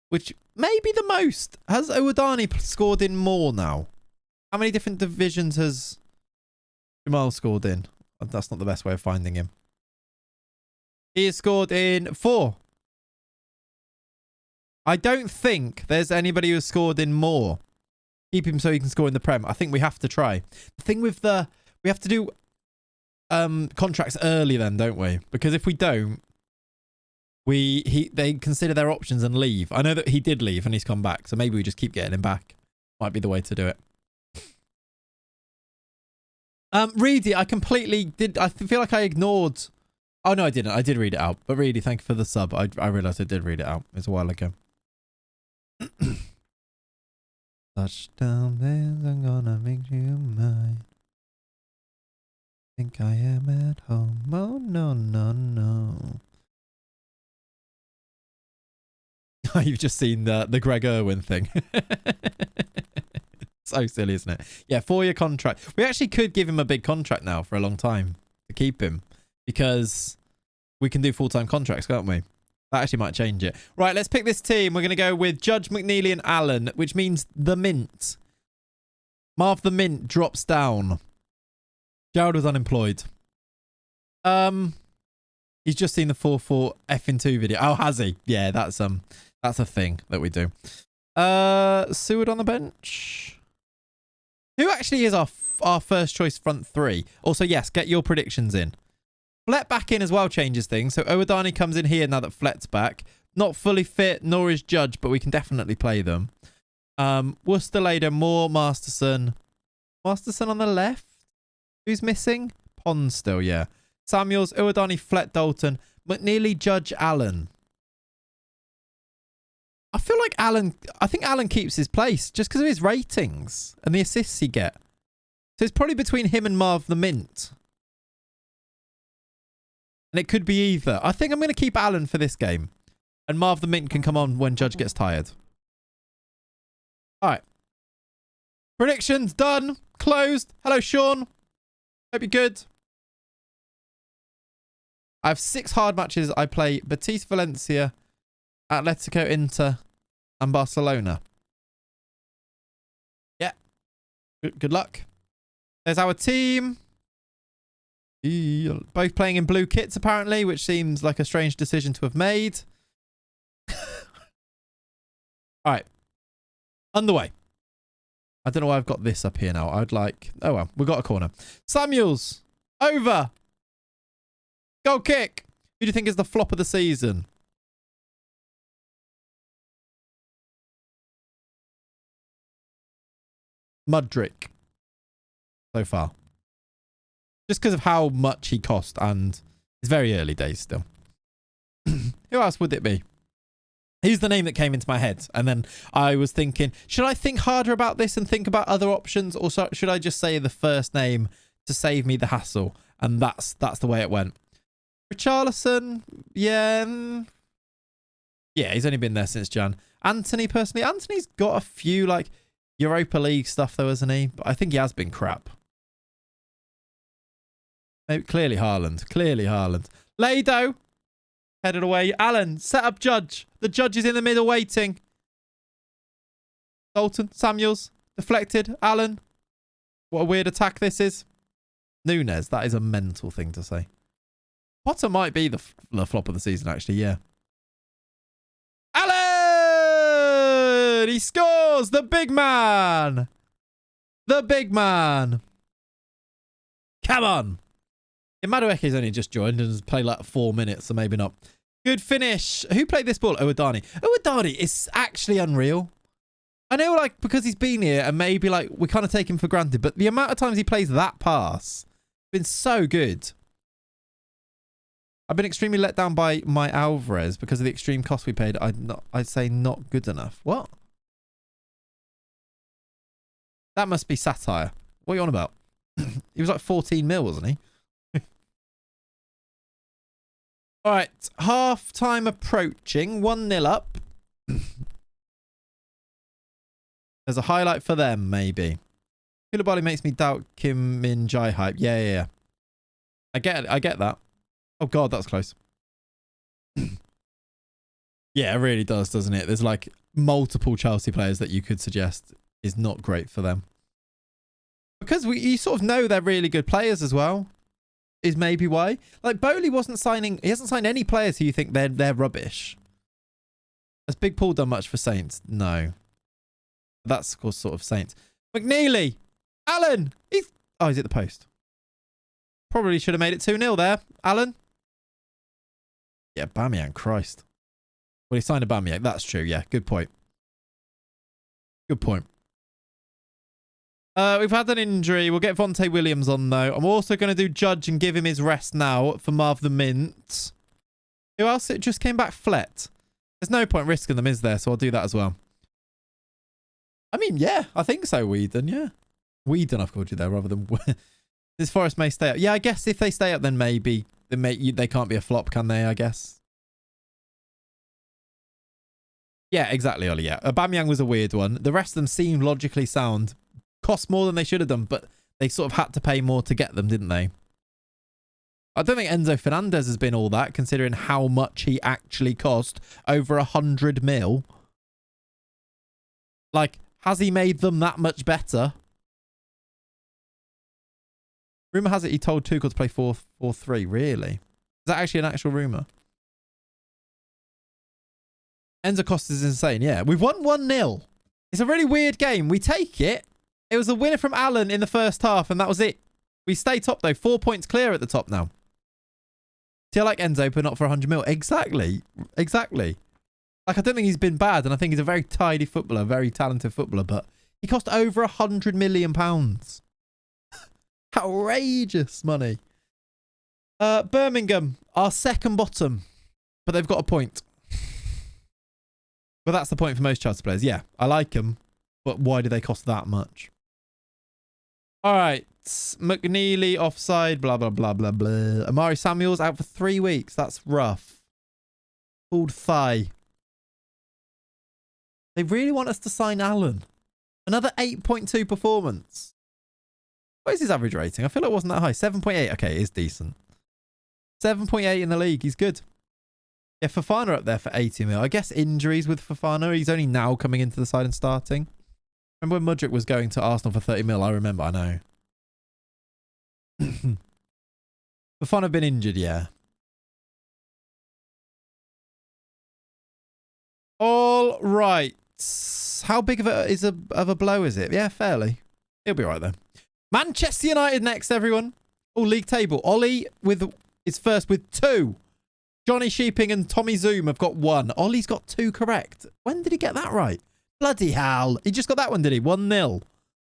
[SPEAKER 2] which may be the most. Has Owadani scored in more now? How many different divisions has Jamal scored in? That's not the best way of finding him. He has scored in 4. I don't think there's anybody who has scored in more. Keep him so he can score in the Prem. I think we have to try. The thing with we have to do contracts early then, don't we? Because if we don't, they consider their options and leave. I know that he did leave and he's come back, so maybe we just keep getting him back. Might be the way to do it. Reedy, I completely did. I feel like I ignored. Oh no, I didn't. I did read it out. But Reedy, thank you for the sub. I realized I did read it out. It was a while ago. Touchdown, days, I'm gonna make you mine. Think I am at home. Oh no, no, no. You've just seen the Greg Irwin thing. So silly, isn't it? Yeah, 4-year contract. We actually could give him a big contract now for a long time to keep him, because we can do full-time contracts, can't we? That actually might change it. Right, let's pick this team. We're going to go with Judge, McNeely and Allen, which means the Mint. Marv the Mint drops down. Gerald was unemployed. He's just seen the 4-4 FM23 video. Oh, has he? Yeah, that's a thing that we do. Seward on the bench. Who actually is our first choice front three? Also, yes, get your predictions in. Flett back in as well changes things. So Owodani comes in here now that Flett's back. Not fully fit, nor is Judge, but we can definitely play them. Worcester later, Moore, Masterson. Masterson on the left. Who's missing? Pond still, yeah. Samuels, Owodani, Flett, Dalton. McNeely, Judge, Allen. I feel like I think Allen keeps his place just because of his ratings and the assists he get. So it's probably between him and Marv the Mint. And it could be either. I think I'm going to keep Allen for this game. And Marv the Mint can come on when Judge gets tired. All right. Predictions done. Closed. Hello, Sean. Hope you're good. I have 6 hard matches. I play Betis, Valencia, Atletico, Inter, and Barcelona. Yeah. Good luck. There's our team. Both playing in blue kits, apparently, which seems like a strange decision to have made. All right. Underway. I don't know why I've got this up here now. I'd like... Oh, well. We've got a corner. Samuels. Over. Goal kick. Who do you think is the flop of the season? Mudrick. So far. Just because of how much he cost, and it's very early days still. Who else would it be? He's the name that came into my head. And then I was thinking, should I think harder about this and think about other options? Or should I just say the first name to save me the hassle? And that's the way it went. Richarlison, yeah. Yeah, he's only been there since Jan. Anthony, personally, Anthony's got a few, like, Europa League stuff, though, hasn't he? But I think he has been crap. Maybe, clearly Haaland. Clearly Haaland. Lado. Headed away. Allen, set up Judge. The Judge is in the middle waiting. Dalton, Samuels, deflected. Allen. What a weird attack this is. Nunes, that is a mental thing to say. Potter might be the flop of the season, actually, yeah. Allen! He scores! The big man! The big man! Come on! Madueke's only just joined and has played like 4 minutes, so maybe not. Good finish. Who played this ball? Owodani. Owodani is actually unreal. I know, like, because he's been here and maybe, like, we kind of take him for granted, but the amount of times he plays that pass has been so good. I've been extremely let down by my Alvarez because of the extreme cost we paid. I'd say not good enough. What? That must be satire. What are you on about? He was like 14 mil, wasn't he? All right, half time approaching. 1-0 up. There's a highlight for them, maybe. Koulibaly makes me doubt Kim Min Jae hype. Yeah. I get that. Oh god, that's close. Yeah, it really does, doesn't it? There's like multiple Chelsea players that you could suggest is not great for them. Because you sort of know they're really good players as well. Is maybe why. Like, Bowley wasn't signing... He hasn't signed any players who you think they're rubbish. Has Big Paul done much for Saints? No. That's, of course, sort of Saints. McNeely! Allen! He's at the post. Probably should have made it 2-0 there, Alan. Yeah, Aubameyang, Christ. Well, he signed Aubameyang. That's true. Yeah, good point. Good point. We've had an injury. We'll get Vontae Williams on, though. I'm also going to do Judge and give him his rest now for Marv the Mint. Who else? It just came back Flett. There's no point risking them, is there? So I'll do that as well. I mean, yeah, I think so, Whedon, yeah. Whedon, I've called you there, rather than... This Forest may stay up. Yeah, I guess if they stay up, then maybe they can't be a flop, can they, I guess? Yeah, exactly, Ollie, yeah. Aubameyang was a weird one. The rest of them seemed logically sound. Cost more than they should have done, but they sort of had to pay more to get them, didn't they? I don't think Enzo Fernandez has been all that, considering how much he actually cost. Over 100 mil. Like, has he made them that much better? Rumour has it he told Tuchel to play 4-4-3. Really? Is that actually an actual rumour? Enzo Costa is insane. Yeah, we've won 1-0. It's a really weird game. We take it. It was a winner from Allen in the first half, and that was it. We stay top, though. 4 points clear at the top now. See, I like Enzo, but not for 100 mil. Exactly. Exactly. Like, I don't think he's been bad, and I think he's a very tidy footballer, very talented footballer, but he cost over £100 million. Outrageous money. Birmingham are second bottom, but they've got a point. But that's the point for most Chelsea players. Yeah, I like them, but why do they cost that much? All right. McNeely offside, blah, blah, blah, blah, blah. Amari Samuel's out for 3 weeks. That's rough. Pulled thigh. They really want us to sign Allen. Another 8.2 performance. What is his average rating? I feel like it wasn't that high. 7.8. Okay, it is decent. 7.8 in the league. He's good. Yeah, Fofana up there for 80 mil. I guess injuries with Fofana. He's only now coming into the side and starting. Remember when Mudryk was going to Arsenal for 30 mil? I remember, I know. Fofana been injured, yeah. All right. How big of a blow is it? Yeah, fairly. He'll be right there. Manchester United next, everyone. Oh, league table. Ollie is first with 2. Johnny Sheeping and Tommy Zoom have got 1. Ollie's got 2 correct. When did he get that right? Bloody hell. He just got that one, did he? 1-0.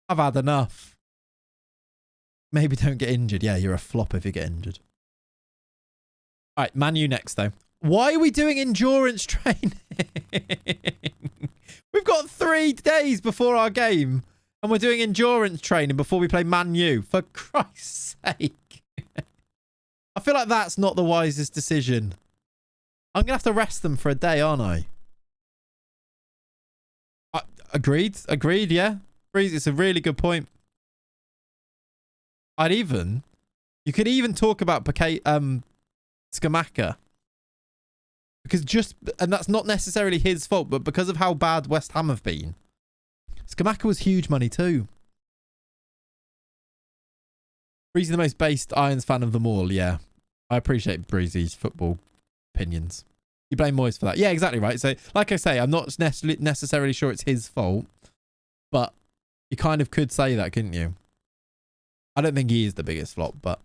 [SPEAKER 2] I've had enough. Maybe don't get injured. Yeah, you're a flop if you get injured. All right, Man U next, though. Why are we doing endurance training? We've got 3 days before our game, and we're doing endurance training before we play Man U. For Christ's sake. I feel like that's not the wisest decision. I'm going to have to rest them for a day, aren't I? Agreed. Agreed, yeah. It's a really good point. You could even talk about Scamacca. Because and that's not necessarily his fault, but because of how bad West Ham have been. Scamacca was huge money too. Breezy the most based Irons fan of them all, yeah. I appreciate Breezy's football opinions. You blame Moyes for that. Yeah, exactly right. So, like I say, I'm not necessarily sure it's his fault, but you kind of could say that, couldn't you? I don't think he is the biggest flop, but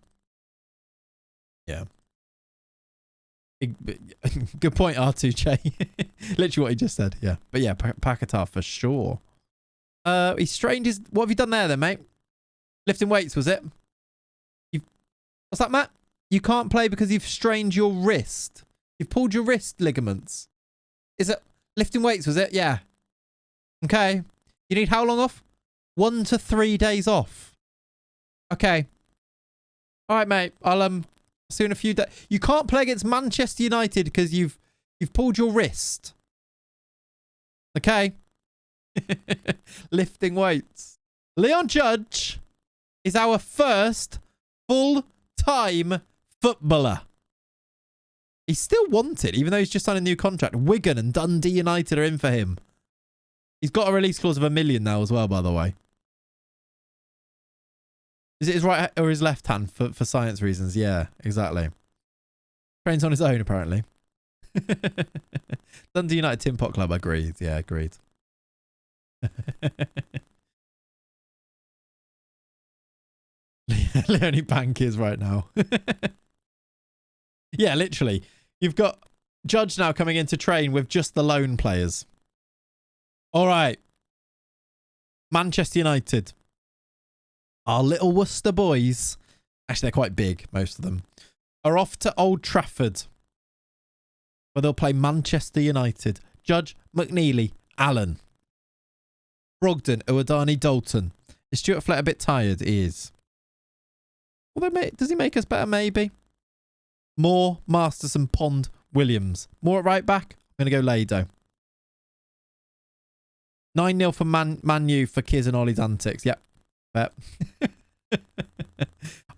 [SPEAKER 2] yeah. Good point, R2J. Literally what he just said, yeah. But yeah, Paquetá for sure. He strained his... What have you done there then, mate? Lifting weights, was it? What's that, Matt? You can't play because you've strained your wrist. You've pulled your wrist ligaments. Is it lifting weights, was it? Yeah. Okay. You need how long off? 1 to 3 days off. Okay. All right, mate. I'll see you in a few days. You can't play against Manchester United because you've pulled your wrist. Okay. Lifting weights. Leon Judge is our first full-time footballer. He's still wanted, even though he's just signed a new contract. Wigan and Dundee United are in for him. He's got a release clause of $1 million now as well, by the way. Is it his right or his left hand for science reasons? Yeah, exactly. Trains on his own, apparently. Dundee United Tin Pot Club, agreed. Yeah, agreed. Leonie Bank is right now. Yeah, literally. You've got Judge now coming in to train with just the lone players. All right. Manchester United. Our little Worcester boys. Actually, they're quite big, most of them. Are off to Old Trafford, where they'll play Manchester United. Judge, McNeely, Allen, Brogdon, Uwadani, Dalton. Is Stuart Flett a bit tired? He is. Well, does he make us better? Maybe. Moore, Masterson, Pond, Williams. Moore at right back. I'm going to go Lado. 9-0 for Man U for Kiz and Ollie's antics. Yep. Bet.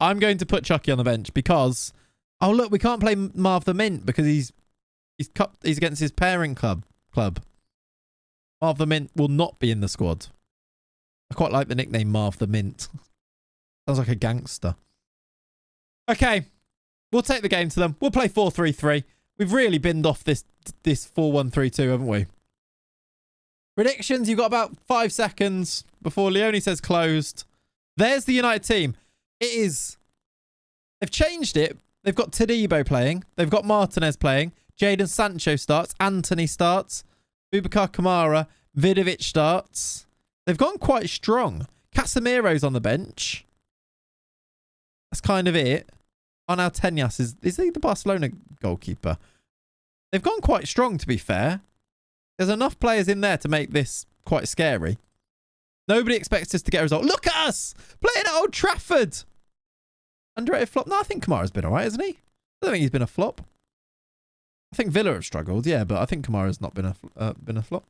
[SPEAKER 2] I'm going to put Chucky on the bench because... Oh, look, we can't play Marv the Mint because he's against his parent club. Marv the Mint will not be in the squad. I quite like the nickname Marv the Mint. Sounds like a gangster. Okay. We'll take the game to them. We'll play 4-3-3. We've really binned off this 4-1-3-2, haven't we? Predictions. You've got about 5 seconds before Leone says closed. There's the United team. It is... They've changed it. They've got Todibo playing. They've got Martinez playing. Jadon Sancho starts. Anthony starts. Boubacar Kamara. Vidovic starts. They've gone quite strong. Casemiro's on the bench. That's kind of it. Arnau Tenyas is he the Barcelona goalkeeper? They've gone quite strong, to be fair. There's enough players in there to make this quite scary. Nobody expects us to get a result. Look at us! Playing at Old Trafford! Underrated flop? No, I think Kamara's been alright, hasn't he? I don't think he's been a flop. I think Villa have struggled, yeah, but I think Kamara's not been a flop.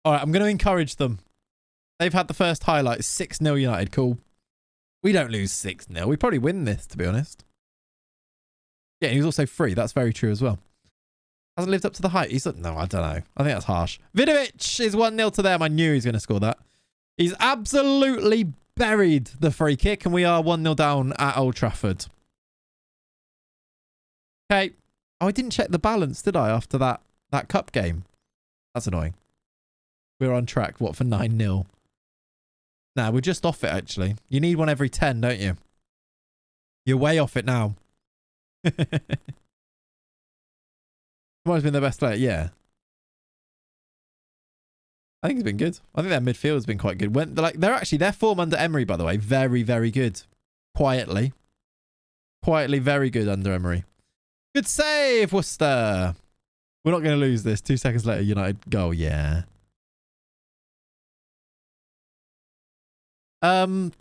[SPEAKER 2] Alright, I'm going to encourage them. They've had the first highlight. 6-0 United. Cool. We don't lose 6-0. We probably win this, to be honest. Yeah, he was also free. That's very true as well. Hasn't lived up to the hype. No, I don't know. I think that's harsh. Vidovic is 1-0 to them. I knew he was going to score that. He's absolutely buried the free kick, and we are 1-0 down at Old Trafford. Okay. Oh, I didn't check the balance, did I, after that cup game? That's annoying. We're on track, what, for 9-0? Nah, we're just off it, actually. You need one every 10, don't you? You're way off it now. Kamara's been the best player, yeah. I think he's been good. I think their midfield has been quite good. Their form under Emery, by the way, very, very good. Quietly, very good under Emery. Good save, Worcester. We're not going to lose this. 2 seconds later, United goal. Yeah. All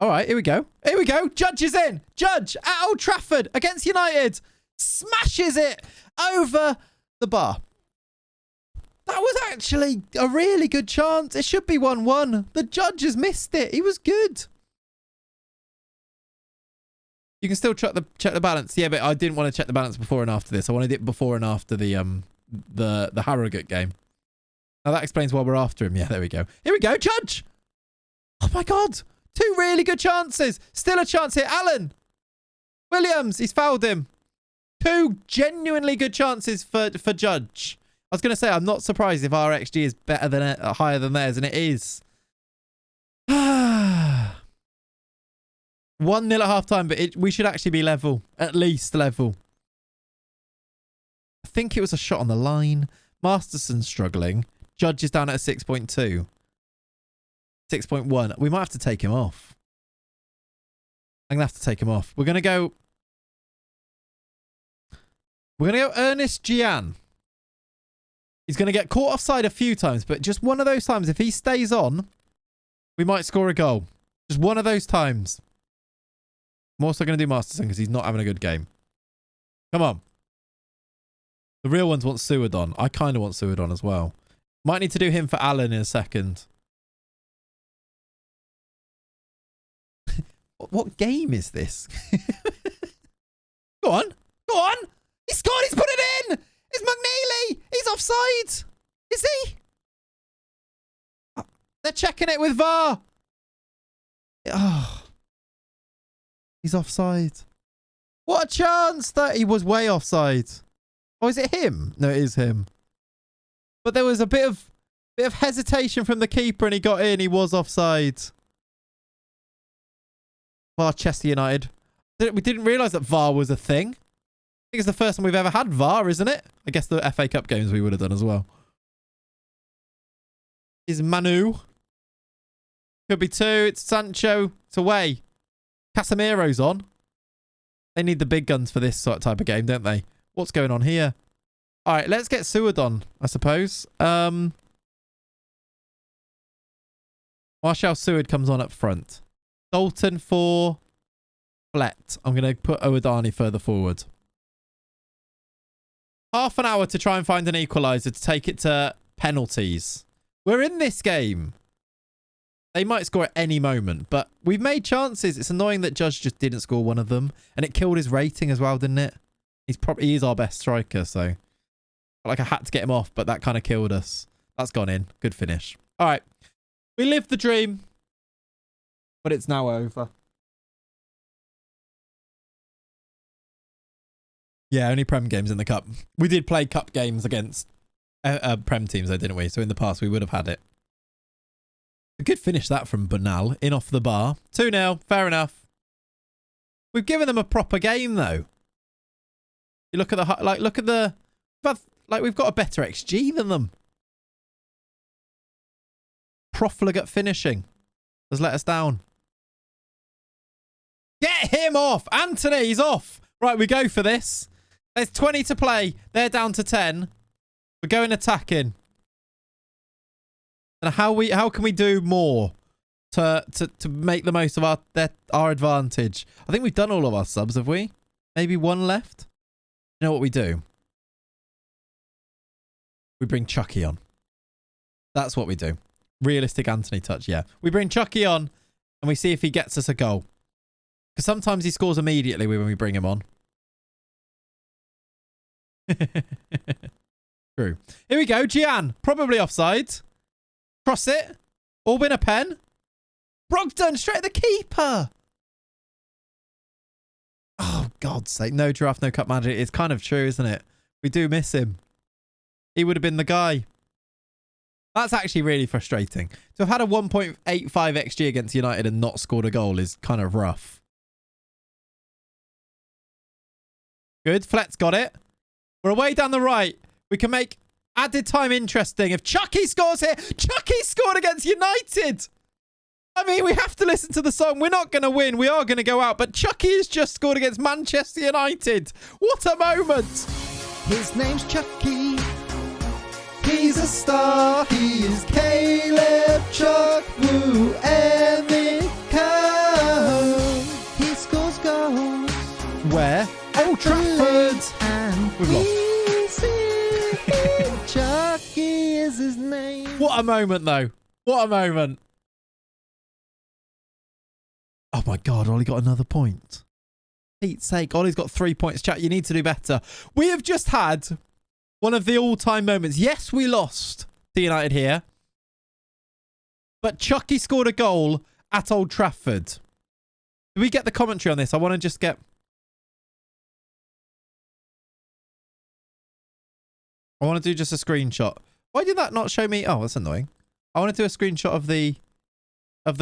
[SPEAKER 2] right, here we go. Here we go. Judge is in. Judge at Old Trafford against United. Smashes it over the bar. That was actually a really good chance. It should be 1-1. The Judge has missed it. He was good. You can still check the balance. Yeah, but I didn't want to check the balance before and after this. I wanted it before and after the Harrogate game. Now that explains why we're after him. Yeah, there we go. Here we go, Judge. Oh my God. 2 really good chances. Still a chance here. Allen. Williams. He's fouled him. 2 genuinely good chances for Judge. I was going to say, I'm not surprised if our XG is better than higher than theirs, and it is. 1-0 at half-time, but we should actually be level. At least level. I think it was a shot on the line. Masterson's struggling. Judge is down at a 6.2. 6.1. We might have to take him off. I'm going to have to take him off. We're going to go Ernest Gian. He's going to get caught offside a few times, but just one of those times, if he stays on, we might score a goal. Just one of those times. I'm also going to do Masterson because he's not having a good game. Come on. The real ones want Seward on. I kind of want Seward on as well. Might need to do him for Allen in a second. What game is this? Go on. Go on. He scored. He's put it in. It's McNeely. He's offside. Is he? They're checking it with VAR. Oh. He's offside. What a chance that he was way offside. Oh, is it him? No, it is him. But there was a bit of hesitation from the keeper and he got in. He was offside. Chester United. We didn't realise that VAR was a thing. I think it's the first time we've ever had VAR, isn't it? I guess the FA Cup games we would have done as well. Is Manu. Could be 2. It's Sancho. It's away. Casemiro's on. They need the big guns for this sort of type of game, don't they? What's going on here? All right, let's get Seward on, I suppose. Marshall Seward comes on up front. Dalton for Flett. I'm going to put Owodani further forward. Half an hour to try and find an equaliser to take it to penalties. We're in this game. They might score at any moment, but we've made chances. It's annoying that Judge just didn't score one of them. And it killed his rating as well, didn't it? He is our best striker, so... Like I had to get him off, but that kind of killed us. That's gone in. Good finish. All right. We lived the dream, but it's now over. Yeah, only Prem games in the Cup. We did play Cup games against Prem teams, though, didn't we? So in the past, we would have had it. A good finish that from Bernal. In off the bar. 2-0. Fair enough. We've given them a proper game, though. You look at the... look at the... we've got a better XG than them. Profligate finishing has let us down. Get him off! Anthony, he's off! Right, we go for this. There's 20 to play. They're down to 10. We're going attacking. And how can we do more to make the most of our advantage? I think we've done all of our subs, have we? Maybe one left? You know what we do? We bring Chucky on. That's what we do. Realistic Anthony touch, yeah. We bring Chucky on and we see if he gets us a goal. Because sometimes he scores immediately when we bring him on. True. Here we go. Gian. Probably offside. Cross it. All win a pen. Brogdon straight at the keeper. Oh, God's sake. No draft, no cup magic. It's kind of true, isn't it? We do miss him. He would have been the guy. That's actually really frustrating. To have had a 1.85 XG against United and not scored a goal is kind of rough. Good. Flett's got it. We're away down the right. We can make added time interesting. If Chucky scores here, Chucky scored against United. I mean, we have to listen to the song. We're not going to win. We are going to go out. But Chucky has just scored against Manchester United. What a moment.
[SPEAKER 3] His name's Chucky. He's a star. He is Caleb Chuck Woo Emiko. He scores goals.
[SPEAKER 2] Where? Old Trafford.
[SPEAKER 3] And
[SPEAKER 2] we've lost.
[SPEAKER 3] Chucky is his name.
[SPEAKER 2] What a moment, though. What a moment. Oh, my God. Ollie got another point. Pete's sake. Ollie's got 3 points. Chat, you need to do better. We have just had one of the all-time moments. Yes, we lost to United here. But Chucky scored a goal at Old Trafford. Do we get the commentary on this? I want to just get... I want to do just a screenshot. Why did that not show me? Oh, that's annoying. I want to do a screenshot of the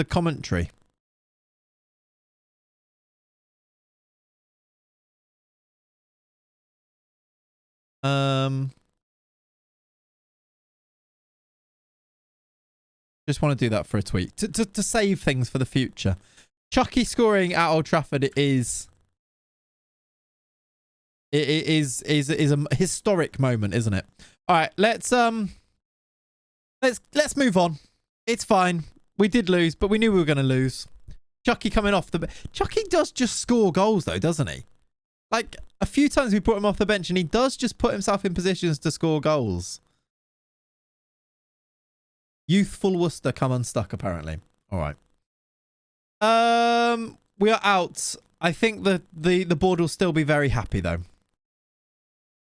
[SPEAKER 2] commentary. Just want to do that for a tweet to save things for the future. Chucky scoring at Old Trafford is a historic moment, isn't it? All right, let's move on. It's fine. We did lose, but we knew we were going to lose. Chucky coming off the Chucky does just score goals though, doesn't he? Like a few times we put him off the bench and he does just put himself in positions to score goals. Youthful Worcester come unstuck apparently. All right. We are out. I think the board will still be very happy though.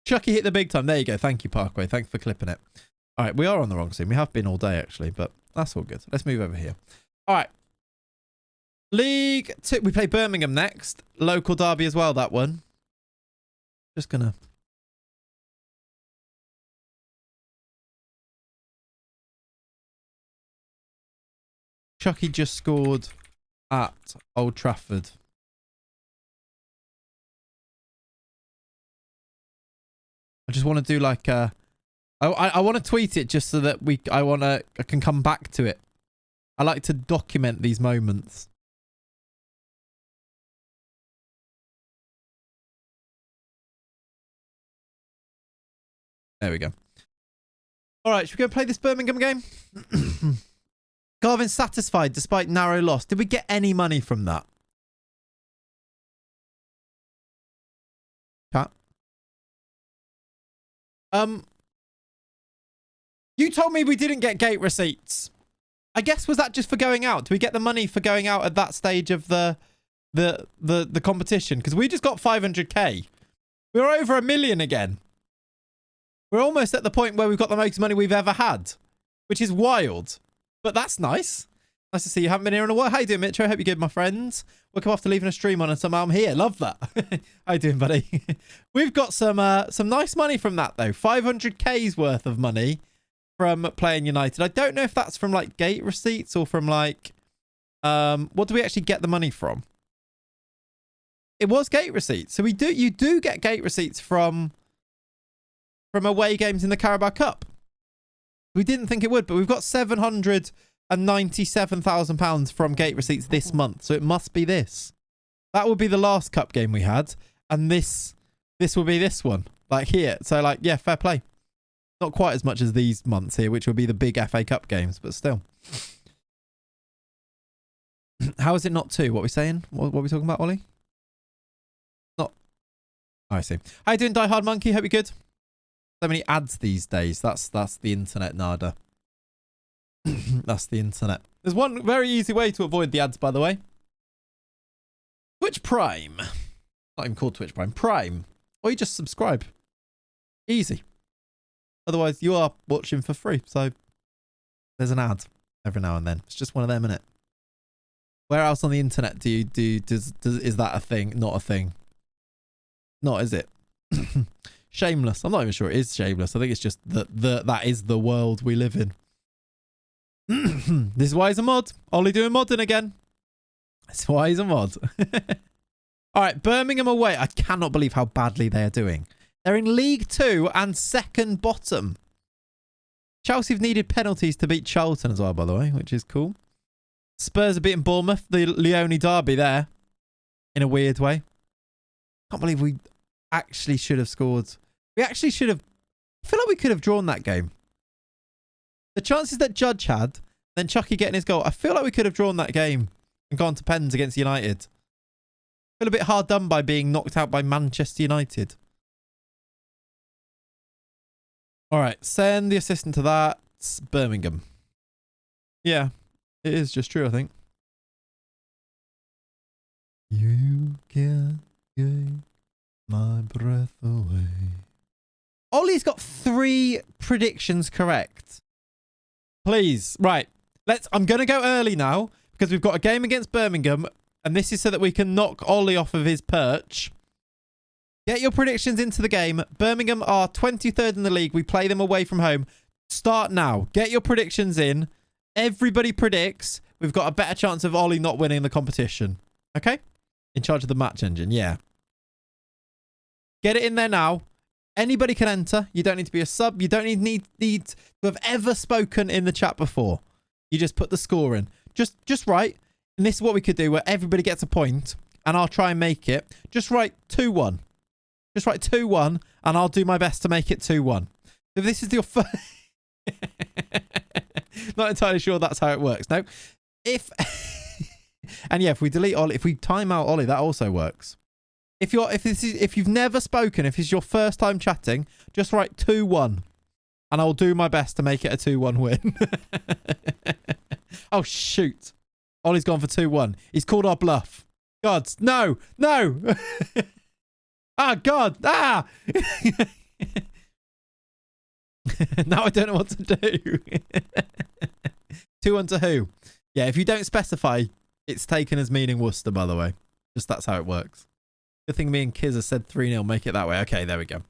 [SPEAKER 2] Chucky hit the big time. There you go. Thank you, Parkway. Thanks for clipping it. All right, we are on the wrong scene. We have been all day actually, but that's all good. Let's move over here. All right. League 2. We play Birmingham next. Local derby as well, that one. Just gonna... Chucky just scored at Old Trafford. I just want to do like a... I want to tweet it just so that I can come back to it. I like to document these moments. There we go. All right, should we go play this Birmingham game? Garvin satisfied despite narrow loss. Did we get any money from that? Chat. You told me we didn't get gate receipts. I guess, was that just for going out? Do we get the money for going out at that stage of the competition? Because we just got 500k. We're over 1 million again. We're almost at the point where we've got the most money we've ever had, which is wild. But that's nice. Nice to see you. Haven't been here in a while. How you doing, Mitro? Hope you're good, my friends. Welcome after leaving a stream on and somehow I'm here. Love that. How you doing, buddy? We've got some nice money from that, though. 500k's worth of money from playing United. I don't know if that's from, like, gate receipts or from, like... what do we actually get the money from? It was gate receipts. So you do get gate receipts from away games in the Carabao Cup. We didn't think it would, but we've got £797,000 from gate receipts this month. So it must be this. That would be the last cup game we had. And this will be this one. Like here. So like, yeah, fair play. Not quite as much as these months here, which will be the big FA Cup games, but still. How is it not two? What are we saying? What are we talking about, Ollie? Not. Oh, I see. How you doing, Die Hard Monkey? Hope you're good. So many ads these days. That's the internet, Nada. That's the internet. There's one very easy way to avoid the ads, by the way. Twitch Prime. Not even called Twitch Prime. Prime. Or you just subscribe. Easy. Otherwise, you are watching for free. So there's an ad every now and then. It's just one of them, innit? Where else on the internet is that a thing? Not a thing. Not, is it? Shameless. I'm not even sure it is shameless. I think it's just that is the world we live in. This is why he's a mod. Ollie doing modding again. That's why he's a mod. All right, Birmingham away. I cannot believe how badly they are doing. They're in League 2 and second bottom. Chelsea have needed penalties to beat Charlton as well, by the way, which is cool. Spurs are beating Bournemouth. The Leone derby there. In a weird way. Can't believe we actually should have scored. We actually should have... I feel like we could have drawn that game. The chances that Judge had, then Chucky getting his goal, I feel like we could have drawn that game and gone to pens against United. I feel a bit hard done by being knocked out by Manchester United. All right, send the assistant to that. It's Birmingham. Yeah, it is just true, I think. You can't take my breath away. Ollie's got 3 predictions correct. Please. Right. I'm going to go early now because we've got a game against Birmingham and this is so that we can knock Ollie off of his perch. Get your predictions into the game. Birmingham are 23rd in the league. We play them away from home. Start now. Get your predictions in. Everybody predicts. We've got a better chance of Ollie not winning the competition. Okay? In charge of the match engine. Yeah. Get it in there now. Anybody can enter. You don't need to be a sub. You don't need to have ever spoken in the chat before. You just put the score in. Just write. And this is what we could do where everybody gets a point. And I'll try and make it. Just write 2-1. Just write 2-1. And I'll do my best to make it 2-1. If this is your first... Not entirely sure that's how it works. No. And yeah, if we delete Ollie, if we time out Ollie, that also works. If you've never spoken, if it's your first time chatting, just write 2-1. And I'll do my best to make it a 2-1 win. Oh, shoot. Ollie's gone for 2-1. He's called our bluff. God, no. Ah, God. Ah. Now I don't know what to do. 2-1 to who? Yeah, if you don't specify, it's taken as meaning Worcester, by the way. Just that's how it works. Good thing me and Kizza said 3-0. Make it that way. Okay, there we go.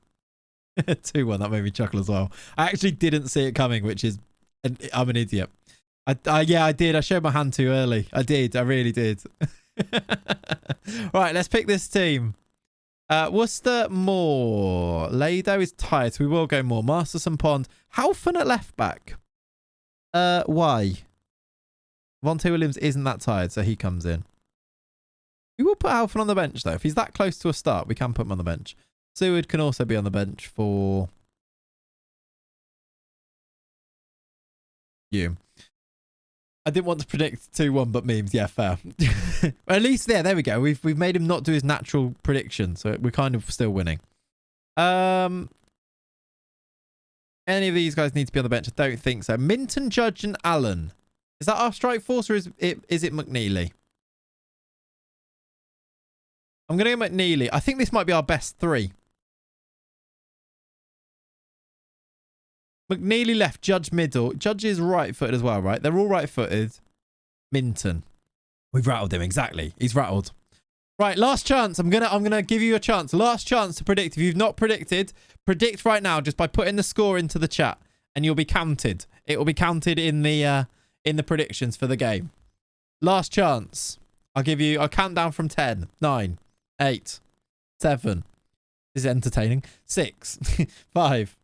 [SPEAKER 2] 2-1. That made me chuckle as well. I actually didn't see it coming, which is... I'm an idiot. Yeah, I did. I showed my hand too early. I did. I really did. Right, let's pick this team. Worcester Moor. Lado is tired, so we will go Moor. Masterson Pond. Halfon at left back. Why? Vontae Williams isn't that tired, so he comes in. We will put Halfon on the bench, though. If he's that close to a start, we can put him on the bench. Seward can also be on the bench for you. I didn't want to predict 2-1, but memes. Yeah, fair. At least there we go. We've made him not do his natural prediction, so we're kind of still winning. Any of these guys need to be on the bench? I don't think so. Minton, Judge, and Allen. Is that our strike force, or is it McNeely? I'm going to go McNeely. I think this might be our best three. McNeely left, Judge middle. Judge is right-footed as well, right? They're all right-footed. Minton. We've rattled him, exactly. He's rattled. Right, last chance. I'm gonna give you a chance. Last chance to predict. If you've not predicted, predict right now just by putting the score into the chat, and you'll be counted. It will be counted in the predictions for the game. Last chance. I'll count down from 10, 9, 8, 7. This is entertaining. 6, 5,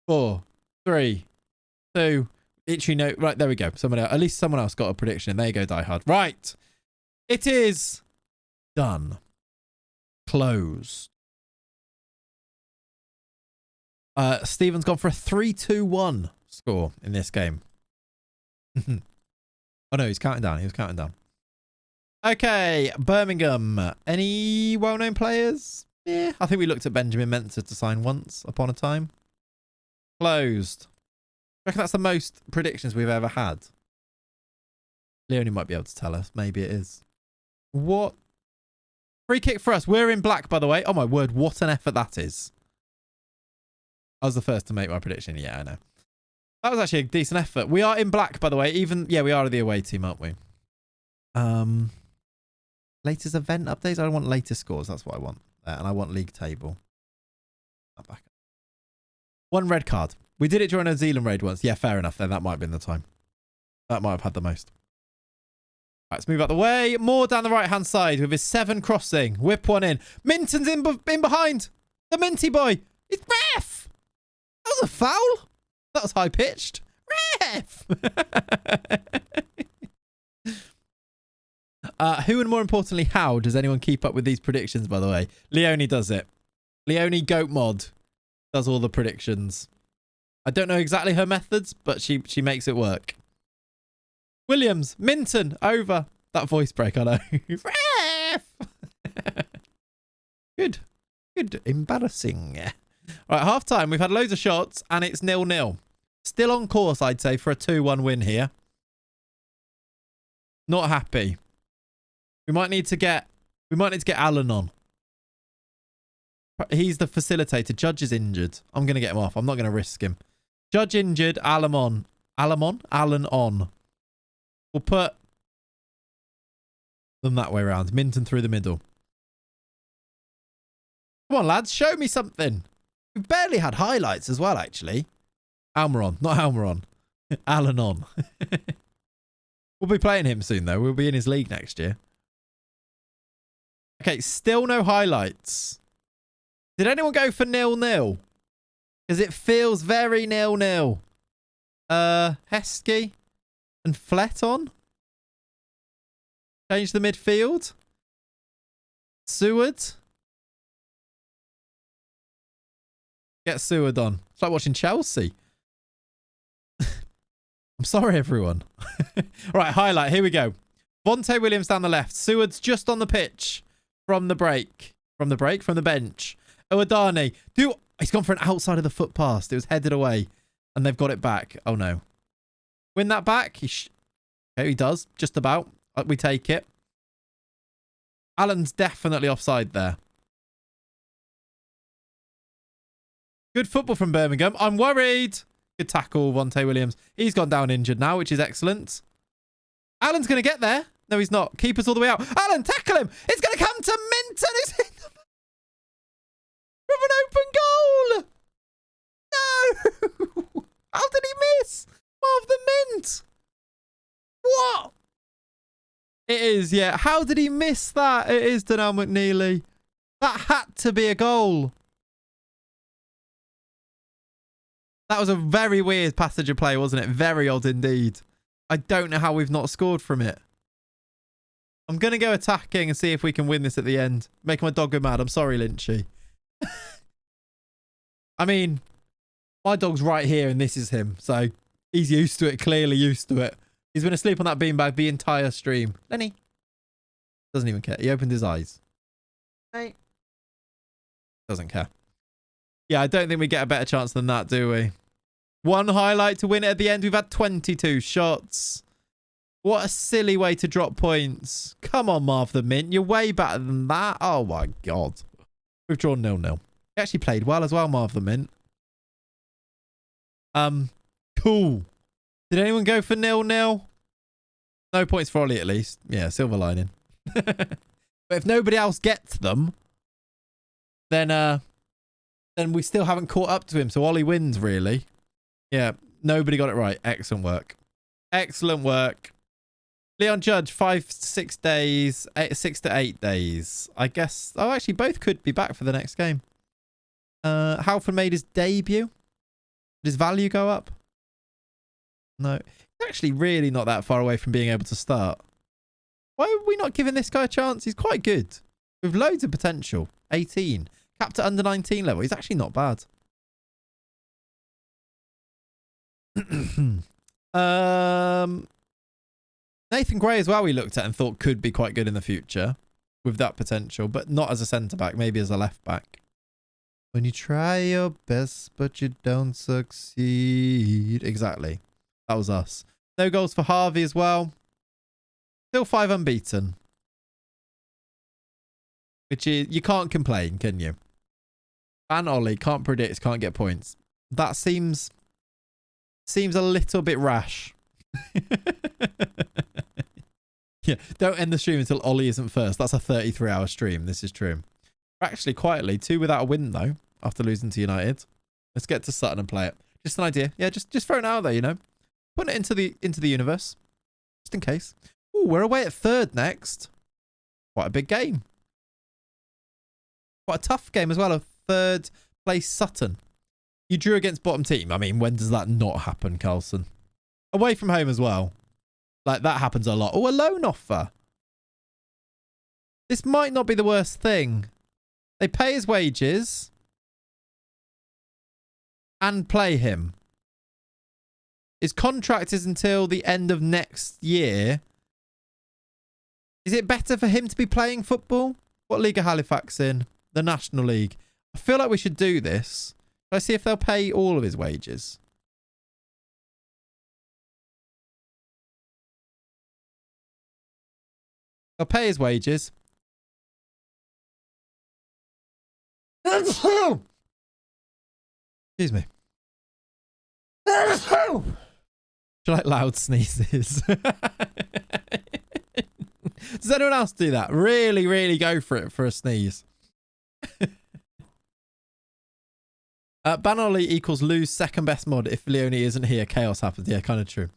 [SPEAKER 2] 4, 3, 2. Literally no. Right, there we go. At least someone else got a prediction. There you go, Die Hard. Right. It is done. Closed. Stephen's gone for a 3-2-1 score in this game. Oh no, he's counting down. He was counting down. Okay, Birmingham. Any well-known players? Yeah, I think we looked at Benjamin Mensah to sign once upon a time. Closed. I reckon that's the most predictions we've ever had. Leonie might be able to tell us. Maybe it is. What? Free kick for us. We're in black, by the way. Oh my word, what an effort that is. I was the first to make my prediction. Yeah, I know. That was actually a decent effort. We are in black, by the way. Yeah, we are the away team, aren't we? Latest event updates. I don't want latest scores. That's what I want. And I want league table. Back. One red card. We did it during a Zealand raid once. Yeah, fair enough. Then that might have been the time. That might have had the most. Right, let's move out the way. Moore down the right-hand side with his 7 crossing. Whip one in. Minton's in behind. The Minty boy. It's ref. That was a foul. That was high-pitched. Ref. Who and more importantly, how does anyone keep up with these predictions, by the way? Leonie does it. Leonie Goat Mod does all the predictions. I don't know exactly her methods, but she makes it work. Williams, Minton, over. That voice break, I know. Ref! Good. Good. Embarrassing. Right, half time. We've had loads of shots and it's 0-0. Still on course, I'd say, for a 2-1 win here. Not happy. We might need to get Alan on. He's the facilitator. Judge is injured. I'm going to get him off. I'm not going to risk him. Judge injured. Alan on. Alan on. We'll put them that way around. Minton through the middle. Come on, lads. Show me something. We've barely had highlights as well, actually. Almiron. Not Almiron. Alan on. We'll be playing him soon, though. We'll be in his league next year. Okay, still no highlights. Did anyone go for 0-0? Because it feels very 0-0. Heskey and Flett on. Change the midfield. Seward. Get Seward on. It's like watching Chelsea. I'm sorry, everyone. Right, highlight. Here we go. Vontae Williams down the left. Seward's just on the pitch from the break. From the bench. Owadani. He's gone for an outside of the foot pass. It was headed away. And they've got it back. Oh, no. Win that back. Okay, he does. Just about. We take it. Alan's definitely offside there. Good football from Birmingham. I'm worried. Good tackle, Vontae Williams. He's gone down injured now, which is excellent. Alan's going to get there. No, he's not. Keep us all the way out. Alan, tackle him. It's going to come to Minton. Who's in the... From an open goal. No. How did he miss? Of the Mint. What? It is, yeah. How did he miss that? It is Donnell McNeely. That had to be a goal. That was a very weird passage of play, wasn't it? Very odd indeed. I don't know how we've not scored from it. I'm going to go attacking and see if we can win this at the end. Make my dog go mad. I'm sorry, Lynchy. I mean, my dog's right here and this is him. So he's used to it, clearly used to it. He's been asleep on that beanbag the entire stream. Lenny. Doesn't even care. He opened his eyes. Hey. Doesn't care. Yeah, I don't think we get a better chance than that, do we? One highlight to win it at the end. We've had 22 shots. What a silly way to drop points. Come on, Marv the Mint. You're way better than that. Oh, my God. We've drawn 0-0. He actually played well as well, Marv the Mint. Cool. Did anyone go for 0-0? No points for Ollie, at least. Yeah, silver lining. But if nobody else gets them, then we still haven't caught up to him. So Ollie wins, really. Yeah, nobody got it right. Excellent work. Excellent work. Leon Judge, 5-6 days, 6 to 8 days. I guess. Oh, actually, both could be back for the next game. Halford made his debut. Did his value go up? No. He's actually really not that far away from being able to start. Why are we not giving this guy a chance? He's quite good. With loads of potential. 18. Capped at under 19 level. He's actually not bad. Nathan Gray as well we looked at and thought could be quite good in the future. With that potential. But not as a centre-back. Maybe as a left-back. When you try your best but you don't succeed. Exactly. That was us. No goals for Harvey as well. Still 5 unbeaten. Which is, you can't complain, can you? And Ollie can't predict, can't get points. That seems a little bit rash. Yeah, don't end the stream until Ollie isn't first. That's a 33-hour stream. This is true. Actually, quietly, 2 without a win though, after losing to United. Let's get to Sutton and play it. Just an idea. Yeah, just throw it out there, you know. Put it into the universe. Just in case. Ooh, we're away at 3rd next. Quite a big game. Quite a tough game as well. A 3rd place Sutton. You drew against bottom team. I mean, when does that not happen, Carlson? Away from home as well. Like, that happens a lot. Oh, a loan offer. This might not be the worst thing. They pay his wages. And play him. His contract is until the end of next year. Is it better for him to be playing football? What league are Halifax in? The National League. I feel like we should do this. Shall I see if they'll pay all of his wages? They'll pay his wages. Excuse me. Do you like loud sneezes? Does anyone else do that? Really, really go for it for a sneeze. Banoli equals lose second best mod if Leone isn't here. Chaos happens. Yeah, kind of true.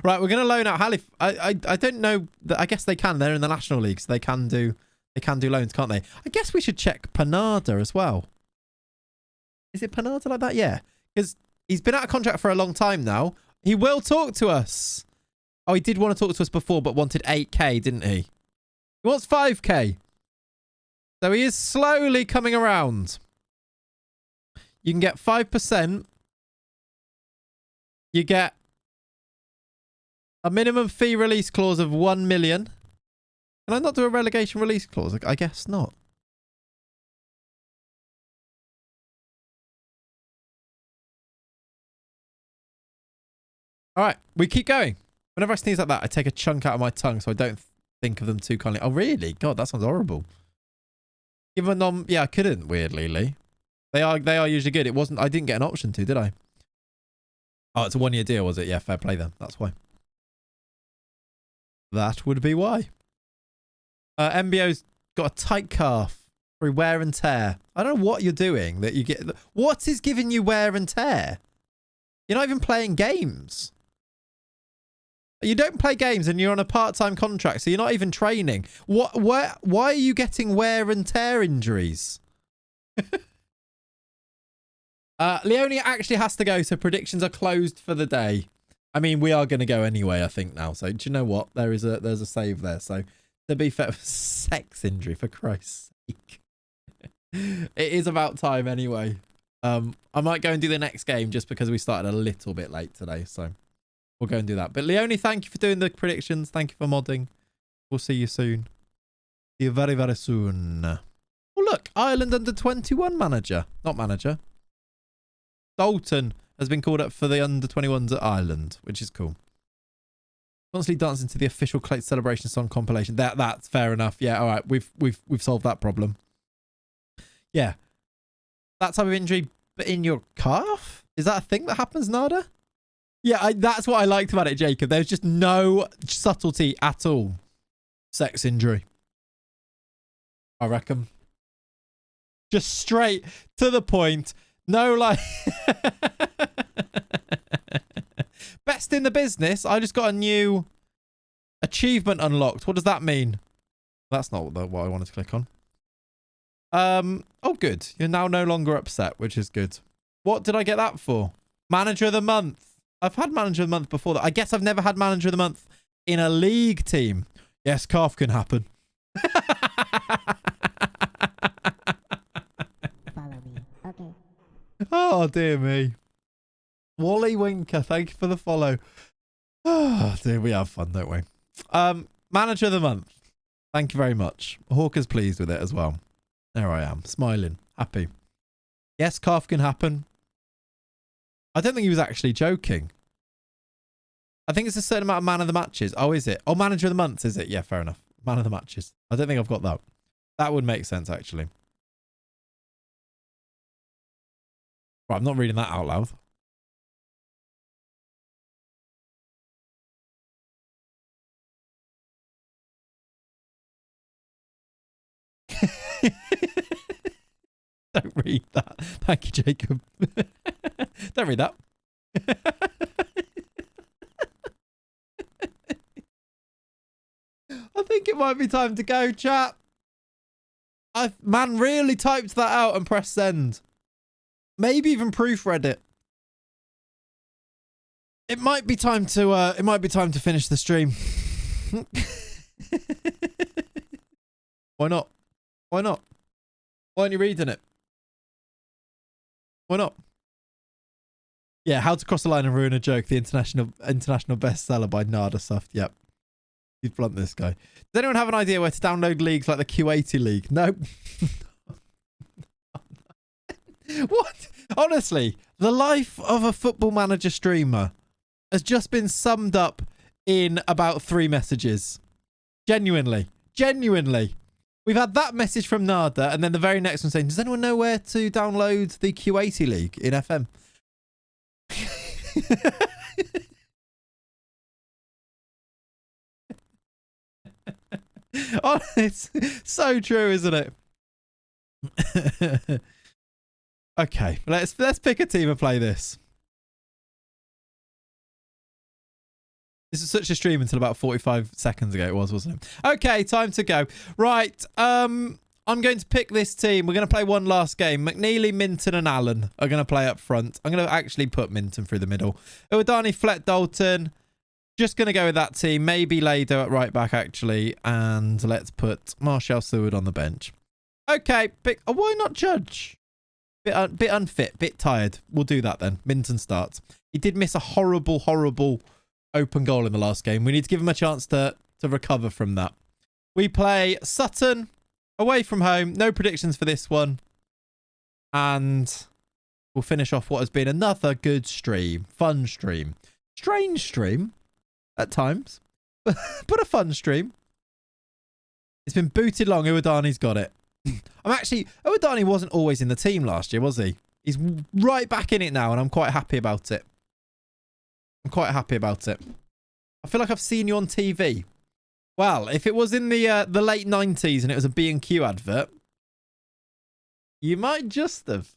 [SPEAKER 2] Right, we're going to loan out Halifax. I don't know. I guess they can. They're in the National League, so they can do loans, can't they? I guess we should check Panada as well. Is it Panada like that? Yeah, because he's been out of contract for a long time now. He will talk to us. Oh, he did want to talk to us before, but wanted 8k, didn't he? He wants 5k. So he is slowly coming around. You can get 5%. You get a minimum fee release clause of 1 million. Can I not do a relegation release clause? I guess not. All right, we keep going. Whenever I sneeze like that, I take a chunk out of my tongue so I don't think of them too kindly. Oh, really? God, that sounds horrible. Give them a nom... Yeah, I couldn't, weirdly, Lee. They are usually good. It wasn't... I didn't get an option to, did I? Oh, it's a 1-year deal, was it? Yeah, fair play then. That's why. That would be why. MBO's got a tight calf through wear and tear. I don't know what you're doing that you get... What is giving you wear and tear? You're not even playing games. You don't play games and you're on a part-time contract, so you're not even training. Why are you getting wear and tear injuries? Leonie actually has to go, so predictions are closed for the day. I mean, we are going to go anyway, I think, now. So, do you know what? There's a save there. So, to be fair, sex injury, for Christ's sake. It is about time anyway. I might go and do the next game just because we started a little bit late today. So, we'll go and do that. But, Leonie, thank you for doing the predictions. Thank you for modding. We'll see you soon. See you very, very soon. Oh, look. Ireland under 21 manager. Not manager. Dalton has been called up for the under-21s at Ireland, which is cool. Constantly dancing to the official Clate celebration song compilation. That's fair enough. Yeah, all right. We've solved that problem. Yeah. That type of injury, but in your calf? Is that a thing that happens, Nada? Yeah, that's what I liked about it, Jacob. There's just no subtlety at all. Sex injury. I reckon. Just straight to the point. No, like... Best in the business. I just got a new achievement unlocked. What does that mean? That's not what I wanted to click on. Oh, good. You're now no longer upset, which is good. What did I get that for? Manager of the month. I've had manager of the month before that. I guess I've never had manager of the month in a league team. Yes, calf can happen.
[SPEAKER 1] Follow me. Okay.
[SPEAKER 2] Oh, dear me. Wally Winker, thank you for the follow. Oh, dear, we have fun, don't we? Manager of the month. Thank you very much. Hawker's pleased with it as well. There I am, smiling, happy. Yes, calf can happen. I don't think he was actually joking. I think it's a certain amount of man of the matches. Oh, is it? Oh, manager of the month, is it? Yeah, fair enough. Man of the matches. I don't think I've got that. That would make sense, actually. Right, I'm not reading that out loud. Don't read that. Thank you, Jacob. Don't read that. I think it might be time to go, chat. Man really typed that out and pressed send. Maybe even proofread it. It might be time to finish the stream. Why not? Why not? Why aren't you reading it? Why not? Yeah, How to Cross the Line and Ruin a Joke, the international bestseller by Nada Soft. Yep. You'd blunt this guy. Does anyone have an idea where to download leagues like the Q80 League? Nope. What? Honestly, the life of a Football Manager streamer has just been summed up in about 3 messages. Genuinely. Genuinely. We've had that message from Nada, and then the very next one saying, does anyone know where to download the Q80 League in FM? Oh, it's so true, isn't it? Okay, let's pick a team and play this. This is such a stream until about 45 seconds ago it was, wasn't it? Okay, time to go. Right, I'm going to pick this team. We're going to play one last game. McNeely, Minton and Allen are going to play up front. I'm going to actually put Minton through the middle. Uwadani, Flett, Dalton. Just going to go with that team. Maybe Lado at right back, actually. And let's put Marshall Seward on the bench. Okay, pick. Oh, why not Judge? Bit unfit, bit tired. We'll do that then. Minton starts. He did miss a horrible, horrible open goal in the last game. We need to give him a chance to recover from that. We play Sutton away from home. No predictions for this one. And we'll finish off what has been another good stream. Fun stream. Strange stream at times. But a fun stream. It's been booted long. Uwadani's got it. Uwadani wasn't always in the team last year, was he? He's right back in it now, and I'm quite happy about it. I'm quite happy about it. I feel like I've seen you on TV. Well, if it was in the late 90s and it was a B&Q advert, you might just have.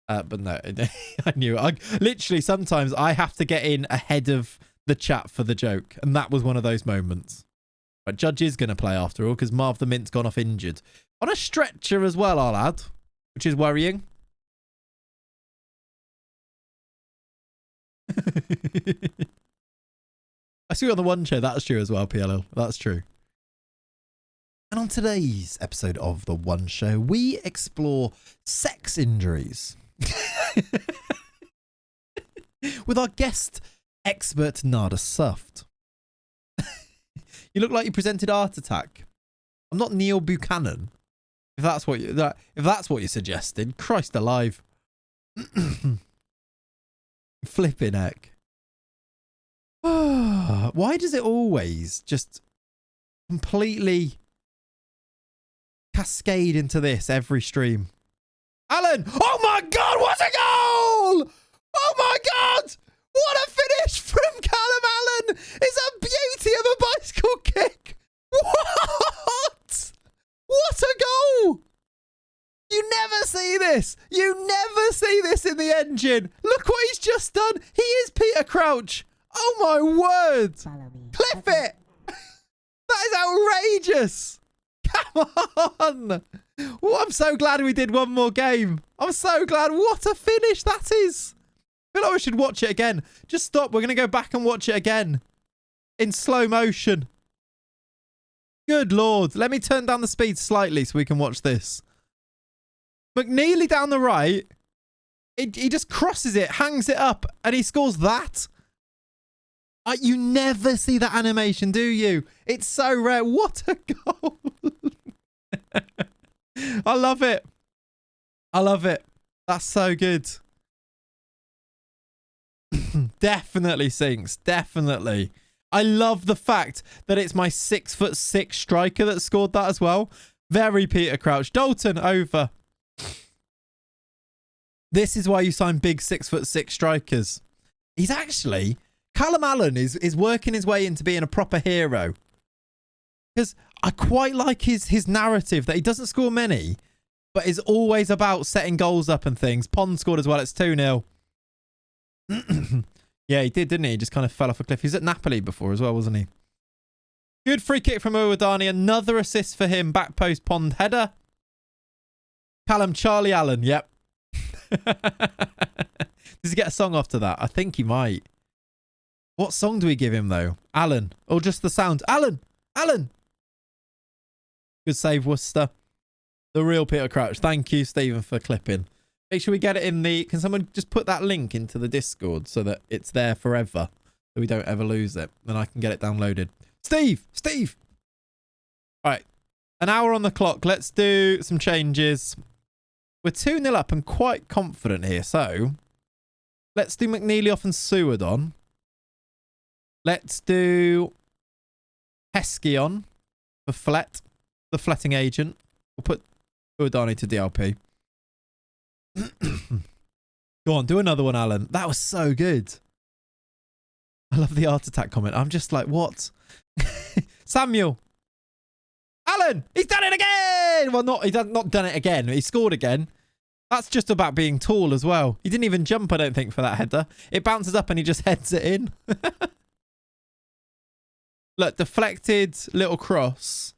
[SPEAKER 2] But no, I knew. Literally, sometimes I have to get in ahead of the chat for the joke. And that was one of those moments. But Judge is going to play after all because Marv the Mint's gone off injured. On a stretcher as well, I'll add, which is worrying. I see you on the one show. That's true as well, PLL. That's true. And on today's episode of The One Show, we explore sex injuries. With our guest expert, Nada Suft. You look like you presented Art Attack. I'm not Neil Buchanan. If that's what you suggested. Christ alive. Flipping heck. Why does it always just completely cascade into this every stream? Alan! Oh my God, what a goal! Oh my God! What a finish from Callum Allen! It's a beauty of a bicycle kick! What? What a goal! You never see this! You never see this in the engine! Look what he's just done! He is Peter Crouch! Oh my word! Clip it! That is outrageous! Come on! Oh, I'm so glad we did one more game. I'm so glad. What a finish that is! I feel like we should watch it again. Just stop. We're going to go back and watch it again. In slow motion. Good Lord. Let me turn down the speed slightly so we can watch this. McNeely down the right. He just crosses it, hangs it up, and he scores that. You never see that animation, do you? It's so rare. What a goal. I love it. I love it. That's so good. Definitely sinks. Definitely. I love the fact that it's my 6'6" striker that scored that as well. Very Peter Crouch. Dalton over. This is why you sign big 6'6" strikers. He's actually... Callum Allen is working his way into being a proper hero. Because I quite like his narrative that he doesn't score many, but is always about setting goals up and things. Pond scored as well. It's 2-0. Yeah, he did, didn't he? He just kind of fell off a cliff. He was at Napoli before as well, wasn't he? Good free kick from Uwadani. Another assist for him. Back post Pond header. Callum Charlie Allen. Yep. Does he get a song after that? I think he might. What song do we give him, though? Alan. Or just the sound? Alan! Alan! Good save, Worcester. The real Peter Crouch. Thank you, Stephen, for clipping. Make sure we get it in the... Can someone just put that link into the Discord so that it's there forever? So we don't ever lose it. Then I can get it downloaded. Steve! Steve! All right. An hour on the clock. Let's do some changes. We're 2-0 up and quite confident here. So, let's do McNeely off and Seward on. Let's do Heskey on for Flett, the fletting agent. We'll put Uwadani to DLP. Go on, do another one, Alan. That was so good. I love the Art Attack comment. I'm just like, what? Samuel. Alan, he's done it again. Well, he's not done it again. He scored again. That's just about being tall as well. He didn't even jump, I don't think, for that header. It bounces up and he just heads it in. Look, deflected little cross.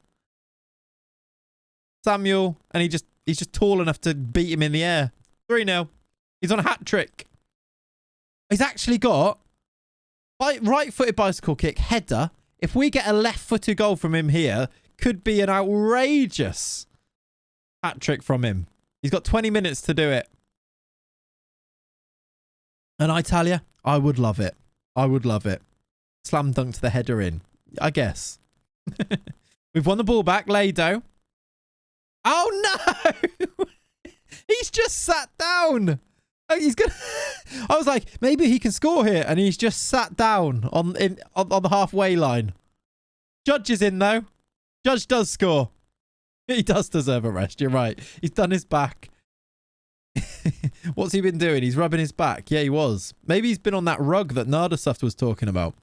[SPEAKER 2] Samuel, and he's just tall enough to beat him in the air. 3-0. He's on a hat trick. He's actually got right-footed bicycle kick, header. If we get a left-footed goal from him here, could be an outrageous hat trick from him. He's got 20 minutes to do it. And I tell you, I would love it. I would love it. Slam dunk the header in. I guess. We've won the ball back. Lado. Oh no! He's just sat down. He's gonna. I was like, maybe he can score here, and he's just sat down on the halfway line. Judge is in though. Judge does score. He does deserve a rest. You're right. He's done his back. What's he been doing? He's rubbing his back. Yeah, he was. Maybe he's been on that rug that Nardasuft was talking about.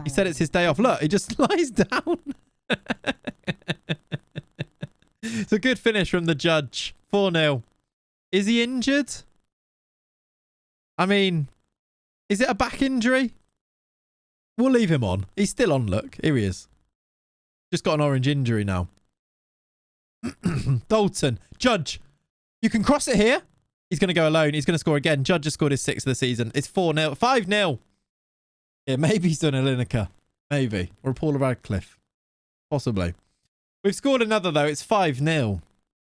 [SPEAKER 2] He said it's his day off. Look, he just lies down. It's a good finish from the Judge. 4-0. Is he injured? I mean, is it a back injury? We'll leave him on. He's still on, look. Here he is. Just got an orange injury now. Dalton. Judge. You can cross it here. He's going to go alone. He's going to score again. Judge has scored his 6th of the season. It's 4-0. 5-0. Yeah, maybe he's done a Lineker. Maybe. Or a Paula Radcliffe. Possibly. We've scored another, though. It's 5-0.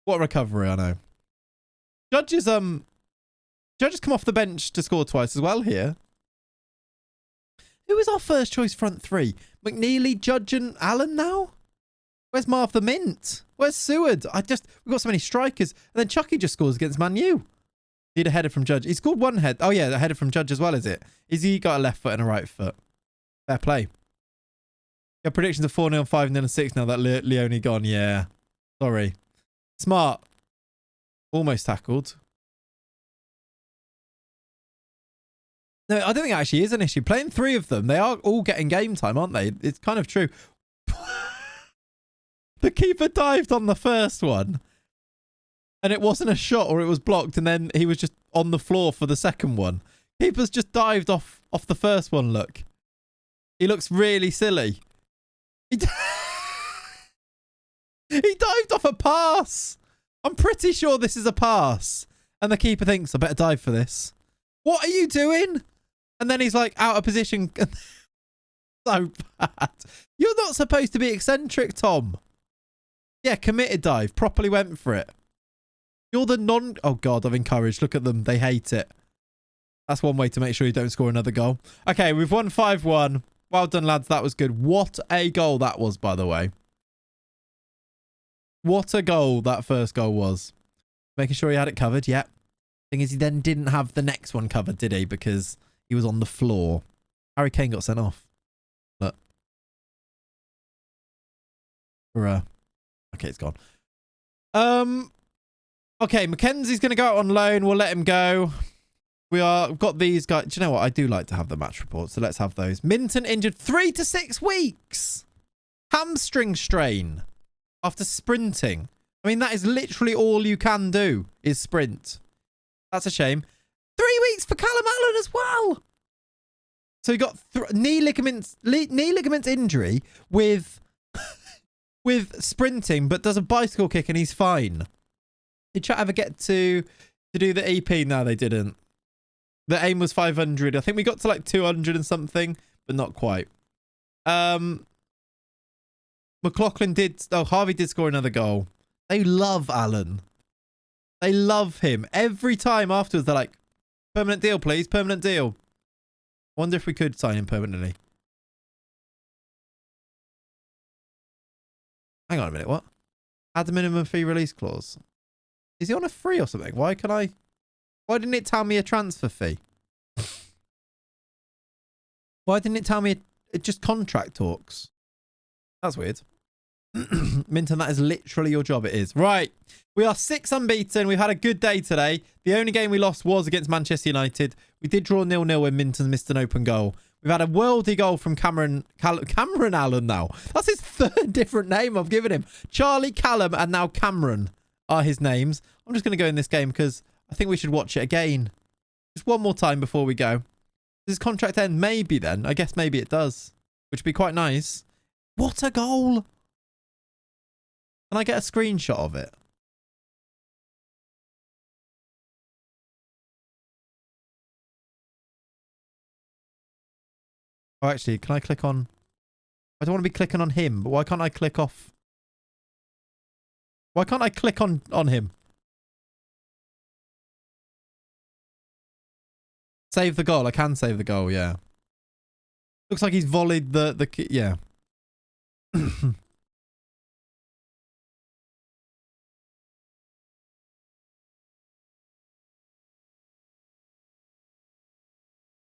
[SPEAKER 2] What a recovery, I know. Judge has come off the bench to score twice as well here. Who is our first choice front three? McNeely, Judge and Allen now? Where's Marv the Mint? Where's Seward? We've got so many strikers. And then Chucky just scores against Man U. Need a header from Judge. He scored one head. Oh, yeah, a header from Judge as well, is it? Is he got a left foot and a right foot? Fair play. Your predictions are 4-0, 5-0 and 6 now that Leone gone. Yeah. Sorry. Smart. Almost tackled. No, I don't think it actually is an issue. Playing 3 of them, they are all getting game time, aren't they? It's kind of true. The keeper dived on the first one. And it wasn't a shot or it was blocked. And then he was just on the floor for the second one. Keeper's just dived off the first one, look. He looks really silly. He dived off a pass. I'm pretty sure this is a pass. And the keeper thinks, I better dive for this. What are you doing? And then he's like out of position. So bad. You're not supposed to be eccentric, Tom. Yeah, committed dive. Properly went for it. You're the non... Oh, God, I've encouraged. Look at them. They hate it. That's one way to make sure you don't score another goal. Okay, we've won 5-1. Well done, lads. That was good. What a goal that was, by the way. What a goal that first goal was. Making sure he had it covered. Yep. Thing is, he then didn't have the next one covered, did he? Because he was on the floor. Harry Kane got sent off. Look. Okay, it's gone. Okay, Mackenzie's going to go out on loan. We'll let him go. We've got these guys. Do you know what? I do like to have the match reports, so let's have those. Minton injured 3 to 6 weeks. Hamstring strain after sprinting. I mean, that is literally all you can do is sprint. That's a shame. 3 weeks for Callum Allen as well. So he got knee ligament injury with sprinting, but does a bicycle kick and he's fine. Did chat ever get to do the EP? No, they didn't. The aim was 500. I think we got to like 200 and something, but not quite. McLaughlin did... Oh, Harvey did score another goal. They love Allen. They love him. Every time afterwards, they're like, permanent deal, please. Permanent deal. Wonder if we could sign him permanently. Hang on a minute. What? Add the minimum fee release clause. Is he on a free or something? Why didn't it tell me a transfer fee? Why didn't it tell me it just contract talks? That's weird. Minton, that is literally your job. It is. Right. We are 6 unbeaten. We've had a good day today. The only game we lost was against Manchester United. We did draw 0-0 when Minton missed an open goal. We've had a worldy goal from Cameron Allen now. That's his 3rd different name I've given him. Charlie, Callum, and now Cameron are his names. I'm just going to go in this game because I think we should watch it again. Just one more time before we go. Does his contract end? Maybe then. I guess maybe it does. Which would be quite nice. What a goal. Can I get a screenshot of it? Oh, actually, can I click on... I don't want to be clicking on him, but why can't I click off... Why can't I click on him? Save the goal. I can save the goal, yeah. Looks like he's volleyed the yeah.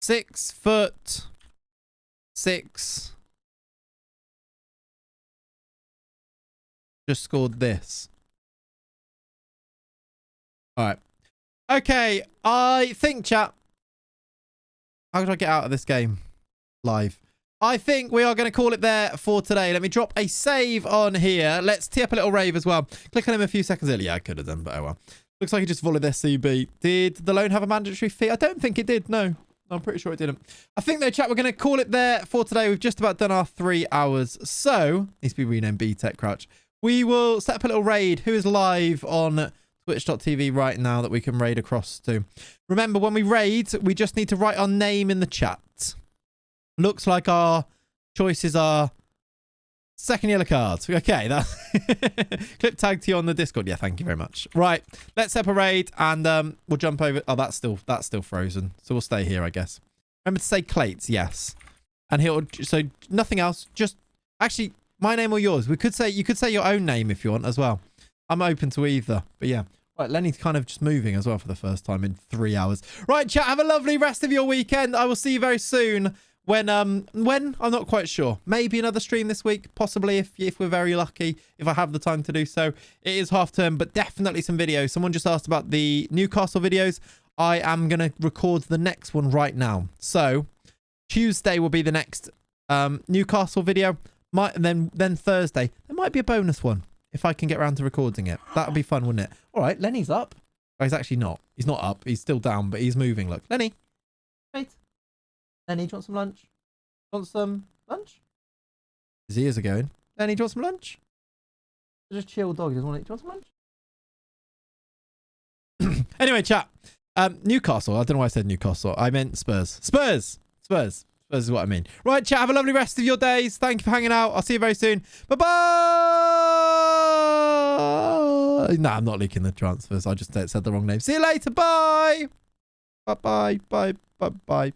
[SPEAKER 2] Six foot. 6. Just scored this. All right. Okay. I think, chat. How do I get out of this game live? I think we are going to call it there for today. Let me drop a save on here. Let's tee up a little rave as well. Click on him a few seconds earlier. Yeah, I could have done, but oh well. Looks like he just volleyed SCB. Did the loan have a mandatory fee? I don't think it did, no. I'm pretty sure it didn't. I think though, chat, we're going to call it there for today. We've just about done our 3 hours. So, needs to be renamed BTech Crouch. We will set up a little raid. Who is live on twitch.tv right now that we can raid across to? Remember, when we raid, we just need to write our name in the chat. Looks like our choices are second yellow card. Okay, that's clip tag to you on the Discord. Yeah, thank you very much. Right, let's set up a raid and we'll jump over. Oh, that's still frozen. So we'll stay here, I guess. Remember to say Clates, yes. And so nothing else. Just actually my name or yours. You could say your own name if you want as well. I'm open to either. But yeah. Right, Lenny's kind of just moving as well for the first time in 3 hours. Right, chat, have a lovely rest of your weekend. I will see you very soon. When I'm not quite sure. Maybe another stream this week, possibly if we're very lucky, if I have the time to do so. It is half term, but definitely some videos. Someone just asked about the Newcastle videos. I am going to record the next one right now. So Tuesday will be the next Newcastle video. Then Thursday, there might be a bonus one if I can get around to recording it. That would be fun, wouldn't it? All right, Lenny's up. Oh, he's actually not. He's not up. He's still down, but he's moving. Look, Lenny. Wait. Lenny, do you want some lunch? Want some lunch? His ears are going. Lenny, do you want some lunch? Just chill dog. He doesn't want to eat. Do you want some lunch? Anyway, chat. Newcastle. I don't know why I said Newcastle. I meant Spurs. Spurs is what I mean. Right, chat. Have a lovely rest of your days. Thank you for hanging out. I'll see you very soon. Bye-bye. No, I'm not leaking the transfers. I just said the wrong name. See you later. Bye. Bye-bye. Bye. Bye-bye.